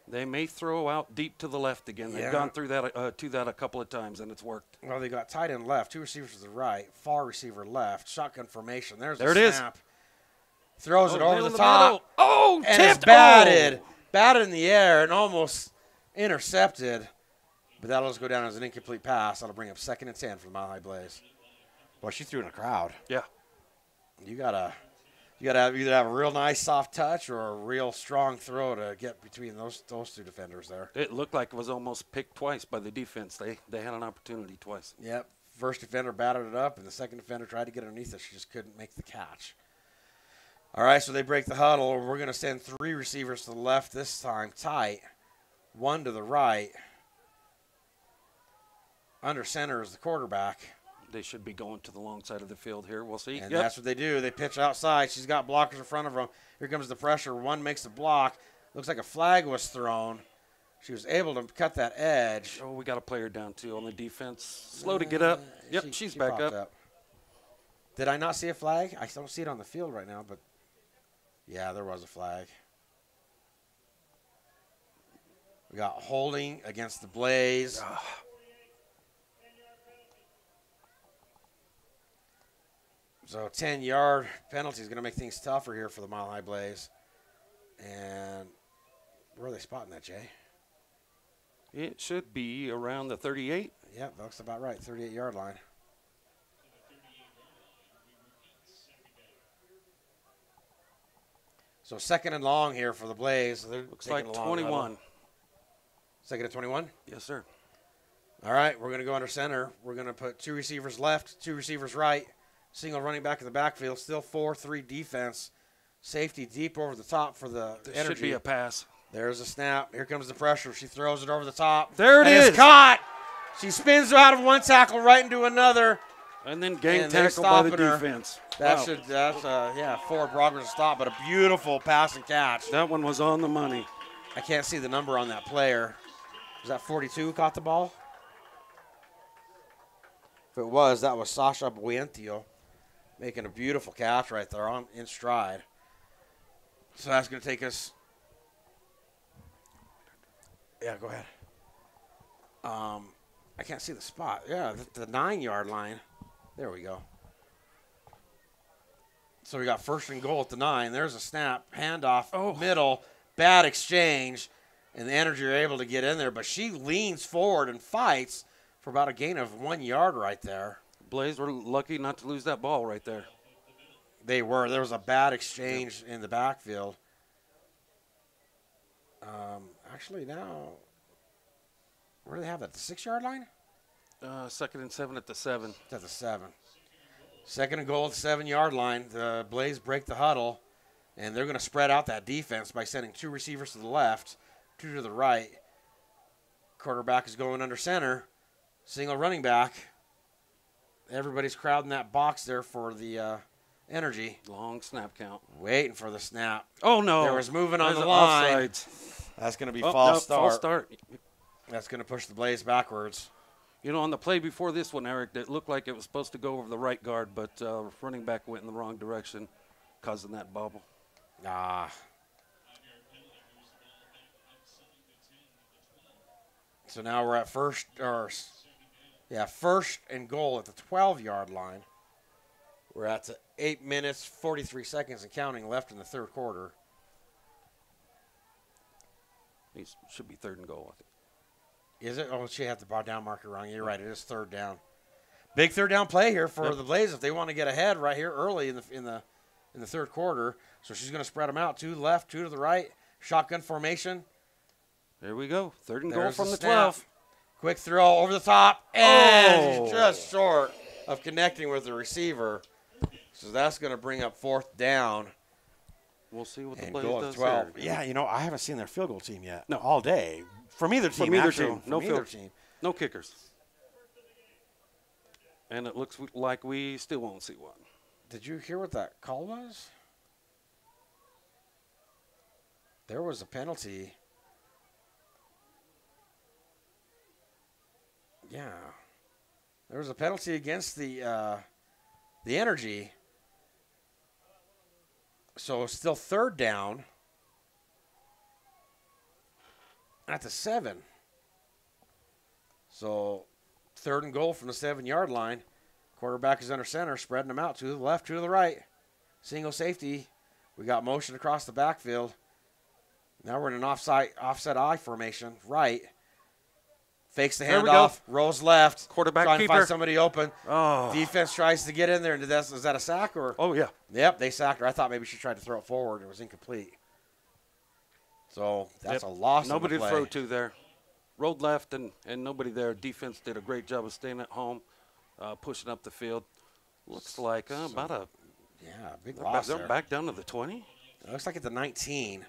Speaker 5: They may throw out deep to the left again. They've
Speaker 1: Yeah.
Speaker 5: gone through that a couple of times, and it's worked.
Speaker 1: Well, they got tight end left, 2 receivers to the right, far receiver left, shotgun formation. There's
Speaker 5: There
Speaker 1: the
Speaker 5: it is.
Speaker 1: snap. Throws it
Speaker 5: middle
Speaker 1: over
Speaker 5: of
Speaker 1: the
Speaker 5: the
Speaker 1: top.
Speaker 5: middle. Oh,
Speaker 1: And it's
Speaker 5: tipped.
Speaker 1: batted.
Speaker 5: Oh.
Speaker 1: Batted in the air and almost intercepted. But that'll just go down as an incomplete pass. That'll bring up 2nd and 10 for the Mile High Blaze. Boy, she threw in a crowd.
Speaker 5: Yeah.
Speaker 1: You gotta either have a real nice soft touch or a real strong throw to get between those 2 defenders there.
Speaker 5: It looked like it was almost picked twice by the defense. They had an opportunity twice.
Speaker 1: Yep. First defender batted it up, and the second defender tried to get underneath it. She just couldn't make the catch. All right, so they break the huddle. We're going to send 3 receivers to the left this time, tight. 1 to the right. Under center is the quarterback.
Speaker 5: They should be going to the long side of the field here. We'll see.
Speaker 1: And
Speaker 5: Yep.
Speaker 1: that's what they do. They pitch outside. She's got blockers in front of them. Here comes the pressure. 1 makes the block. Looks like a flag was thrown. She was able to cut that edge.
Speaker 5: Oh, we got a player down, too, on the defense. Slow to get up. Yep, she's back
Speaker 1: popped
Speaker 5: up.
Speaker 1: Did I not see a flag? I don't see it on the field right now, but yeah, there was a flag. We got holding against the Blaze. So 10-yard penalty is going to make things tougher here for the Mile High Blaze. And where are they spotting that, Jay?
Speaker 5: It should be around the 38.
Speaker 1: Yep, that looks about right, 38-yard line. So 2nd and long here for the Blaze. They're
Speaker 5: Looks
Speaker 1: taking
Speaker 5: like
Speaker 1: a long
Speaker 5: 21.
Speaker 1: huddle. 2nd and 21?
Speaker 5: Yes, sir.
Speaker 1: All right, we're going to go under center. We're going to put 2 receivers left, 2 receivers right, single running back in the backfield, still 4-3 defense. Safety deep over the top for the
Speaker 5: This
Speaker 1: energy.
Speaker 5: should be a pass.
Speaker 1: There's a snap. Here comes the pressure. She throws it over the top.
Speaker 5: There it
Speaker 1: and
Speaker 5: is.
Speaker 1: It's caught. She spins out of 1 tackle right into another.
Speaker 5: And then gang
Speaker 1: And they're
Speaker 5: tackle by the
Speaker 1: stopping her.
Speaker 5: defense.
Speaker 1: That's
Speaker 5: Wow.
Speaker 1: forward progress stop, but a beautiful pass and catch.
Speaker 5: That one was on the money.
Speaker 1: I can't see the number on that player. Was that 42 who caught the ball? If it was, that was Sasha Buentio making a beautiful catch right there in stride. So that's going to take us. Yeah, go ahead. I can't see the spot. Yeah, the 9-yard line. There we go. So we got 1st and goal at the 9. There's a snap, handoff, middle, bad exchange, and the energy are able to get in there. But she leans forward and fights for about a gain of 1 yard right there.
Speaker 5: Blaze were lucky not to lose that ball right there.
Speaker 1: They were. There was a bad exchange in the backfield. Actually, now, where do they have that? The 6-yard line?
Speaker 5: 2nd and 7 at the 7.
Speaker 1: It's at the 7. 2nd and goal at the 7-yard line. The Blaze break the huddle, and they're going to spread out that defense by sending 2 receivers to the left, 2 to the right. Quarterback is going under center. Single running back. Everybody's crowding that box there for the energy.
Speaker 5: Long snap count.
Speaker 1: Waiting for the snap.
Speaker 5: Oh, no.
Speaker 1: There was moving on
Speaker 5: There's
Speaker 1: the
Speaker 5: an
Speaker 1: line.
Speaker 5: offsides.
Speaker 1: That's going to be
Speaker 5: Oh,
Speaker 1: false
Speaker 5: no,
Speaker 1: start.
Speaker 5: false start.
Speaker 1: That's going to push the Blaze backwards.
Speaker 5: You know, on the play before this one, Eric, it looked like it was supposed to go over the right guard, but running back went in the wrong direction, causing that bobble.
Speaker 1: So now we're at first and goal at the 12-yard line. We're at the 8 minutes, 43 seconds and counting left in the 3rd quarter.
Speaker 5: It should be 3rd and goal, I think.
Speaker 1: Is it? Oh, she had the bar down marker wrong. You're right. It is 3rd down. Big 3rd down play here for the Blaze if they want to get ahead right here early in the 3rd quarter. So she's going to spread them out. 2 left, 2 to the right. Shotgun formation.
Speaker 5: There we go. 3rd and goal
Speaker 1: There's
Speaker 5: from the
Speaker 1: snap.
Speaker 5: 12.
Speaker 1: Quick throw over the top. And she's just short of connecting with the receiver. So that's going to bring up 4th down.
Speaker 5: We'll see what the
Speaker 1: and
Speaker 5: Blaze
Speaker 1: go
Speaker 5: does
Speaker 1: at 12.
Speaker 5: here.
Speaker 1: Yeah, you know, I haven't seen their field goal team yet.
Speaker 5: No.
Speaker 1: All day. From either team,
Speaker 5: From either
Speaker 1: actually.
Speaker 5: team. No
Speaker 1: From either
Speaker 5: field.
Speaker 1: team.
Speaker 5: No kickers. And it looks like we still won't see one.
Speaker 1: Did you hear what that call was? There was a penalty. Yeah. There was a penalty against the Energy. So it's still third down at the 7. So 3rd and goal from the 7-yard line. Quarterback is under center, spreading them out to the left, to the right. Single safety. We got motion across the backfield. Now we're in an offset I formation, right. Fakes the
Speaker 5: There we
Speaker 1: handoff,
Speaker 5: go.
Speaker 1: rolls left.
Speaker 5: Quarterback
Speaker 1: trying to
Speaker 5: keeper.
Speaker 1: find somebody open.
Speaker 5: Oh.
Speaker 1: Defense tries to get in there. And is that a sack or?
Speaker 5: Oh, yeah.
Speaker 1: Yep, they sacked her. I thought maybe she tried to throw it forward. It was incomplete. So that's a loss.
Speaker 5: Nobody
Speaker 1: on the
Speaker 5: to
Speaker 1: play.
Speaker 5: throw to there. Rolled left and nobody there. Defense did a great job of staying at home, pushing up the field. Looks like about a
Speaker 1: big loss
Speaker 5: they're
Speaker 1: there.
Speaker 5: back down to the 20.
Speaker 1: It looks like at the 19.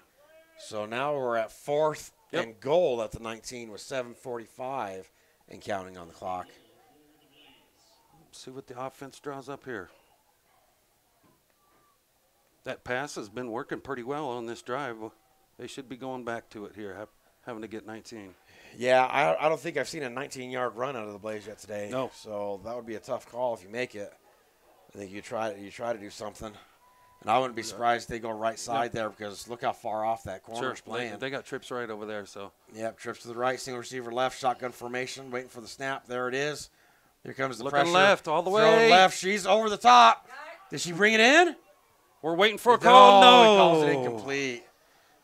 Speaker 1: So now we're at 4th
Speaker 5: Yep.
Speaker 1: and goal at the 19 with 7:45 and counting on the clock.
Speaker 5: See what the offense draws up here. That pass has been working pretty well on this drive. They should be going back to it here, having to get 19.
Speaker 1: Yeah, I don't think I've seen a 19-yard run out of the Blaze yet today.
Speaker 5: No.
Speaker 1: So that would be a tough call if you make it. I think you try to do something. And I wouldn't be surprised if they go right side there because look how far off that corner's playing.
Speaker 5: They got trips right over there, so.
Speaker 1: Yep, trips to the right, single receiver left, shotgun formation, waiting for the snap. There it is. Here comes the
Speaker 5: Looking
Speaker 1: pressure.
Speaker 5: left, all the way.
Speaker 1: Throwing left. She's over the top. Did she bring it in?
Speaker 5: We're waiting for a call. No.
Speaker 1: He calls it incomplete.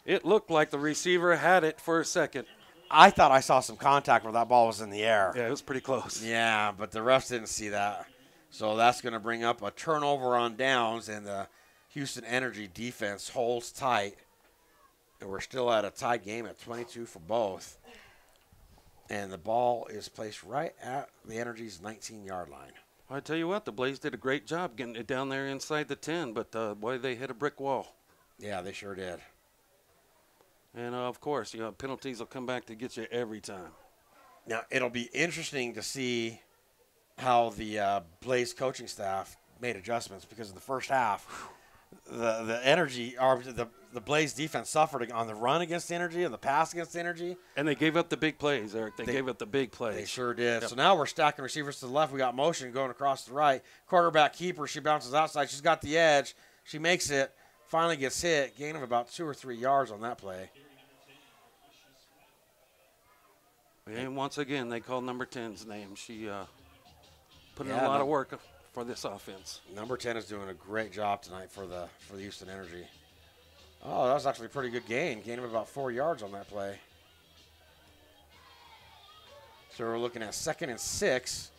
Speaker 5: It looked like the receiver had it for a second.
Speaker 1: I thought I saw some contact where that ball was in the air.
Speaker 5: Yeah, it was pretty close.
Speaker 1: Yeah, but the refs didn't see that. So that's going to bring up a turnover on downs, and the Houston Energy defense holds tight. And we're still at a tied game at 22 for both. And the ball is placed right at the Energy's 19-yard line.
Speaker 5: I tell you what, the Blaze did a great job getting it down there inside the 10, but boy, they hit a brick wall.
Speaker 1: Yeah, they sure did.
Speaker 5: And, of course, penalties will come back to get you every time.
Speaker 1: Now, it'll be interesting to see how the Blaze coaching staff made adjustments because in the first half, the Energy or the Blaze defense suffered on the run against the Energy and the pass against the Energy.
Speaker 5: And they gave up the big plays, Eric. They gave up the big plays.
Speaker 1: They sure did.
Speaker 5: Yep.
Speaker 1: So now we're stacking receivers to the left. We got motion going across the right. Quarterback keeper. She bounces outside. She's got the edge. She makes it. Finally gets hit. Gain of about 2 or 3 yards on that play.
Speaker 5: And once again, they called number 10's name. She put in
Speaker 1: Yeah,
Speaker 5: a lot of work for this offense.
Speaker 1: Number 10 is doing a great job tonight for the Houston Energy. Oh, that was actually a pretty good gain. Gain of about 4 yards on that play. So we're looking at 2nd and 6.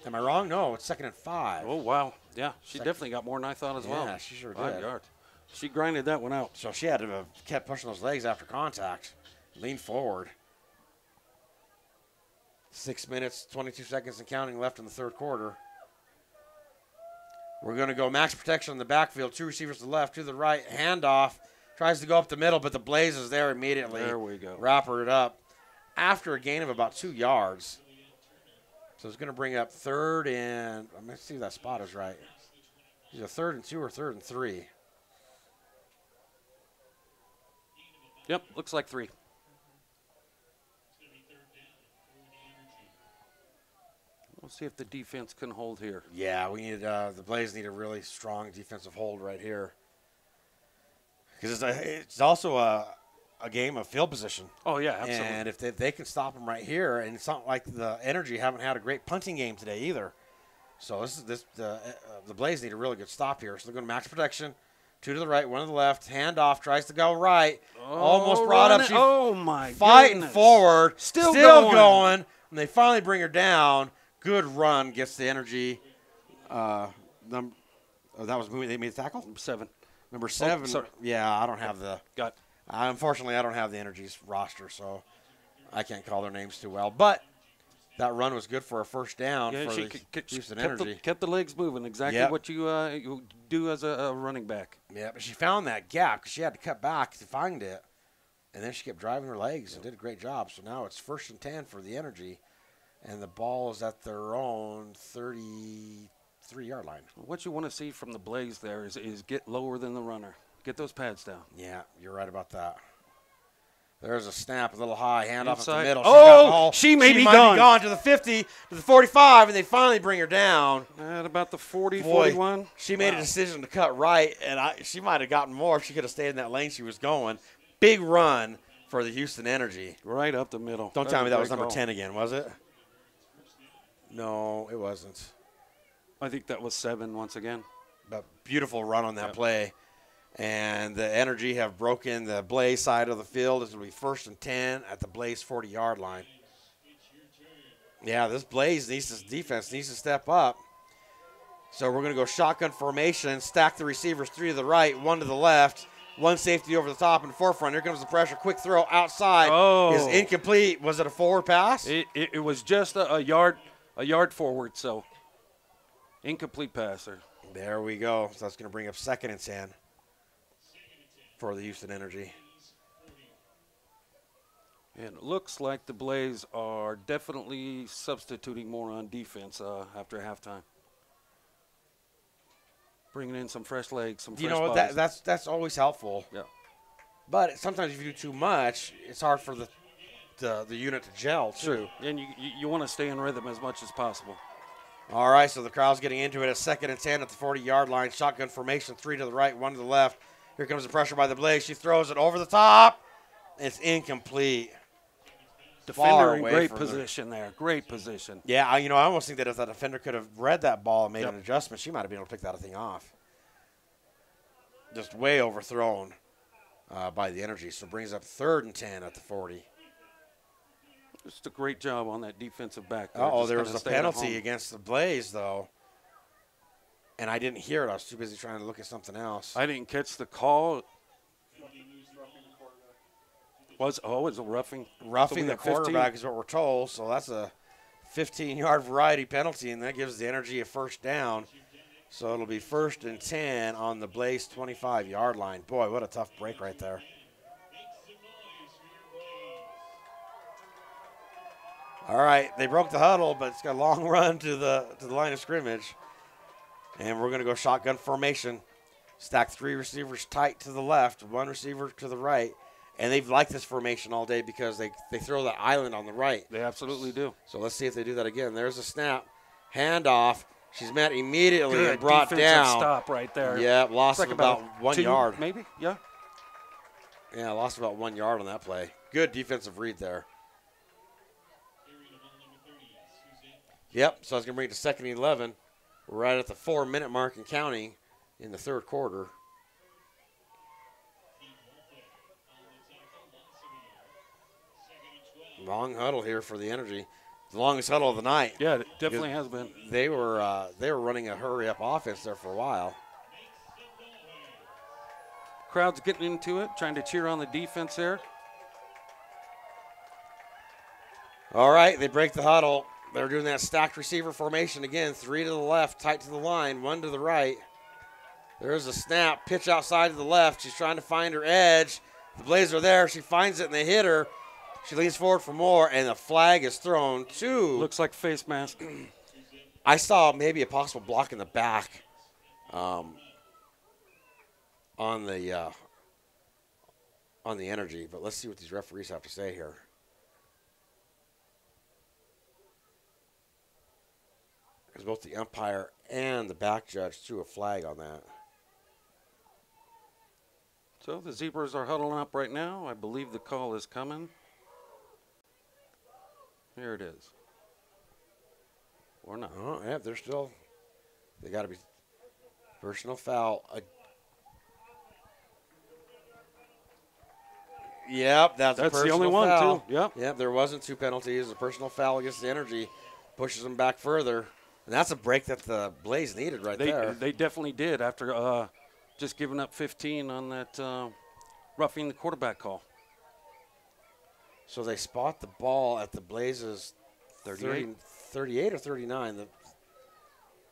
Speaker 1: Am I wrong? No, it's 2nd and 5.
Speaker 5: Oh, wow. Yeah, she definitely got more than I thought as well.
Speaker 1: Yeah, she sure
Speaker 5: 5
Speaker 1: did.
Speaker 5: yards. She grinded that one out.
Speaker 1: So she had to have kept pushing those legs after contact. Lean forward. 6 minutes, 22 seconds and counting left in the third quarter. We're going to go max protection in the backfield. 2 receivers to the left, to the right. Handoff. Tries to go up the middle, but the Blaze is there immediately.
Speaker 5: There we go.
Speaker 1: Wrapper it up after a gain of about 2 yards. So it's going to bring up 3rd and, I'm going to see if that spot is right. Either 3rd and 2 or 3rd and 3.
Speaker 5: Yep, looks like 3. We'll see if the defense can hold here.
Speaker 1: Yeah, we need the Blaze need a really strong defensive hold right here. Because it's also a game of field position.
Speaker 5: Oh, yeah, absolutely.
Speaker 1: And if they can stop them right here, and it's not like the Energy haven't had a great punting game today either. So the Blaze need a really good stop here. So they're going to max protection. 2 to the right, 1 to the left. Handoff, tries to go right. Almost brought up. She's
Speaker 5: my
Speaker 1: fighting
Speaker 5: goodness.
Speaker 1: forward.
Speaker 5: Still
Speaker 1: going. And they finally bring her down. Good run. Gets the Energy. That was moving. They made the tackle?
Speaker 5: 7.
Speaker 1: Number 7.
Speaker 5: sorry.
Speaker 1: Yeah, I don't have the.
Speaker 5: Got
Speaker 1: Unfortunately, I don't have the Energy's roster, so I can't call their names too well. But That run was good for a first down
Speaker 5: Yeah,
Speaker 1: for
Speaker 5: she
Speaker 1: the Houston Energy.
Speaker 5: kept the legs moving, exactly
Speaker 1: Yep.
Speaker 5: what you do as a running back.
Speaker 1: Yeah, but she found that gap because she had to cut back to find it. And then she kept driving her legs and did a great job. So now it's 1st and 10 for the Energy. And the ball is at their own 33-yard line.
Speaker 5: What you want to see from the Blaze there is get lower than the runner. Get those pads down.
Speaker 1: Yeah, you're right about that. There's a snap, a little high, handoff at the
Speaker 5: Inside.
Speaker 1: middle.
Speaker 5: Oh, she may be gone.
Speaker 1: To the 50, to the 45, and they finally bring her down.
Speaker 5: At about the 40,
Speaker 1: Boy,
Speaker 5: 41.
Speaker 1: She made a decision to cut right, and she might have gotten more if she could have stayed in that lane she was going. Big run for the Houston Energy.
Speaker 5: Right up the middle.
Speaker 1: Don't tell me that was number
Speaker 5: call.
Speaker 1: 10 again, was it? No, it wasn't.
Speaker 5: I think that was 7 once again.
Speaker 1: But beautiful run on that play. And the Energy have broken the Blaze side of the field. This will be 1st and 10 at the Blaze 40-yard line. Yeah, this Blaze defense needs to step up. So we're going to go shotgun formation, stack the receivers 3 to the right, 1 to the left, 1 safety over the top in the forefront. Here comes the pressure. Quick throw outside is incomplete. Was it a forward pass?
Speaker 5: It was just a yard forward, so incomplete passer.
Speaker 1: There we go. So that's going to bring up 2nd and 10 for the Houston Energy.
Speaker 5: And it looks like the Blaze are definitely substituting more on defense after halftime. Bringing in some fresh legs, some fresh bodies.
Speaker 1: That's always helpful.
Speaker 5: Yeah.
Speaker 1: But sometimes if you do too much, it's hard for the unit to gel too.
Speaker 5: And you want to stay in rhythm as much as possible.
Speaker 1: All right, so the crowd's getting into it at 2nd and 10 at the 40-yard line. Shotgun formation, 3 to the right, 1 to the left. Here comes the pressure by the Blaze. She throws it over the top. It's incomplete.
Speaker 5: Defender in great position there. Great position.
Speaker 1: Yeah, I almost think that if that defender could have read that ball and made an adjustment, she might have been able to pick that thing off. Just way overthrown by the Energy. So it brings up 3rd and 10 at the 40.
Speaker 5: Just a great job on that defensive back.
Speaker 1: There was a penalty against the Blaze, though. And I didn't hear it. I was too busy trying to look at something else.
Speaker 5: I didn't catch the call. Was a roughing?
Speaker 1: Roughing the quarterback is what we're told. So that's a 15-yard variety penalty, and that gives the Energy a 1st down. So it'll be 1st and 10 on the Blaze 25-yard line. Boy, what a tough break right there. All right, they broke the huddle, but it's got a long run to the line of scrimmage. And we're going to go shotgun formation. Stack 3 receivers tight to the left, 1 receiver to the right. And they've liked this formation all day because they throw the island on the right.
Speaker 5: They absolutely do.
Speaker 1: So let's see if they do that again. There's a snap. Handoff. She's met immediately
Speaker 5: Good
Speaker 1: and brought
Speaker 5: defensive
Speaker 1: down.
Speaker 5: Stop right there.
Speaker 1: Yeah, lost
Speaker 5: like
Speaker 1: about 1 yard.
Speaker 5: Maybe, yeah.
Speaker 1: Yeah, lost about 1 yard on that play. Good defensive read there. Yep, so I was going to bring it to 2nd and 11. We're right at the 4-minute mark and counting in the 3rd quarter. Long huddle here for the Energy. The longest huddle of the night.
Speaker 5: Yeah, it definitely has been.
Speaker 1: They were running a hurry-up offense there for a while.
Speaker 5: Crowd's getting into it, trying to cheer on the defense there.
Speaker 1: All right, they break the huddle. They're doing that stacked receiver formation again. 3 to the left, tight to the line, 1 to the right. There's a snap, pitch outside to the left. She's trying to find her edge. The Blazers are there. She finds it, and they hit her. She leans forward for more, and the flag is thrown to.
Speaker 5: Looks like face mask.
Speaker 1: I saw maybe a possible block in the back on the Energy, but let's see what these referees have to say here. Because both the umpire and the back judge threw a flag on that.
Speaker 5: So the Zebras are huddling up right now. I believe the call is coming. Here it is. Or not.
Speaker 1: Oh, yeah, they got to be personal foul. Yep, that's a personal
Speaker 5: the only one,
Speaker 1: foul.
Speaker 5: too. Yep.
Speaker 1: Yep, there wasn't 2 penalties. A personal foul against the Energy pushes them back further. And that's a break that the Blaze needed there.
Speaker 5: They definitely did after just giving up 15 on that roughing the quarterback call.
Speaker 1: So they spot the ball at the Blaze's
Speaker 5: 38.
Speaker 1: 38 or 39.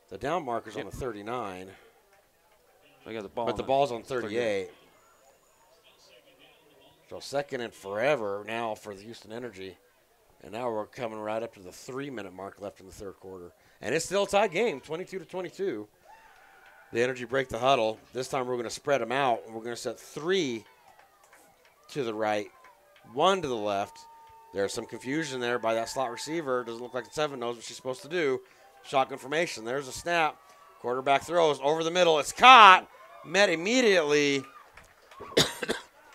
Speaker 1: The down marker's on the 39.
Speaker 5: They got the ball.
Speaker 1: But the ball's on 38. So second and forever now for the Houston Energy. And now we're coming right up to the 3-minute mark left in the third quarter. And it's still a tied game, 22-22. The Energy break the huddle. This time we're going to spread them out. And we're going to set 3 to the right, 1 to the left. There's some confusion there by that slot receiver. Doesn't look like the 7 knows what she's supposed to do. Shotgun formation. There's a snap. Quarterback throws over the middle. It's caught. Met immediately.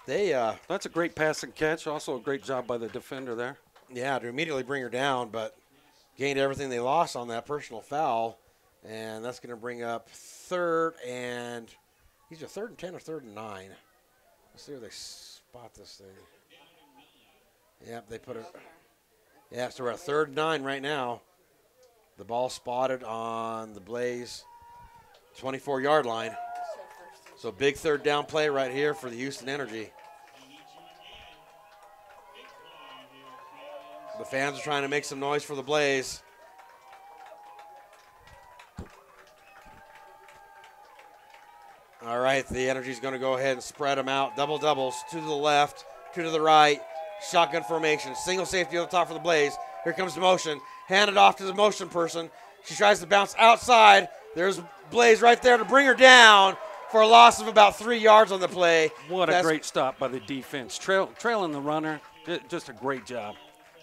Speaker 5: That's a great pass and catch. Also a great job by the defender there.
Speaker 1: Yeah, to immediately bring her down, but gained everything they lost on that personal foul. And that's going to bring up third and – these are 3rd and 10 or 3rd and 9. Let's see where they spot this thing. Yep, they put it – yeah, so we're at 3rd and 9 right now. The ball spotted on the Blaze 24-yard line. So big third down play right here for the Houston Energy. The fans are trying to make some noise for the Blaze. All right, the Energy's going to go ahead and spread them out. Double doubles, 2 to the left, 2 to the right. Shotgun formation, single safety on the top for the Blaze. Here comes the motion. Hand it off to the motion person. She tries to bounce outside. There's Blaze right there to bring her down for a loss of about 3 yards on the play.
Speaker 5: What a great stop by the defense. Trailing the runner, just a great job.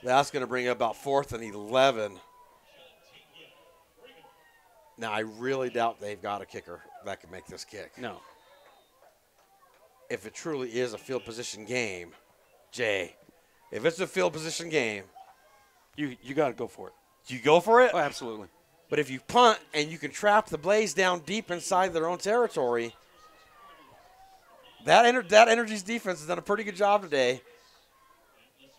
Speaker 1: That's going to bring up about 4th and 11. Now, I really doubt they've got a kicker that can make this kick.
Speaker 5: No.
Speaker 1: If it truly is a field position game, Jay, if it's a field position game,
Speaker 5: you got to go for it.
Speaker 1: You go for it?
Speaker 5: Oh, absolutely.
Speaker 1: But if you punt and you can trap the Blaze down deep inside their own territory, that Energy's defense has done a pretty good job today.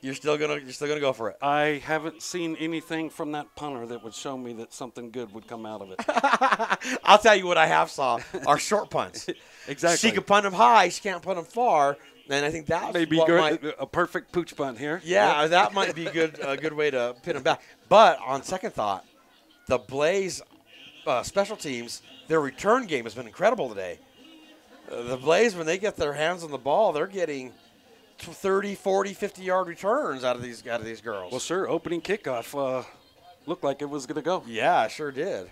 Speaker 1: You're still gonna go for it.
Speaker 5: I haven't seen anything from that punter that would show me that something good would come out of it.
Speaker 1: I'll tell you what I have saw are short punts.
Speaker 5: Exactly.
Speaker 1: She can punt them high. She can't punt them far. And I think that
Speaker 5: may be a perfect pooch punt here.
Speaker 1: Yeah, yep. That might be a good way to pin them back. But on second thought, the Blaze special teams, their return game has been incredible today. The Blaze, when they get their hands on the ball, they're getting 30, 40, 50-yard returns out of these girls.
Speaker 5: Well, sure, opening kickoff looked like it was going to go.
Speaker 1: Yeah, it sure did.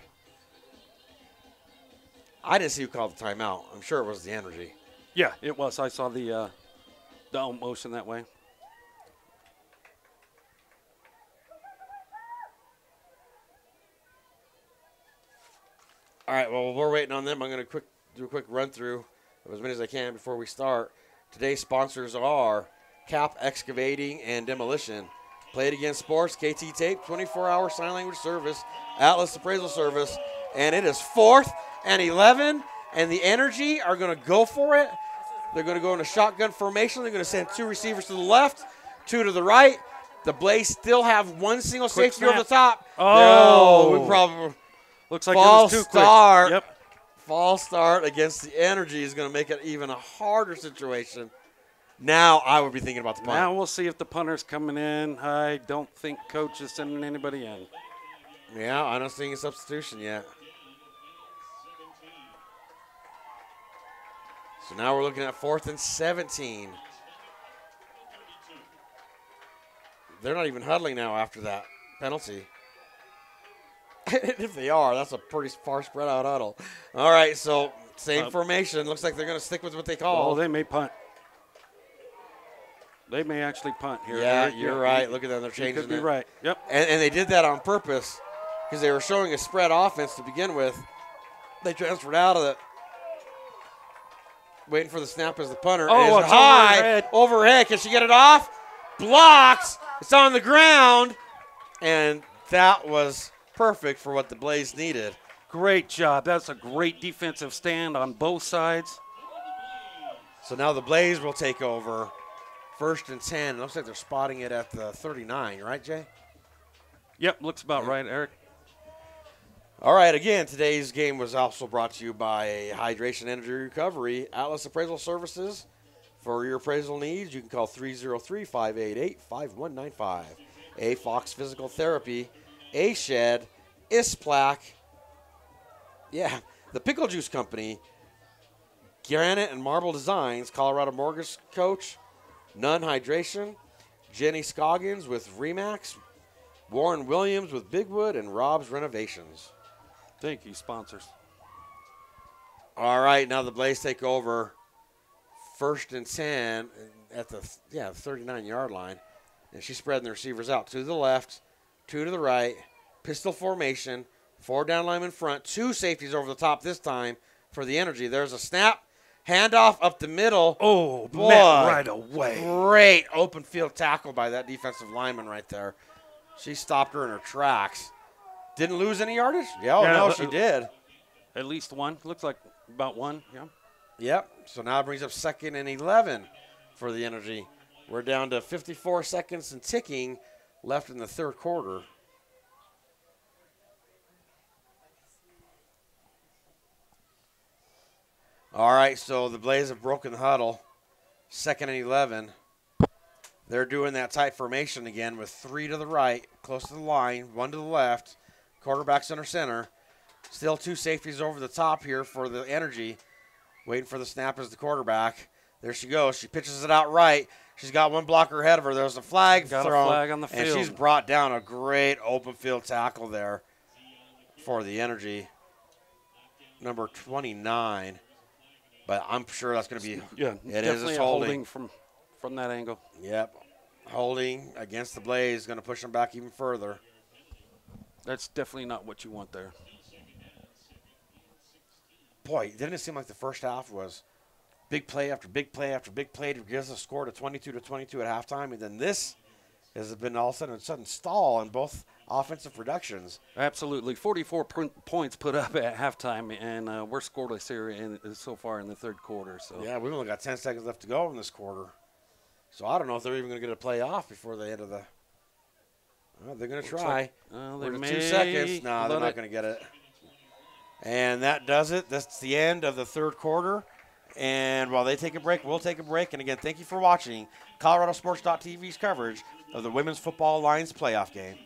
Speaker 1: I didn't see who called the timeout. I'm sure it was the Energy.
Speaker 5: Yeah, it was. I saw the motion that way.
Speaker 1: All right, well, we're waiting on them. I'm going to do a quick run-through of as many as I can before we start. Today's sponsors are Cap Excavating and Demolition, Play It Again Sports, KT Tape, 24-hour sign language service, Atlas Appraisal Service, and it is 4th and 11, and the Energy are going to go for it. They're going to go in a shotgun formation. They're going to send 2 receivers to the left, 2 to the right. The Blaze still have 1 single safety over the top.
Speaker 5: Oh,
Speaker 1: we probably
Speaker 5: looks like it was too quick. Yep.
Speaker 1: False start against the Energy is going to make it even a harder situation. Now I would be thinking about the punt.
Speaker 5: Now we'll see if the punter's coming in. I don't think Coach is sending anybody in.
Speaker 1: Yeah, I don't see a substitution yet. So now we're looking at 4th and 17. They're not even huddling now after that penalty. If they are, that's a pretty far spread out huddle. All right, so same formation. Looks like they're going to stick with what they call.
Speaker 5: Oh, they may punt. They may actually punt here.
Speaker 1: Yeah, you're right. Look at them. They're changing it.
Speaker 5: You could be right. Yep.
Speaker 1: And they did that on purpose because they were showing a spread offense to begin with. They transferred out of it. Waiting for the snap as the punter.
Speaker 5: Oh,
Speaker 1: it's high. Overhead. Can she get it off? Blocks. It's on the ground. And that was perfect for what the Blaze needed.
Speaker 5: Great job. That's a great defensive stand on both sides.
Speaker 1: So now the Blaze will take over. 1st and 10. It looks like they're spotting it at the 39, right, Jay?
Speaker 5: Yep, looks about right, Eric.
Speaker 1: All right, again, today's game was also brought to you by Hydration Energy Recovery, Atlas Appraisal Services. For your appraisal needs, you can call 303-588-5195. A Fox Physical Therapy, A Shed, Isplac, the Pickle Juice Company, Granite and Marble Designs, Colorado Mortgage Coach, Nunn Hydration, Jenny Scoggins with Remax, Warren Williams with Bigwood, and Rob's Renovations.
Speaker 5: Thank you, sponsors.
Speaker 1: All right, now the Blaze take over. 1st and 10 at the 39-yard line. And she's spreading the receivers out. 2 to the left, 2 to the right. Pistol formation. 4 down linemen front. 2 safeties over the top this time for the Energy. There's a snap. Handoff up the middle.
Speaker 5: Oh,
Speaker 1: boy.
Speaker 5: met right away.
Speaker 1: Great open field tackle by that defensive lineman right there. She stopped her in her tracks. Didn't lose any yardage? No, she did.
Speaker 5: At least 1. Looks like about 1, yeah.
Speaker 1: Yep. So now it brings up 2nd and 11 for the Energy. We're down to 54 seconds and ticking left in the 3rd quarter. All right, so the Blaze have broken the huddle. 2nd and 11. They're doing that tight formation again with 3 to the right, close to the line, 1 to the left. Quarterback center. Still 2 safeties over the top here for the Energy. Waiting for the snap as the quarterback. There she goes. She pitches it out right. She's got 1 blocker ahead of her. There's a flag thrown.
Speaker 5: Got a flag on the field.
Speaker 1: And she's brought down a great open field tackle there for the Energy. Number 29. But I'm sure that's going to be it is
Speaker 5: definitely holding from that angle.
Speaker 1: Yep. Holding against the Blaze, going to push them back even further.
Speaker 5: That's definitely not what you want there.
Speaker 1: Boy, didn't it seem like the first half was big play after big play after big play to get us a score to 22-22 at halftime, and then this has been all of a sudden stall on both offensive productions.
Speaker 5: Absolutely. 44 points put up at halftime, and we're scoreless here so far in the 3rd quarter. So
Speaker 1: yeah, we've only got 10 seconds left to go in this quarter. So I don't know if they're even going to get a play off before the end of the – they're going to try.
Speaker 5: They
Speaker 1: We're
Speaker 5: may
Speaker 1: 2 seconds. No, they're not going to get it. And that does it. That's the end of the 3rd quarter. And while they take a break, we'll take a break. And, again, thank you for watching ColoradoSports.TV's coverage of the Women's Football Alliance playoff game.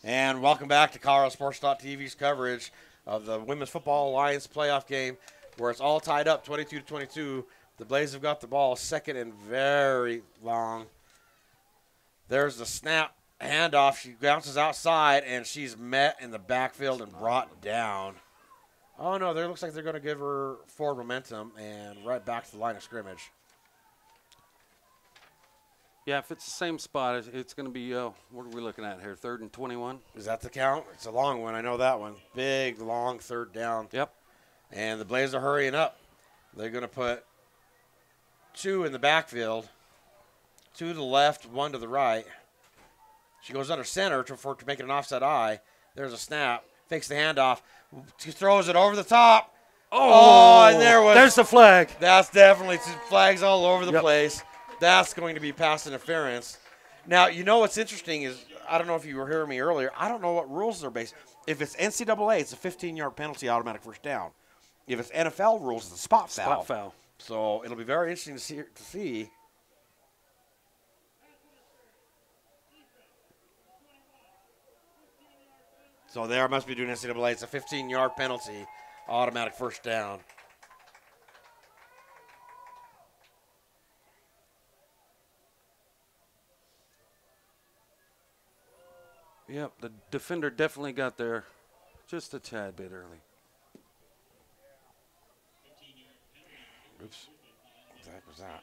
Speaker 1: And welcome back to ColoradoSports.TV's coverage of the Women's Football Alliance playoff game, where it's all tied up 22-22. The Blaze have got the ball, 2nd and very long. There's the snap, handoff. She bounces outside, and she's met in the backfield and brought down. Oh, no, there looks like they're going to give her forward momentum and right back to the line of scrimmage.
Speaker 5: Yeah, if it's the same spot, it's going to be, what are we looking at here, 3rd and 21?
Speaker 1: Is that the count? It's a long one. I know that one. Big, long 3rd down.
Speaker 5: Yep.
Speaker 1: And the Blaze are hurrying up. They're going to put 2 in the backfield. 2 to the left, 1 to the right. She goes under center to make it an offside eye. There's a snap. Fakes the handoff. Throws it over the top. Oh, and
Speaker 5: there's the flag.
Speaker 1: That's definitely flags all over the place. That's going to be pass interference. Now, you know what's interesting is, I don't know if you were hearing me earlier, I don't know what rules they're based. If it's NCAA, it's a 15-yard penalty, automatic first down. If it's NFL rules, it's a spot foul.
Speaker 5: Spot foul.
Speaker 1: So it'll be very interesting to see. So there must be doing NCAA. It's a 15-yard penalty, automatic first down.
Speaker 5: Yep, the defender definitely got there just a tad bit early.
Speaker 1: Oops. What the heck was that?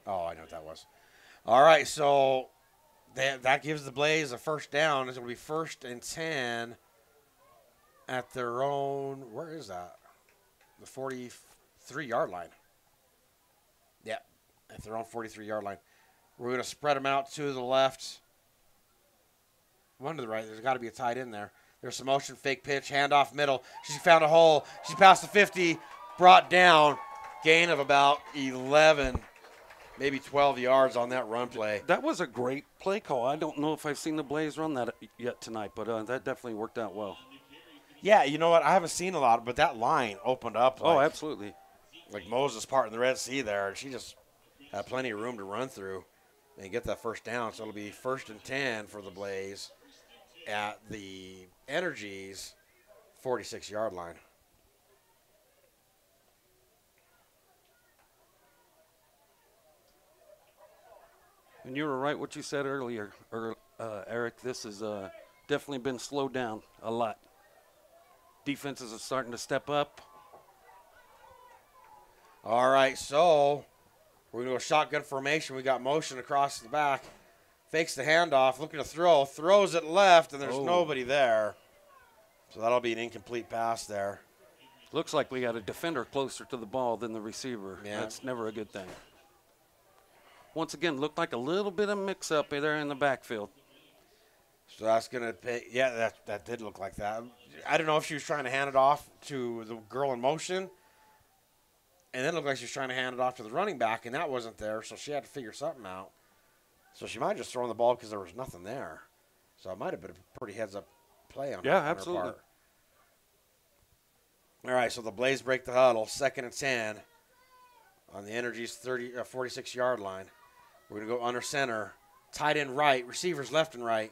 Speaker 1: Oh, I know what that was. All right, so that gives the Blaze a first down. It's going to be 1st and 10 at their own, where is that? The 43-yard line. Yeah, at their own 43-yard line. We're going to spread them out, 2 to the left, 1 to the right. There's got to be a tight end there. There's some motion, fake pitch, handoff middle. She found a hole. She's past the 50, brought down. Gain of about 11, maybe 12 yards on that run play.
Speaker 5: That was a great play call. I don't know if I've seen the Blaze run that yet tonight, but that definitely worked out well.
Speaker 1: Yeah, you know what? I haven't seen a lot, but that line opened up.
Speaker 5: Oh, absolutely.
Speaker 1: Like Moses parting the Red Sea there, and she just had plenty of room to run through and get that first down. So it'll be 1st and 10 for the Blaze at the Energy's 46-yard line.
Speaker 5: And you were right what you said earlier, Eric. This has definitely been slowed down a lot. Defenses are starting to step up.
Speaker 1: All right, so we're going to go shotgun formation. We got motion across the back. Fakes the handoff, looking to throw. Throws it left, and there's nobody there. So that'll be an incomplete pass there.
Speaker 5: Looks like we got a defender closer to the ball than the receiver.
Speaker 1: Yeah.
Speaker 5: That's never a good thing. Once again, looked like a little bit of mix-up there in the backfield.
Speaker 1: So that's going to pay. Yeah, that did look like that. I don't know if she was trying to hand it off to the girl in motion, and then it looked like she was trying to hand it off to the running back, and that wasn't there, so she had to figure something out. So she might have just thrown the ball because there was nothing there. So it might have been a pretty heads-up play on her
Speaker 5: absolutely.
Speaker 1: part. All right, so the Blaze break the huddle, 2nd and 10 on the Energy's 46-yard line. We're going to go under center, tight end right, receivers left and right.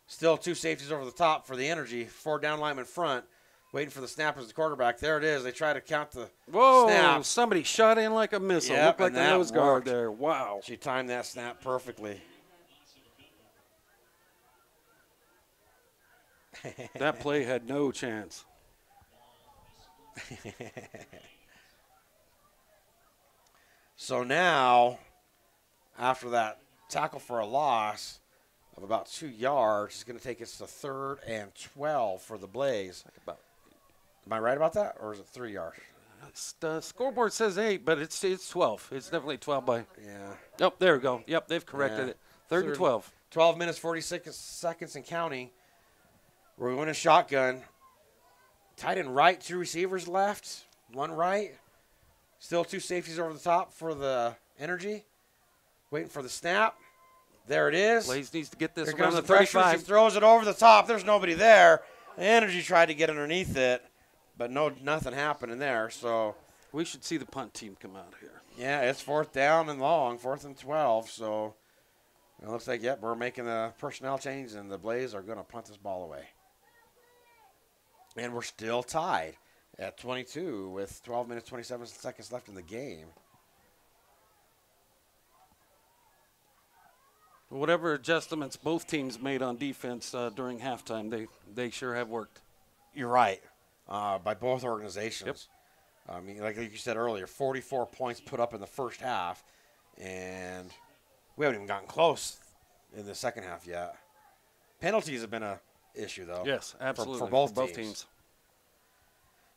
Speaker 1: Still 2 safeties over the top for the Energy, 4 down linemen front, waiting for the snap as the quarterback. There it is. They try to count the snap.
Speaker 5: Somebody shot in like a missile.
Speaker 1: Yep,
Speaker 5: Looked like the nose guard
Speaker 1: worked.
Speaker 5: there. Wow.
Speaker 1: She timed that snap perfectly.
Speaker 5: That play had no chance.
Speaker 1: So now, after that tackle for a loss of about 2 yards, it's going to take us to 3rd and 12 for the Blaze. Am I right about that, or is it 3 yards?
Speaker 5: The scoreboard says 8, but it's 12. It's definitely 12 by.
Speaker 1: Yeah.
Speaker 5: Oh, there we go. Yep, they've corrected it. 3rd and 12.
Speaker 1: 12 minutes, 46 seconds and counting. We're going to shotgun. Tight end right, 2 receivers left, 1 right. Still 2 safeties over the top for the Energy. Waiting for the snap. There it is.
Speaker 5: Blaze needs to get this
Speaker 1: Here
Speaker 5: around
Speaker 1: comes
Speaker 5: the
Speaker 1: the pressure.
Speaker 5: 35.
Speaker 1: She throws it over the top. There's nobody there. The Energy tried to get underneath it, but nothing happening there. So
Speaker 5: we should see the punt team come out here.
Speaker 1: yeah, it's 4th down and long, 4th and 12. So it looks like, yep, we're making the personnel change, and the Blaze are going to punt this ball away. And we're still tied at 22 with 12 minutes, 27 seconds left in the game.
Speaker 5: Whatever adjustments both teams made on defense during halftime, they sure have worked.
Speaker 1: You're right, by both organizations. Yep. I mean, like you said earlier, 44 points put up in the first half, and we haven't even gotten close in the second half yet. Penalties have been a issue, though.
Speaker 5: Yes, absolutely.
Speaker 1: For both teams.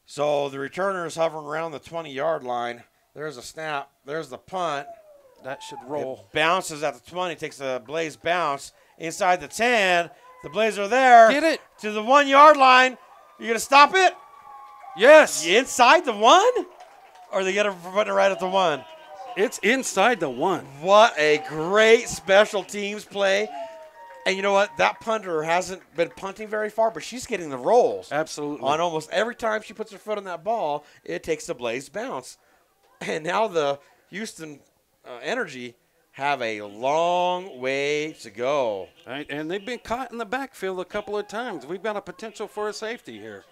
Speaker 1: So the returner is hovering around the 20-yard line. There's a snap. There's the punt.
Speaker 5: That should roll.
Speaker 1: It bounces at the 20. Takes a Blaze bounce inside the 10. The Blaze are there.
Speaker 5: Get it.
Speaker 1: To the 1 yard line. You going to stop it?
Speaker 5: Yes.
Speaker 1: Inside the 1? Or they got to put it right at the 1?
Speaker 5: It's inside the 1.
Speaker 1: What a great special teams play. And you know what? That punter hasn't been punting very far, but she's getting the rolls.
Speaker 5: Absolutely.
Speaker 1: On almost every time she puts her foot on that ball, it takes the Blaze bounce. And now the Houston Energy have a long way to go.
Speaker 5: Right, and they've been caught in the backfield a couple of times. We've got a potential for a safety here.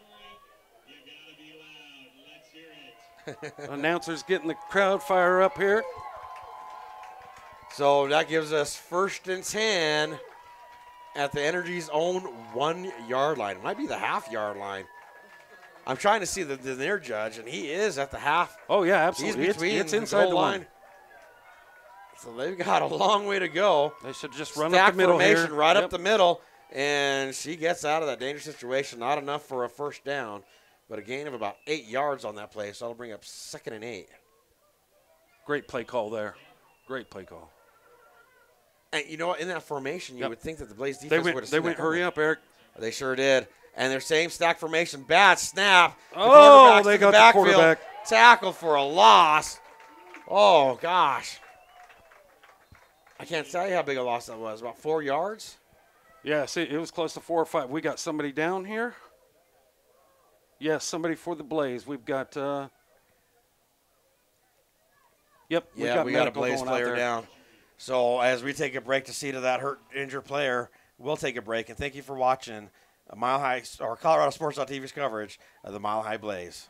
Speaker 5: Announcers getting the crowd fire up here.
Speaker 1: So that gives us 1st and 10 at the Energy's own 1 yard line. It might be the half-yard line. I'm trying to see the near judge, and he is at the half.
Speaker 5: Oh, yeah, absolutely.
Speaker 1: He's between
Speaker 5: it's inside the line.
Speaker 1: So they've got a long way to go.
Speaker 5: They should just run
Speaker 1: Stack
Speaker 5: up the middle
Speaker 1: formation
Speaker 5: here.
Speaker 1: right up the middle, and she gets out of that dangerous situation. Not enough for a first down, but a gain of about 8 yards on that play, so that'll bring up 2nd and 8.
Speaker 5: Great play call there. Great play call.
Speaker 1: And you know what? In that formation, you
Speaker 5: Yep.
Speaker 1: would think that the Blaze defense would have
Speaker 5: They went hurry up, Eric.
Speaker 1: They sure did. And their same stack formation, bad snap.
Speaker 5: Oh, they got the
Speaker 1: backfield,
Speaker 5: quarterback.
Speaker 1: Tackle for a loss. Oh, gosh. I can't tell you how big a loss that was. About 4 yards?
Speaker 5: Yeah, see, it was close to 4 or 5. We got somebody down here. Yes, somebody for the Blaze. We've got, yep,
Speaker 1: We got a
Speaker 5: medical
Speaker 1: Blaze
Speaker 5: going out
Speaker 1: player
Speaker 5: there.
Speaker 1: down. So as we take a break to see to that injured player, we'll take a break. And thank you for watching Mile High or ColoradoSports.TV's coverage of the Mile High Blaze.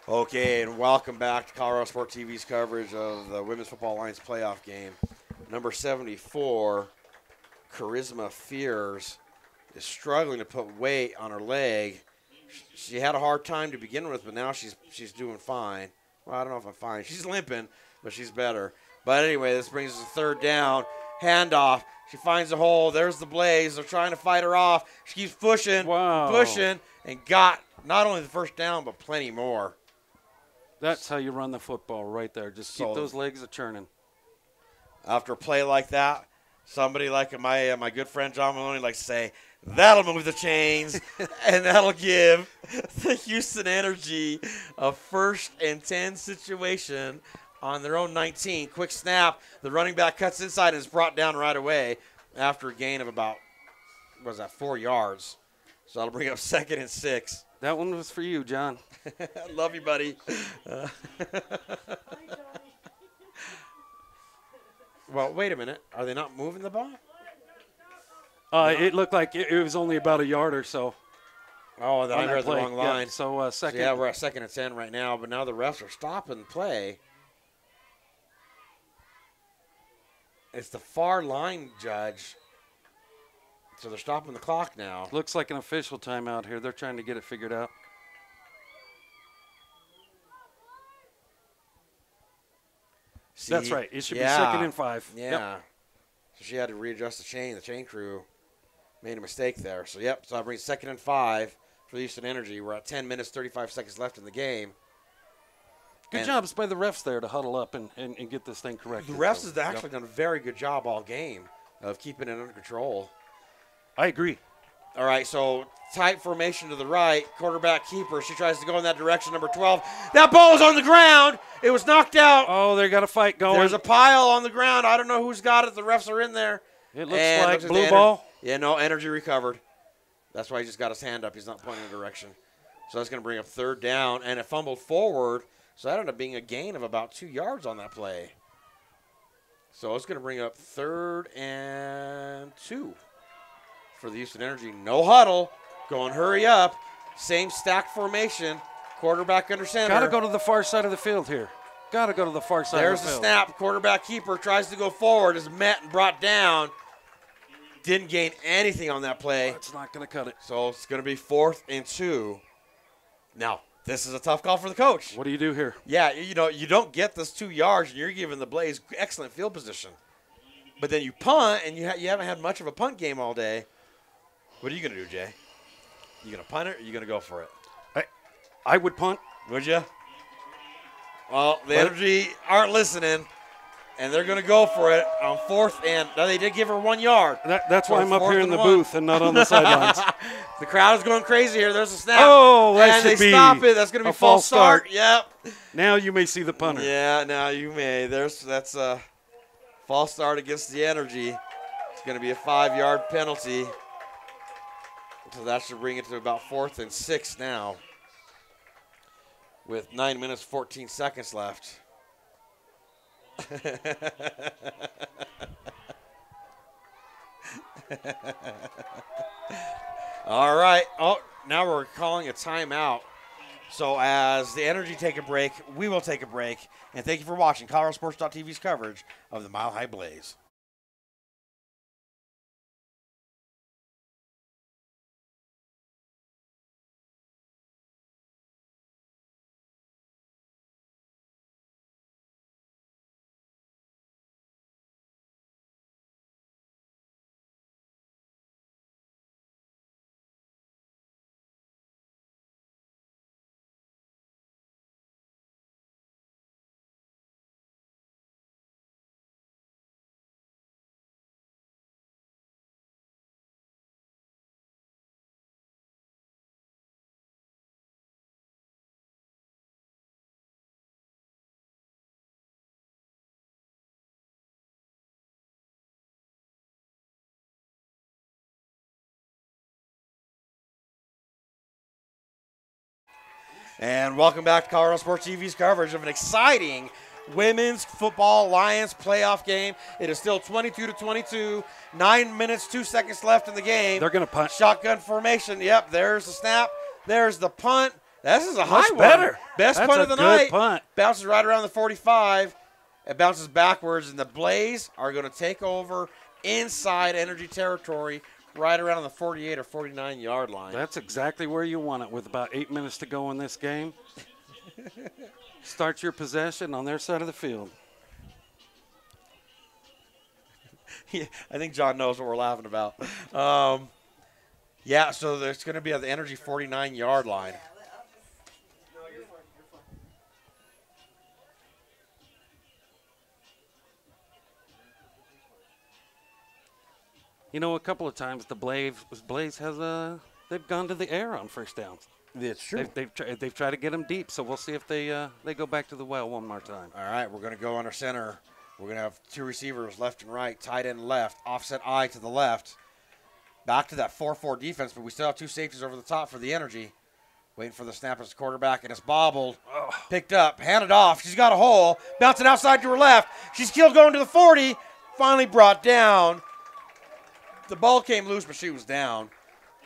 Speaker 1: Okay, and welcome back to Colorado Sport TV's coverage of the Women's Football Alliance playoff game. Number 74, Charisma Fears, is struggling to put weight on her leg. She had a hard time to begin with, but now she's doing fine. Well, I don't know if I'm fine. She's limping, but she's better. But anyway, this brings us to 3rd down. Handoff. She finds a hole. There's the Blaze. They're trying to fight her off. She keeps pushing, pushing, and got not only the 1st down, but plenty more.
Speaker 5: That's how you run the football right there. Just keep those legs a-churning.
Speaker 1: After a play like that, somebody like my good friend John Maloney likes to say, that'll move the chains, and that'll give the Houston Energy a 1st and 10 situation on their own 19. Quick snap. The running back cuts inside and is brought down right away after a gain of about, 4 yards. So that'll bring up 2nd and 6.
Speaker 5: That one was for you, John.
Speaker 1: Love you, buddy. Well, wait a minute. Are they not moving the ball?
Speaker 5: It looked like it was only about a yard or so.
Speaker 1: Oh, then I read the wrong line.
Speaker 5: Yeah, so second.
Speaker 1: Yeah, we're at 2nd and 10 right now, but now the refs are stopping play. It's the far line judge. So they're stopping the clock now.
Speaker 5: Looks like an official timeout here. They're trying to get it figured out.
Speaker 1: See,
Speaker 5: That's right. It should be 2nd and 5.
Speaker 1: Yeah.
Speaker 5: Yep.
Speaker 1: So she had to readjust the chain. The chain crew made a mistake there. So, yep. So that brings 2nd and 5 for the Houston Energy. We're at 10 minutes, 35 seconds left in the game.
Speaker 5: Good jobs by the refs there to huddle up and get this thing corrected.
Speaker 1: The refs has actually done a very good job all game of keeping it under control.
Speaker 5: I agree.
Speaker 1: All right, so tight formation to the right. Quarterback keeper. She tries to go in that direction, number 12. That ball is on the ground. It was knocked out.
Speaker 5: Oh, they got a fight going.
Speaker 1: There's a pile on the ground. I don't know who's got it. The refs are in there.
Speaker 5: It looks like blue ball.
Speaker 1: Yeah, no, Energy recovered. That's why he just got his hand up. He's not pointing in a direction. So that's going to bring up 3rd down, and it fumbled forward. So that ended up being a gain of about 2 yards on that play. So it's going to bring up 3rd and 2 for the Houston Energy. No huddle. Going hurry up. Same stack formation. Quarterback under center.
Speaker 5: Got to go to the far side of the field here. Got to go to the far side
Speaker 1: There's
Speaker 5: of the
Speaker 1: the
Speaker 5: field.
Speaker 1: snap. Quarterback keeper tries to go forward. Is met and brought down. Didn't gain anything on that play.
Speaker 5: It's not going to cut it.
Speaker 1: So it's going to be 4th and 2. Now, this is a tough call for the coach.
Speaker 5: What do you do here?
Speaker 1: Yeah, you know, you don't get this 2 yards, and you're giving the Blaze excellent field position. But then you punt, and you haven't had much of a punt game all day. What are you going to do, Jay? You going to punt it, or you going to go for it?
Speaker 5: I would punt.
Speaker 1: Would you? Well, the Energy aren't listening, and they're going to go for it on 4th and – now, they did give her 1 yard.
Speaker 5: That's why I'm up
Speaker 1: 4th
Speaker 5: here in
Speaker 1: and
Speaker 5: the
Speaker 1: 1.
Speaker 5: booth and not on the sidelines.
Speaker 1: The crowd is going crazy here. There's a snap.
Speaker 5: Oh, that
Speaker 1: and
Speaker 5: should
Speaker 1: they
Speaker 5: be
Speaker 1: stop it. That's going to be
Speaker 5: a
Speaker 1: false
Speaker 5: false
Speaker 1: start.
Speaker 5: start.
Speaker 1: Yep.
Speaker 5: Now you may see the punter.
Speaker 1: Yeah, now you may. That's a false start against the Energy. It's going to be a 5-yard penalty. So that should bring it to about 4th and 6 now with 9 minutes, 14 seconds left. All right. Oh, now we're calling a timeout. So as the Energy take a break, we will take a break. And thank you for watching ColoradoSports.TV's coverage of the Mile High Blaze. And welcome back to Colorado Sports TV's coverage of an exciting Women's Football Alliance playoff game. It is still 22-22, 9 minutes, 2 seconds left in the game.
Speaker 5: They're going to punt.
Speaker 1: Shotgun formation. Yep, there's the snap. There's the punt. This is a high
Speaker 5: Much
Speaker 1: one.
Speaker 5: better.
Speaker 1: Best
Speaker 5: That's
Speaker 1: punt
Speaker 5: a
Speaker 1: of the
Speaker 5: good
Speaker 1: night.
Speaker 5: punt.
Speaker 1: Bounces right around the 45. It bounces backwards, and the Blaze are going to take over inside Energy territory right around the 48 or 49-yard line.
Speaker 5: That's exactly where you want it with about 8 minutes to go in this game. Start your possession on their side of the field.
Speaker 1: Yeah, I think John knows what we're laughing about. Yeah, so there's going to be at the Energy 49-yard line.
Speaker 5: You know, a couple of times the Blaze has they've gone to the air on first downs.
Speaker 1: It's true.
Speaker 5: They've tried to get them deep, so we'll see if they go back to the well one more time.
Speaker 1: All right, we're going to go under center. We're going to have two receivers left and right, tight end left, offset I to the left. Back to that 4-4 defense, but we still have two safeties over the top for the Energy. Waiting for the snap as the quarterback, and it's bobbled. Picked up, handed off. She's got a hole. Bouncing outside to her left. She's killed going to the 40. Finally brought down. The ball came loose, but she was down.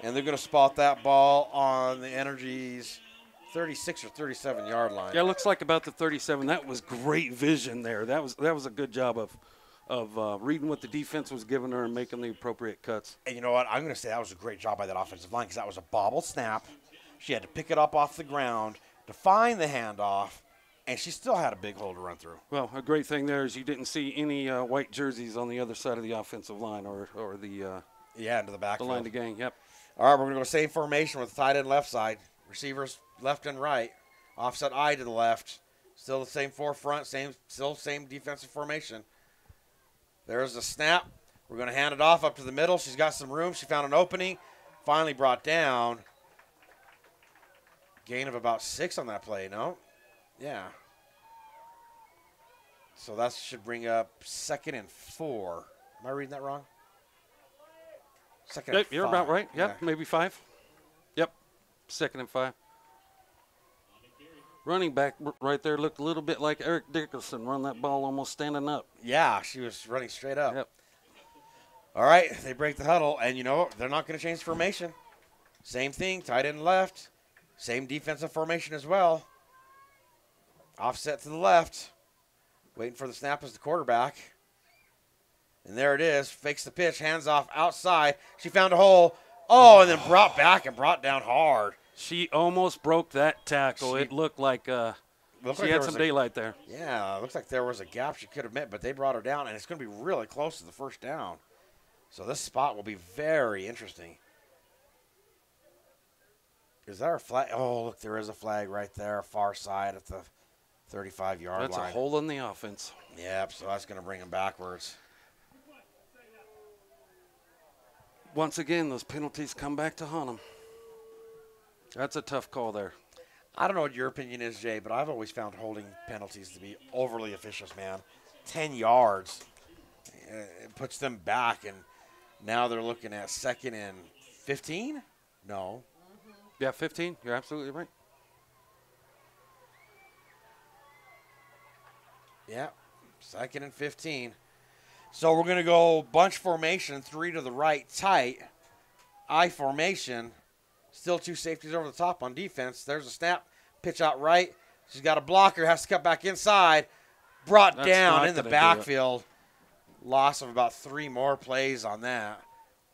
Speaker 1: And they're going to spot that ball on the Energy's 36 or 37-yard line.
Speaker 5: Yeah, it looks like about the 37. That was great vision there. That was a good job reading what the defense was giving her and making the appropriate cuts.
Speaker 1: And you know what? I'm going to say that was a great job by that offensive line because that was a bobble snap. She had to pick it up off the ground to find the handoff, and she still had a big hole to run through.
Speaker 5: Well, a great thing there is you didn't see any white jerseys on the other side of the offensive line or the
Speaker 1: into the back.
Speaker 5: The line of the gang. Yep.
Speaker 1: All right, we're going to go same formation with the tight end left side. Receivers left and right. Offset I to the left. Still the same forefront, still same defensive formation. There's the snap. We're going to hand it off up to the middle. She's got some room. She found an opening. Finally brought down. Gain of about 6 on that play, no? Yeah. So that should bring up 2nd and 4. Am I reading that wrong? 2nd and 5.
Speaker 5: You're about right. Yep,
Speaker 1: Yeah.
Speaker 5: maybe 5. Yep, 2nd and 5. Running back right there looked a little bit like Eric Dickerson, run that ball almost standing up.
Speaker 1: Yeah, she was running straight up.
Speaker 5: Yep.
Speaker 1: All right, they break the huddle, and you know they're not going to change formation. Same thing, tight end left. Same defensive formation as well. Offset to the left. Waiting for the snap as the quarterback. And there it is. Fakes the pitch, hands off outside. She found a hole. Oh, and then brought back and brought down hard.
Speaker 5: She almost broke that tackle. It looked like she had some daylight there.
Speaker 1: Yeah, it looks like there was a gap she could have met, but they brought her down, and it's going to be really close to the first down. So this spot will be very interesting. Is there a flag? Oh, look, there is a flag right there, far side at the 35-yard line.
Speaker 5: That's a hole in the offense.
Speaker 1: Yep, so that's going to bring them backwards.
Speaker 5: Once again, those penalties come back to haunt them. That's a tough call there.
Speaker 1: I don't know what your opinion is, Jay, but I've always found holding penalties to be overly officious, man. 10 yards. It puts them back, and now they're looking at 2nd and 15? No.
Speaker 5: Yeah, 15. You're absolutely right.
Speaker 1: Yeah, 2nd and 15. So we're going to go bunch formation, 3 to the right, tight. I formation. Still 2 safeties over the top on defense. There's a snap, pitch out right. She's got a blocker, has to cut back inside. Brought down in the backfield. Loss of about 3 more plays on that.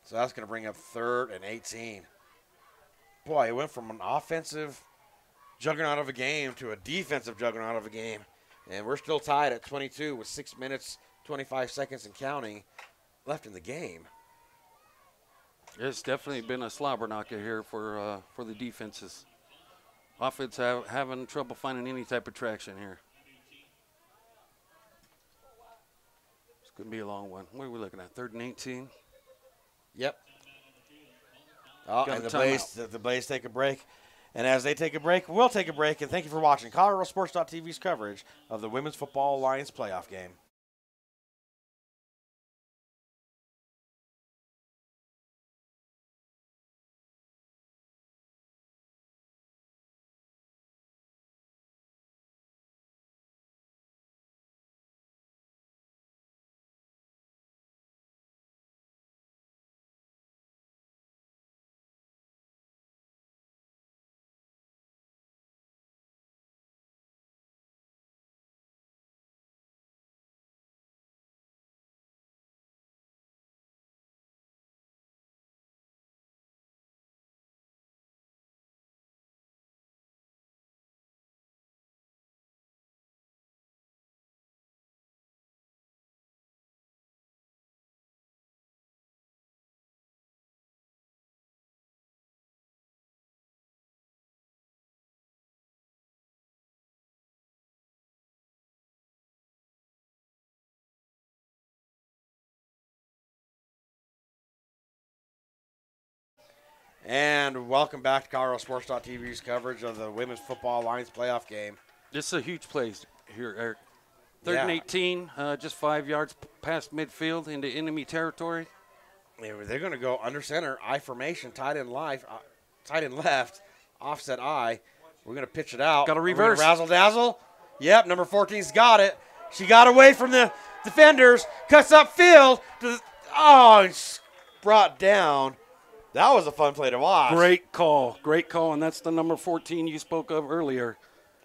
Speaker 1: So that's going to bring up 3rd and 18. Boy, it went from an offensive juggernaut of a game to a defensive juggernaut of a game. And we're still tied at 22 with 6 minutes, 25 seconds and counting left in the game.
Speaker 5: It's definitely been a slobber knocker here for the defenses. Offense having trouble finding any type of traction here. It's going to be a long one. What are we looking at, 3rd and 18?
Speaker 1: Yep. Oh, and the Blaze take a break. And as they take a break, we'll take a break. And thank you for watching ColoradoSports.TV's coverage of the Women's Football Alliance playoff game. And welcome back to ColoradoSports.TV's coverage of the Women's Football Alliance playoff game.
Speaker 5: This is a huge play here, Eric. 3rd and 18, just 5 yards past midfield into enemy territory.
Speaker 1: They're going to go under center, I formation, tight end left, offset I. We're going to pitch it out.
Speaker 5: Got a reverse.
Speaker 1: Razzle dazzle. Yep, number 14's got it. She got away from the defenders, cuts upfield. It's brought down. That was a fun play to watch.
Speaker 5: Great call, and that's the number 14 you spoke of earlier.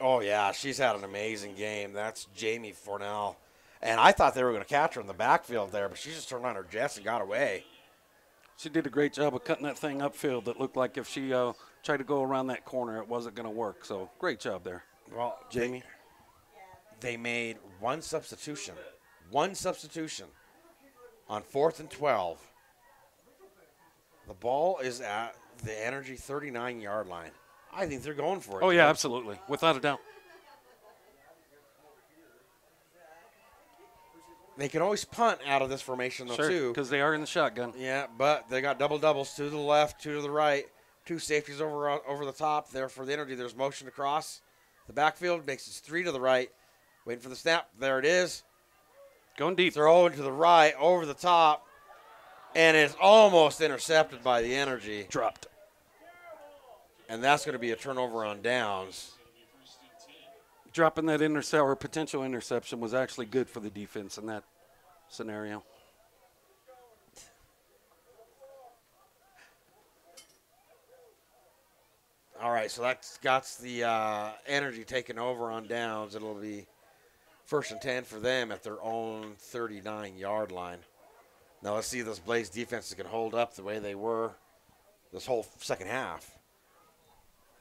Speaker 1: Oh, yeah, she's had an amazing game. That's Jamie Fornell. And I thought they were going to catch her in the backfield there, but she just turned on her jets and got away.
Speaker 5: She did a great job of cutting that thing upfield. It looked like if she tried to go around that corner, it wasn't going to work. So great job there.
Speaker 1: Well, Jamie, they made one substitution on 4th and 12. The ball is at the Energy 39-yard line. I think they're going for it.
Speaker 5: Oh, yeah, absolutely. Without a doubt.
Speaker 1: They can always punt out of this formation, though,
Speaker 5: Sure,
Speaker 1: too.
Speaker 5: because they are in the shotgun.
Speaker 1: Yeah, but they got doubles, 2 to the left, 2 to the right, 2 safeties over the top. There for the Energy, there's motion across the backfield, makes it 3 to the right. Waiting for the snap. There it is.
Speaker 5: Going deep.
Speaker 1: Throw to the right, over the top, and it's almost intercepted by the Energy.
Speaker 5: Dropped.
Speaker 1: And that's going to be a turnover on downs.
Speaker 5: Dropping that potential interception was actually good for the defense in that scenario.
Speaker 1: All right, so that's got the Energy taking over on downs. It'll be 1st and 10 for them at their own 39-yard line. Now let's see if this Blaze defense can hold up the way they were this whole second half.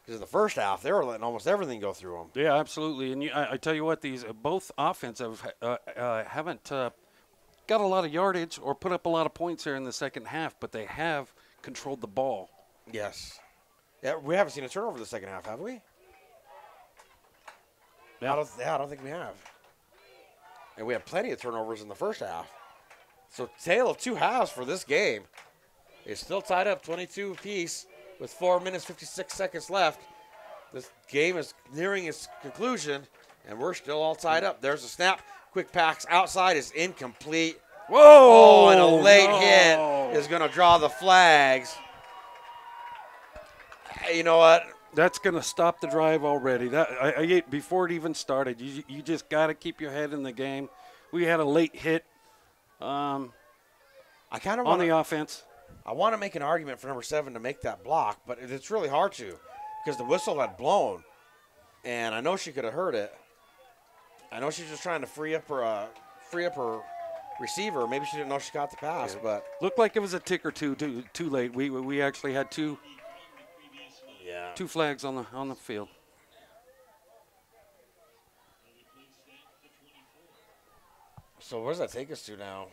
Speaker 1: Because in the first half, they were letting almost everything go through them.
Speaker 5: Yeah, absolutely. And I tell you what, these both offensive haven't got a lot of yardage or put up a lot of points here in the second half, but they have controlled the ball.
Speaker 1: Yes. Yeah, we haven't seen a turnover the second half, have we?
Speaker 5: Yeah.
Speaker 1: I don't think we have. And we had plenty of turnovers in the first half. So tale of two halves for this game. It's still tied up 22 apiece with 4 minutes, 56 seconds left. This game is nearing its conclusion, and we're still all tied up. There's a snap. Quick pass outside is incomplete.
Speaker 5: Whoa!
Speaker 1: Oh, and a late hit is going to draw the flags. You know what?
Speaker 5: That's going to stop the drive already. Before it even started, you just got to keep your head in the game. We had a late hit on the offense.
Speaker 1: I want to make an argument for number 7 to make that block, but it's really hard to because the whistle had blown, and I know she could have heard it. I know she's just trying to free up her receiver. Maybe she didn't know she got the pass, but
Speaker 5: looked like it was a tick or two too late. We actually had two flags on the field.
Speaker 1: So where does that take us to now?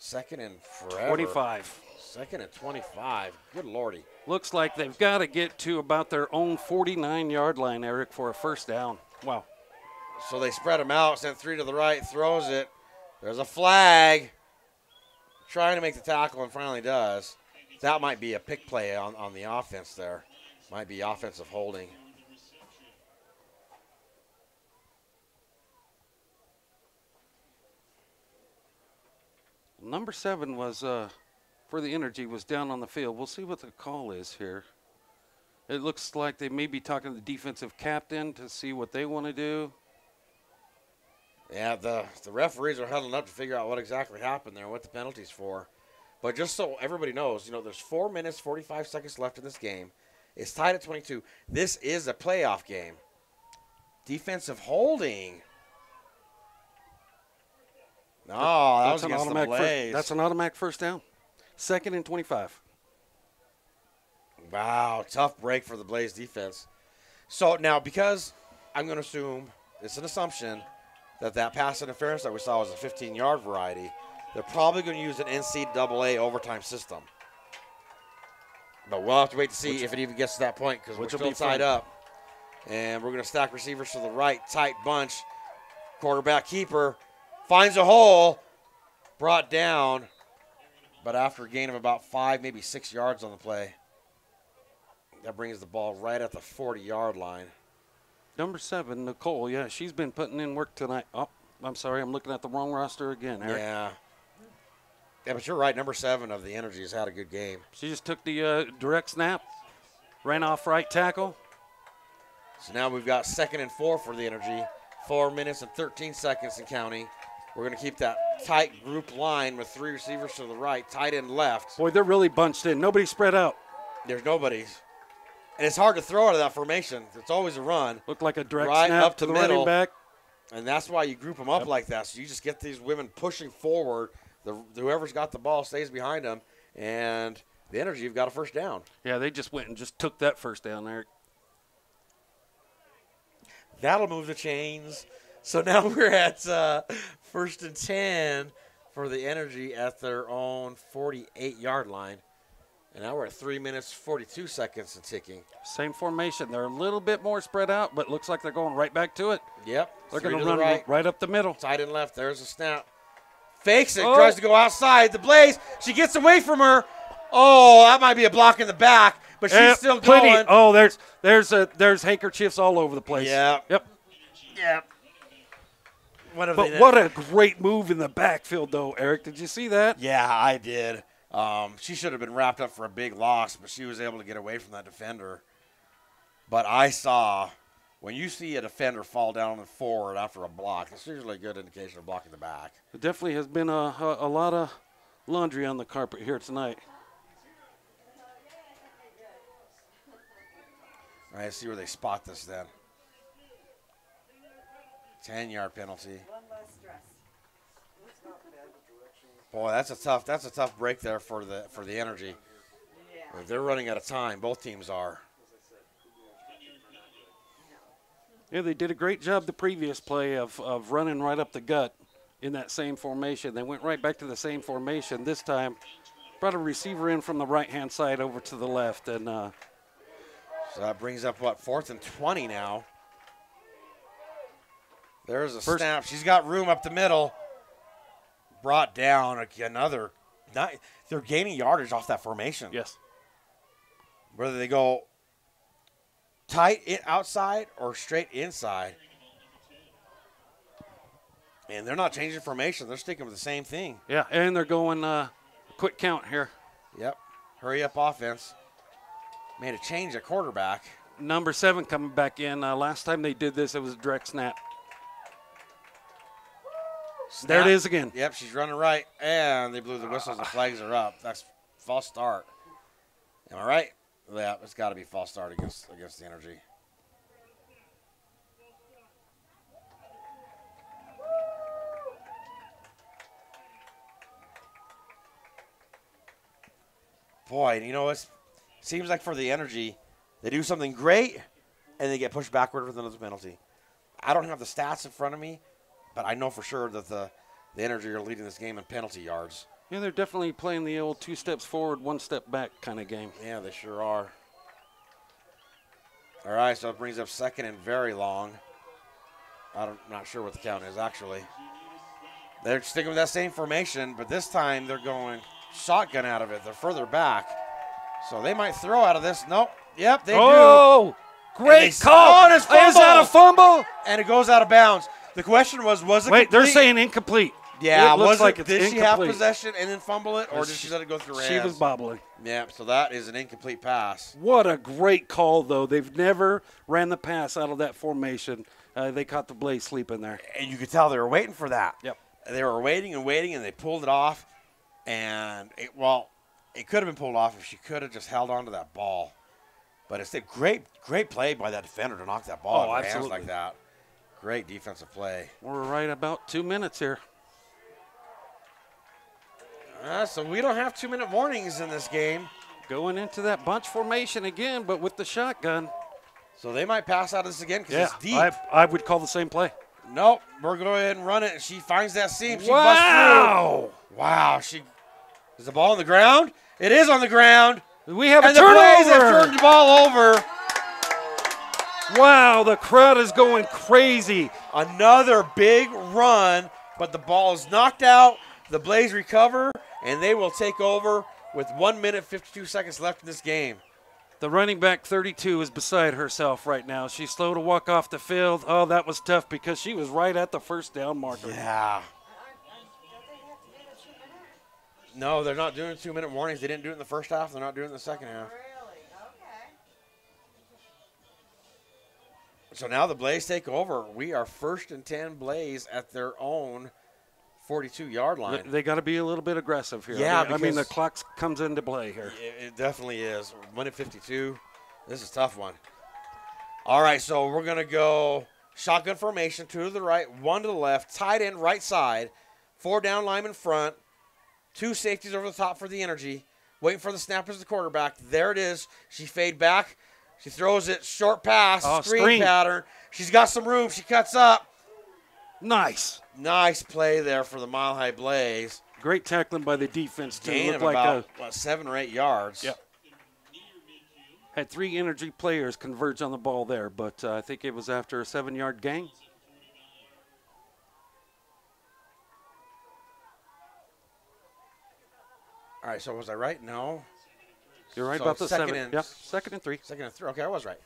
Speaker 1: 2nd and forever.
Speaker 5: 25.
Speaker 1: 2nd and 25. Good Lordy.
Speaker 5: Looks like they've got to get to about their own 49-yard line, Eric, for a first down. Wow.
Speaker 1: So they spread them out, sent 3 to the right, throws it. There's a flag. Trying to make the tackle and finally does. That might be a pick play on the offense there. Might be offensive holding.
Speaker 5: Number 7 was for the Energy was down on the field. We'll see what the call is here. It looks like they may be talking to the defensive captain to see what they want to do.
Speaker 1: Yeah, the referees are huddling up to figure out what exactly happened there, what the penalty's for. But just so everybody knows, there's 4 minutes, 45 seconds left in this game. It's tied at 22. This is a playoff game. Defensive holding. No, that was against the Blaze.
Speaker 5: That's an automatic first down. 2nd and 25.
Speaker 1: Wow, tough break for the Blaze defense. So now, because I'm going to assume, it's an assumption, that pass interference that we saw was a 15-yard variety, they're probably going to use an NCAA overtime system. But we'll have to wait to see if it even gets to that point because we're still tied up. And we're going to stack receivers to the right, tight bunch. Quarterback keeper finds a hole, brought down, but after a gain of about 5, maybe 6 yards on the play. That brings the ball right at the 40-yard line.
Speaker 5: Number 7, Nicole, yeah, she's been putting in work tonight. Oh, I'm sorry, I'm looking at the wrong roster again, Eric.
Speaker 1: Yeah, but you're right. Number 7 of the Energy has had a good game.
Speaker 5: She just took the direct snap, ran off right tackle.
Speaker 1: So now we've got 2nd and 4 for the Energy. 4 minutes and 13 seconds and counting. We're going to keep that tight group line with 3 receivers to the right, tight end left.
Speaker 5: Boy, they're really bunched in. Nobody spread out.
Speaker 1: There's nobody. And it's hard to throw out of that formation. It's always a run.
Speaker 5: Looked like a direct
Speaker 1: right
Speaker 5: snap
Speaker 1: up
Speaker 5: to the
Speaker 1: middle.
Speaker 5: running back.
Speaker 1: And that's why you group them up like that. So you just get these women pushing forward. Whoever's got the ball stays behind them. And the Energy have got a first down.
Speaker 5: Yeah, they just went and just took that first down, Eric.
Speaker 1: That'll move the chains. So now we're at 1st and 10 for the Energy at their own 48-yard line. And now we're at 3 minutes, 42 seconds and ticking.
Speaker 5: Same formation. They're a little bit more spread out, but looks like they're going right back to it.
Speaker 1: Yep.
Speaker 5: They're going to run right up the middle.
Speaker 1: Tight and left. There's a snap. Fakes it. Tries to go outside. The Blaze. She gets away from her. Oh, that might be a block in the back, but she's still going.
Speaker 5: Oh, there's handkerchiefs all over the place.
Speaker 1: Yeah.
Speaker 5: Yep.
Speaker 1: Yep.
Speaker 5: What a great move in the backfield, though, Eric. Did you see that?
Speaker 1: Yeah, I did. She should have been wrapped up for a big loss, but she was able to get away from that defender. But I saw, when you see a defender fall down and forward after a block, it's usually a good indication of blocking the back.
Speaker 5: It definitely has been a lot of laundry on the carpet here tonight.
Speaker 1: All right, let's see where they spot this then. 10-yard penalty.
Speaker 4: One less stress.
Speaker 1: Boy, that's a tough break there for the Energy.
Speaker 4: Yeah.
Speaker 1: They're running out of time. Both teams are.
Speaker 5: Yeah, they did a great job the previous play of running right up the gut in that same formation. They went right back to the same formation. This time, brought a receiver in from the right-hand side over to the left. And
Speaker 1: so that brings up, 4th and 20 now. There's a snap. She's got room up the middle. Brought down another. They're gaining yardage off that formation.
Speaker 5: Yes.
Speaker 1: Whether they go tight outside or straight inside. And they're not changing formation. They're sticking with the same thing.
Speaker 5: Yeah, and they're going quick count here.
Speaker 1: Yep. Hurry up offense. Made a change at quarterback.
Speaker 5: Number 7 coming back in. Last time they did this, it was a direct snap. There it is again.
Speaker 1: Yep, she's running right, and they blew the whistles and flags are up. That's false start. Am I right? Yeah, it's got to be false start against the Energy. Boy, you know, it seems like for the Energy, they do something great, and they get pushed backward with another penalty. I don't have the stats in front of me, but I know for sure that the Energy are leading this game in penalty yards.
Speaker 5: Yeah, they're definitely playing the old 2 steps forward, 1 step back kind of game.
Speaker 1: Yeah, they sure are. All right, so it brings up 2nd and very long. I'm not sure what the count is, actually. They're sticking with that same formation, but this time they're going shotgun out of it. They're further back. So they might throw out of this. Nope. Yep, they do.
Speaker 5: Oh, great call.
Speaker 1: Oh, and it's
Speaker 5: Is that a fumble?
Speaker 1: And it goes out of bounds. The question was it
Speaker 5: Wait,
Speaker 1: complete?
Speaker 5: they're saying incomplete.
Speaker 1: Yeah,
Speaker 5: it looks like it's
Speaker 1: did she have
Speaker 5: incomplete.
Speaker 1: possession and then fumble it, or did she let it go through her hands?
Speaker 5: She was bobbling.
Speaker 1: Yeah, so that is an incomplete pass.
Speaker 5: What a great call, though. They've never ran the pass out of that formation. They caught the Blaze sleeping there.
Speaker 1: And you could tell they were waiting for that.
Speaker 5: Yep.
Speaker 1: They were waiting and waiting, and they pulled it off. And, it could have been pulled off if she could have just held on to that ball. But it's a great play by that defender to knock that ball out of her hands like that. Great defensive play.
Speaker 5: We're right about 2 minutes here.
Speaker 1: So we don't have 2-minute warnings in this game.
Speaker 5: Going into that bunch formation again, but with the shotgun.
Speaker 1: So they might pass out of this again because it's deep.
Speaker 5: I would call the same play.
Speaker 1: Nope. We're going to go ahead and run it, and she finds that seam. She
Speaker 5: Wow.
Speaker 1: busts through. Wow. Is the ball on the ground? It is on the ground.
Speaker 5: We have a
Speaker 1: and the
Speaker 5: turnover.
Speaker 1: Blaze have turned the ball over.
Speaker 5: Wow, the crowd is going crazy.
Speaker 1: Another big run, but the ball is knocked out. The Blaze recover, and they will take over with 1 minute, 52 seconds left in this game.
Speaker 5: The running back 32 is beside herself right now. She's slow to walk off the field. Oh, that was tough because she was right at the first down marker.
Speaker 1: Yeah. No, they're not doing 2-minute warnings. They didn't do it in the first half. They're not doing it in the second half.
Speaker 4: Really? Okay.
Speaker 1: So now the Blaze take over. We are 1st and 10 Blaze at their own 42-yard line.
Speaker 5: They got to be a little bit aggressive here.
Speaker 1: Yeah,
Speaker 5: I mean the clock comes into play here.
Speaker 1: It definitely is. 1 at 52. This is a tough one. All right, so we're going to go Shotgun formation, 2 to the right, 1 to the left, tight end right side, 4 down linemen front, 2 safeties over the top for the energy, waiting for the snap as the quarterback. There it is. She fade back. She throws it, short pass, screen pattern. She's got some room. She cuts up.
Speaker 5: Nice.
Speaker 1: Nice play there for the Mile High Blaze.
Speaker 5: Great tackling by the defense, too.
Speaker 1: Gain of about 7 or 8 yards.
Speaker 5: Yep. Had 3 energy players converge on the ball there, but I think it was after a 7-yard gain.
Speaker 1: All right, so was I right? No.
Speaker 5: You're right
Speaker 1: So
Speaker 5: about the
Speaker 1: second
Speaker 5: 7.
Speaker 1: and-
Speaker 5: Yep, 2nd and 3.
Speaker 1: 2nd and 3. Okay, I was right.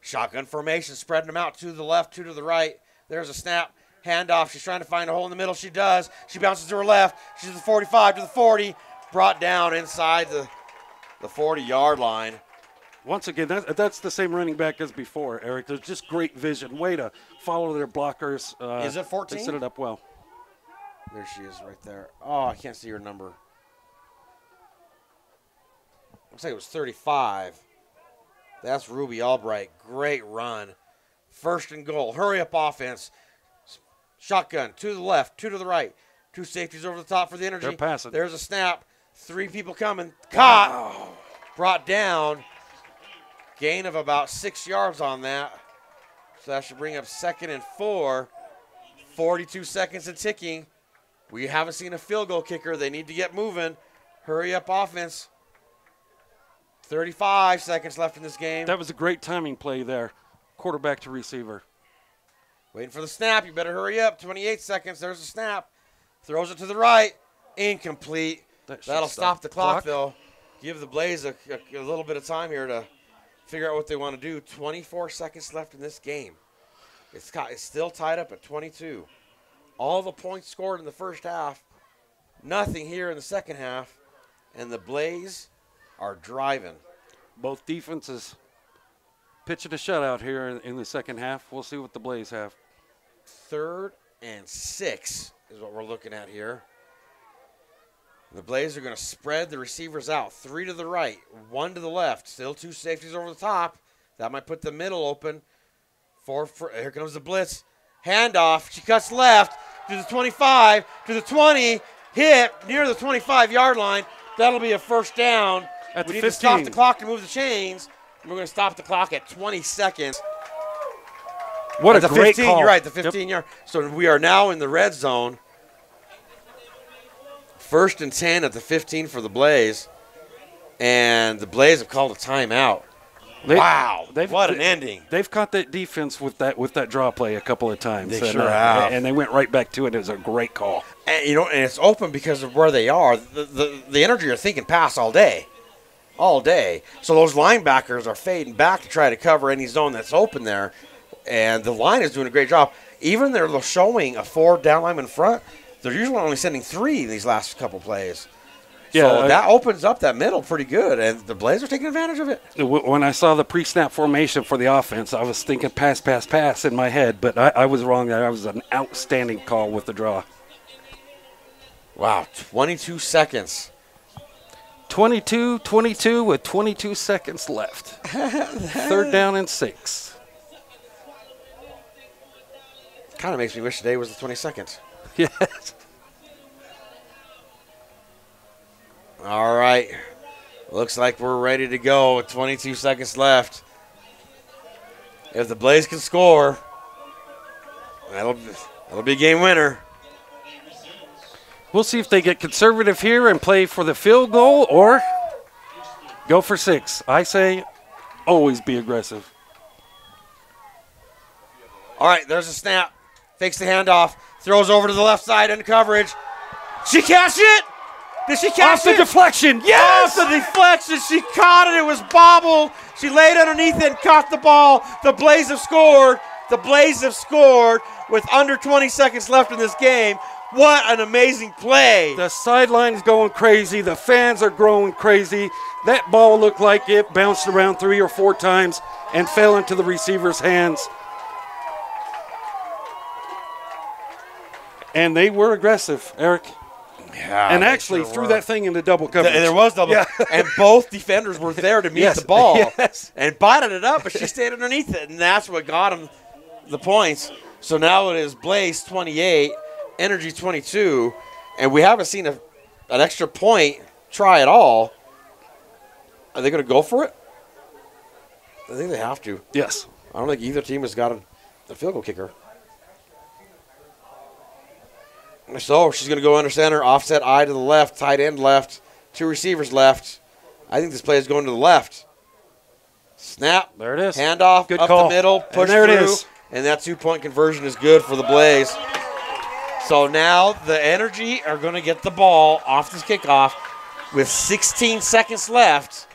Speaker 1: Shotgun formation, spreading them out, 2 to the left, 2 to the right. There's a snap. Handoff. She's trying to find a hole in the middle. She does. She bounces to her left. She's to the 45, to the 40. Brought down inside the 40-yard line.
Speaker 5: Once again, that's the same running back as before, Eric. There's just great vision. Way to follow their blockers.
Speaker 1: Is it 14?
Speaker 5: They set it up well.
Speaker 1: There she is right there. Oh, I can't see her number. Looks like it was 35. That's Ruby Albright. Great run. 1st and goal. Hurry up offense. Shotgun. 2 to the left, 2 to the right. 2 safeties over the top for the energy.
Speaker 5: They're passing.
Speaker 1: There's a snap. 3 people coming. Caught. Wow. Brought down. Gain of about 6 yards on that. So that should bring up 2nd and 4. 42 seconds and ticking. We haven't seen a field goal kicker. They need to get moving. Hurry up offense. 35 seconds left in this game.
Speaker 5: That was a great timing play there. Quarterback to receiver.
Speaker 1: Waiting for the snap. You better hurry up. 28 seconds. There's a snap. Throws it to the right. Incomplete. That'll stop the clock, though. Give the Blaze a little bit of time here to figure out what they want to do. 24 seconds left in this game. It's still tied up at 22. All the points scored in the first half. Nothing here in the second half. And the Blaze are driving.
Speaker 5: Both defenses pitching a shutout here in the second half. We'll see what the Blaze have.
Speaker 1: 3rd and 6 is what we're looking at here. The Blaze are going to spread the receivers out. 3 to the right, 1 to the left. Still 2 safeties over the top. That might put the middle open. Here comes the blitz. Handoff. She cuts left to the 25, to the 20. Hit near the 25-yard line. That'll be a 1st down.
Speaker 5: At
Speaker 1: we
Speaker 5: the
Speaker 1: need
Speaker 5: 15.
Speaker 1: to stop the clock to move the chains. We're going to stop the clock at 20 seconds.
Speaker 5: What
Speaker 1: At
Speaker 5: a
Speaker 1: the
Speaker 5: great
Speaker 1: 15,
Speaker 5: call.
Speaker 1: You're right, the 15-yard. So we are now in the red zone. 1st and 10 at the 15 for the Blaze. And the Blaze have called a timeout. Wow, what an ending.
Speaker 5: They've caught that defense with that draw play a couple of times.
Speaker 1: They sure have.
Speaker 5: And they went right back to it. It was a great call.
Speaker 1: And, and it's open because of where they are. The energy are thinking pass all day. All day. So those linebackers are fading back to try to cover any zone that's open there. And the line is doing a great job. Even they're showing a 4 down lineman front. They're usually only sending 3 in these last couple plays.
Speaker 5: Yeah,
Speaker 1: so that opens up that middle pretty good, and the Blaze are taking advantage of it.
Speaker 5: When I saw the pre-snap formation for the offense, I was thinking pass, pass, pass in my head, but I was wrong. That was an outstanding call with the draw.
Speaker 1: Wow, 22 seconds.
Speaker 5: 22 with 22 seconds left. 3rd down and 6.
Speaker 1: Kind of makes me wish today was the 22nd.
Speaker 5: Yes.
Speaker 1: All right. Looks like we're ready to go with 22 seconds left. If the Blaze can score, that'll be a game winner.
Speaker 5: We'll see if they get conservative here and play for the field goal or go for 6. I say always be aggressive.
Speaker 1: All right, there's a snap. Fakes the handoff. Throws over to the left side in coverage. She catch it? Did she catch
Speaker 5: Off the
Speaker 1: it?
Speaker 5: deflection. Yes!
Speaker 1: Off the deflection. She caught it. It was bobbled. She laid underneath it and caught the ball. The Blaze have scored. The Blaze have scored with under 20 seconds left in this game. What an amazing play.
Speaker 5: The sideline's going crazy. The fans are growing crazy. That ball looked like it bounced around 3 or 4 times and fell into the receiver's hands. And they were aggressive, Eric.
Speaker 1: Yeah,
Speaker 5: and actually threw that thing into double coverage.
Speaker 1: There was double.
Speaker 5: Yeah.
Speaker 1: And both defenders were there to meet
Speaker 5: Yes.
Speaker 1: the ball
Speaker 5: Yes.
Speaker 1: and botted it up, but she stayed underneath it, and that's what got him the points. So now it is Blaze 28, Energy 22, and we haven't seen an extra point try at all. Are they going to go for it? I think they have to.
Speaker 5: Yes.
Speaker 1: I don't think either team has got a field goal kicker. So she's going to go under center, offset I to the left, tight end left, 2 receivers left. I think this play is going to the left. Snap.
Speaker 5: There it is.
Speaker 1: Handoff
Speaker 5: Good
Speaker 1: up
Speaker 5: call.
Speaker 1: the middle, push
Speaker 5: And there
Speaker 1: through.
Speaker 5: it is.
Speaker 1: And that 2-point conversion is good for the Blaze. So now the Energy are going to get the ball off this kickoff with 16 seconds left.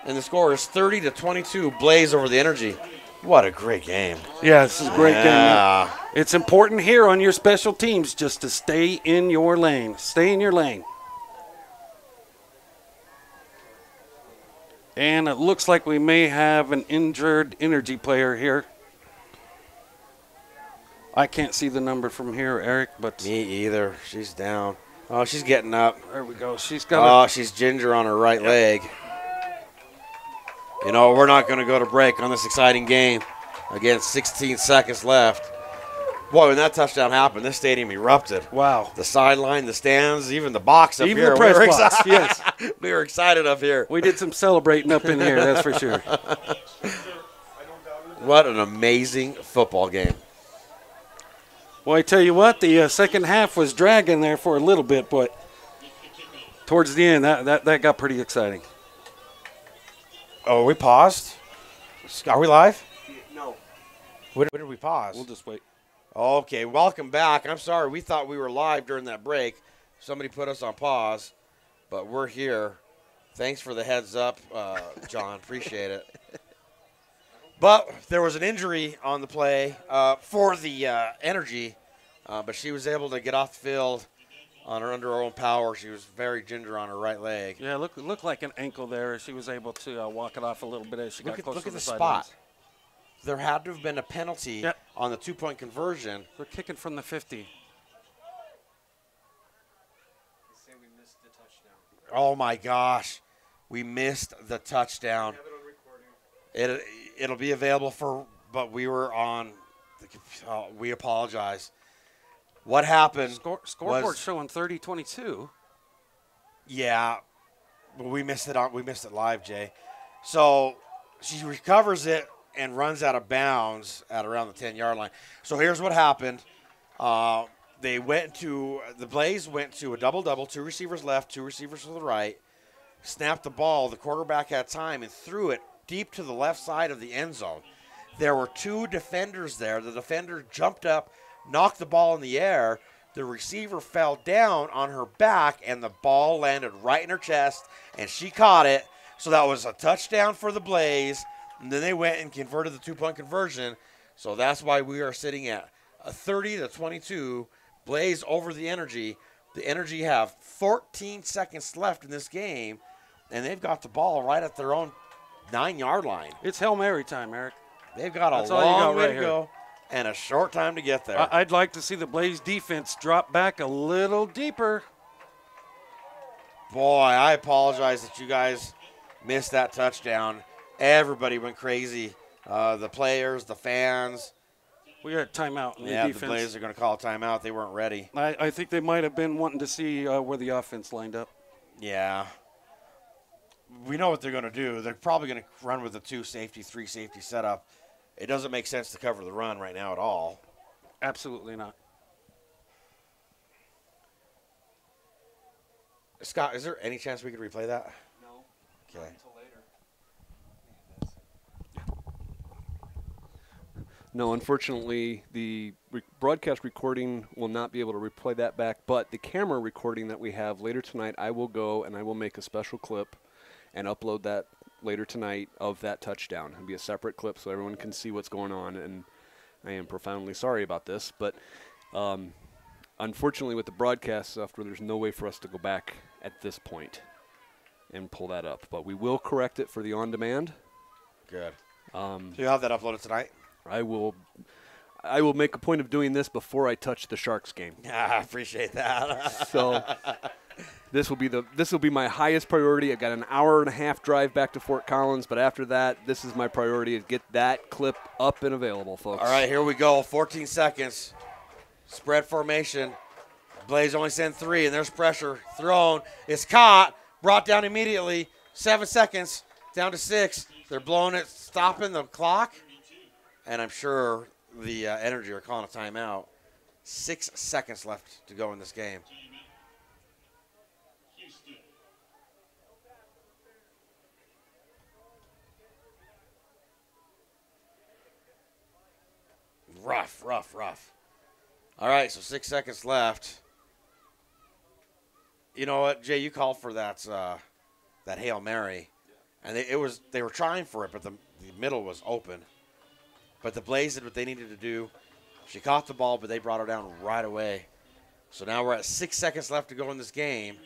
Speaker 1: And the score is 30-22, Blaze over the Energy. What a great game.
Speaker 5: Yeah, this is a great
Speaker 1: Yeah.
Speaker 5: game. It's important here on your special teams just to stay in your lane. Stay in your lane. And it looks like we may have an injured Energy player here. I can't see the number from here, Eric, but
Speaker 1: Me either. She's down. Oh, she's getting up.
Speaker 5: there we go. She's got
Speaker 1: Oh, she's ginger on her right leg. You know, we're not going to go to break on this exciting game. Again, 16 seconds left. Boy, when that touchdown happened, this stadium erupted.
Speaker 5: wow.
Speaker 1: The sideline, the stands, even the box up
Speaker 5: Even
Speaker 1: here.
Speaker 5: the press
Speaker 1: we were
Speaker 5: box, yes.
Speaker 1: we were excited up here.
Speaker 5: We did some celebrating up in here, that's for sure.
Speaker 1: What an amazing football game.
Speaker 5: Well, I tell you what, the second half was dragging there for a little bit, but towards the end, that got pretty exciting.
Speaker 1: Oh, we paused? Are we live?
Speaker 3: No.
Speaker 1: When did we pause?
Speaker 5: We'll just wait.
Speaker 1: Okay, welcome back. I'm sorry, we thought we were live during that break. Somebody put us on pause, but we're here. Thanks for the heads up, John. Appreciate it. But there was an injury on the play for the Energy, but she was able to get off the field under her own power. She was very ginger on her right leg.
Speaker 5: Yeah, looked like an ankle there. She was able to walk it off a little bit as she got closer
Speaker 1: Look
Speaker 5: to
Speaker 1: at
Speaker 5: the
Speaker 1: the
Speaker 5: sidelines.
Speaker 1: spot. There had to have been a penalty
Speaker 5: Yep.
Speaker 1: on the 2-point conversion.
Speaker 5: They're kicking from the 50.
Speaker 1: Oh, my gosh. We missed the touchdown. It'll be available but we were on. We apologize. What happened?
Speaker 5: Scoreboard
Speaker 1: was,
Speaker 5: showing 30-22.
Speaker 1: Yeah, but we missed it live, Jay. So she recovers it and runs out of bounds at around the 10-yard line. So here's what happened. The Blaze went to a double-double, 2 receivers left, 2 receivers to the right, snapped the ball. The quarterback had time and threw it deep to the left side of the end zone. There were 2 defenders there. The defender jumped up, knocked the ball in the air. The receiver fell down on her back, and the ball landed right in her chest, and she caught it. So that was a touchdown for the Blaze, and then they went and converted the 2-point conversion. So that's why we are sitting at a 30-22 Blaze over the Energy. The Energy have 14 seconds left in this game, and they've got the ball right at their own 9-yard line.
Speaker 5: It's Hail Mary time, Eric.
Speaker 1: They've got
Speaker 5: That's
Speaker 1: a
Speaker 5: all you got
Speaker 1: long way
Speaker 5: right
Speaker 1: to
Speaker 5: here.
Speaker 1: go and a short time to get there.
Speaker 5: I'd like to see the Blaze defense drop back a little deeper.
Speaker 1: Boy, I apologize that you guys missed that touchdown. Everybody went crazy. The players, the fans.
Speaker 5: We got a timeout in the
Speaker 1: Yeah, the
Speaker 5: defense.
Speaker 1: Blaze are going to call a timeout. They weren't ready.
Speaker 5: I think they might have been wanting to see where the offense lined up.
Speaker 1: Yeah. We know what they're going to do. They're probably going to run with a 2-safety, 3-safety setup. It doesn't make sense to cover the run right now at all.
Speaker 5: Absolutely not.
Speaker 1: Scott, is there any chance we could replay that?
Speaker 3: No.
Speaker 1: Okay.
Speaker 3: Until later. No, unfortunately, the broadcast recording will not be able to replay that back, but the camera recording that we have later tonight, I will go and I will make a special clip and upload that later tonight of that touchdown. It'll be a separate clip so everyone can see what's going on, and I am profoundly sorry about this, but unfortunately with the broadcast software, there's no way for us to go back at this point and pull that up, but we will correct it for the on-demand.
Speaker 1: Good. So you'll have that uploaded tonight?
Speaker 3: I will make a point of doing this before I touch the Sharks game.
Speaker 1: Yeah, I appreciate that.
Speaker 3: So This will be my highest priority. I've got an hour and a half drive back to Fort Collins, but after that, this is my priority to get that clip up and available, folks.
Speaker 1: All right, here we go. 14 seconds. Spread formation. Blaze only send 3, and there's pressure. Thrown. It's caught. Brought down immediately. 7 seconds. Down to 6. They're blowing it, stopping the clock. And I'm sure the Energy are calling a timeout. 6 seconds left to go in this game. Rough. All right, so 6 seconds left. You know what, Jay? You called for that Hail Mary, and they were trying for it, but the middle was open. But the Blaze did what they needed to do. She caught the ball, but they brought her down right away. So now we're at 6 seconds left to go in this game.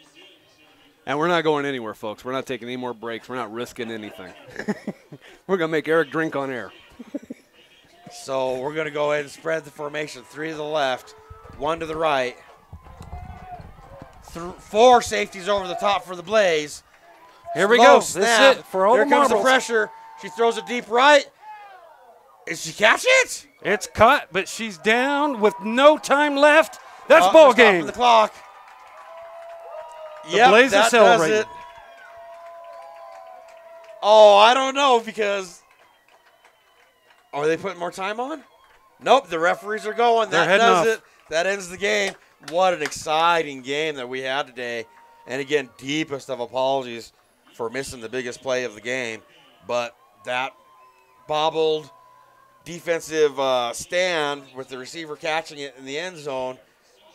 Speaker 3: And we're not going anywhere, folks. We're not taking any more breaks. We're not risking anything. We're going to make Eric drink on air.
Speaker 1: So we're going to go ahead and spread the formation. 3 to the left, 1 to the right. 4 safeties over the top for the Blaze.
Speaker 5: Here we go.
Speaker 1: Snap.
Speaker 5: This is it for all
Speaker 1: Here
Speaker 5: the
Speaker 1: comes
Speaker 5: marbles.
Speaker 1: the pressure. She throws it deep right. Is she catch it?
Speaker 5: It's cut, but she's down with no time left. That's ball
Speaker 1: they're stopping
Speaker 5: game.
Speaker 1: the clock.
Speaker 5: The Blaze are
Speaker 1: that does
Speaker 5: celebrating.
Speaker 1: it. Oh, I don't know because are they putting more time on? Nope, the referees are going.
Speaker 5: They're
Speaker 1: That
Speaker 5: heading
Speaker 1: does
Speaker 5: off.
Speaker 1: it. That ends the game. What an exciting game that we had today. And again, deepest of apologies for missing the biggest play of the game. But that bobbled defensive stand with the receiver catching it in the end zone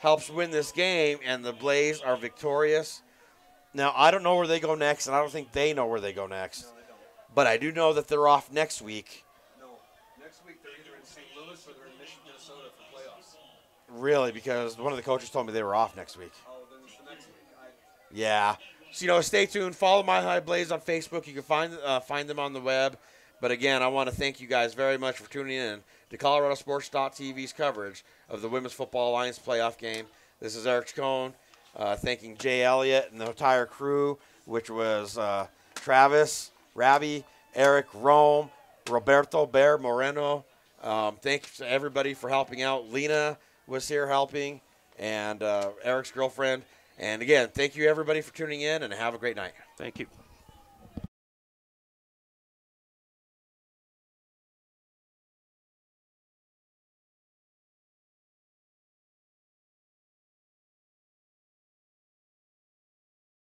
Speaker 1: helps win this game, and the Blaze are victorious. Now, I don't know where they go next, and I don't think they know where they go next.
Speaker 3: No, they don't.
Speaker 1: But I do know that they're off next week.
Speaker 3: No, next week they're either in St. Louis or they're in Minnesota for playoffs.
Speaker 1: Really, because one of the coaches told me they were off next week.
Speaker 3: Oh, then it's the next week.
Speaker 1: Yeah. So, stay tuned. Follow Mile High Blaze on Facebook. You can find them on the web. But, again, I want to thank you guys very much for tuning in to ColoradoSports.TV's coverage of the Women's Football Alliance playoff game. This is Eric Chacon, thanking Jay Elliott and the entire crew, which was Travis, Ravi, Eric, Rome, Roberto, Bear, Moreno. Thanks to everybody for helping out. Lena was here helping, and Eric's girlfriend. And, again, thank you, everybody, for tuning in, and have a great night.
Speaker 5: Thank you.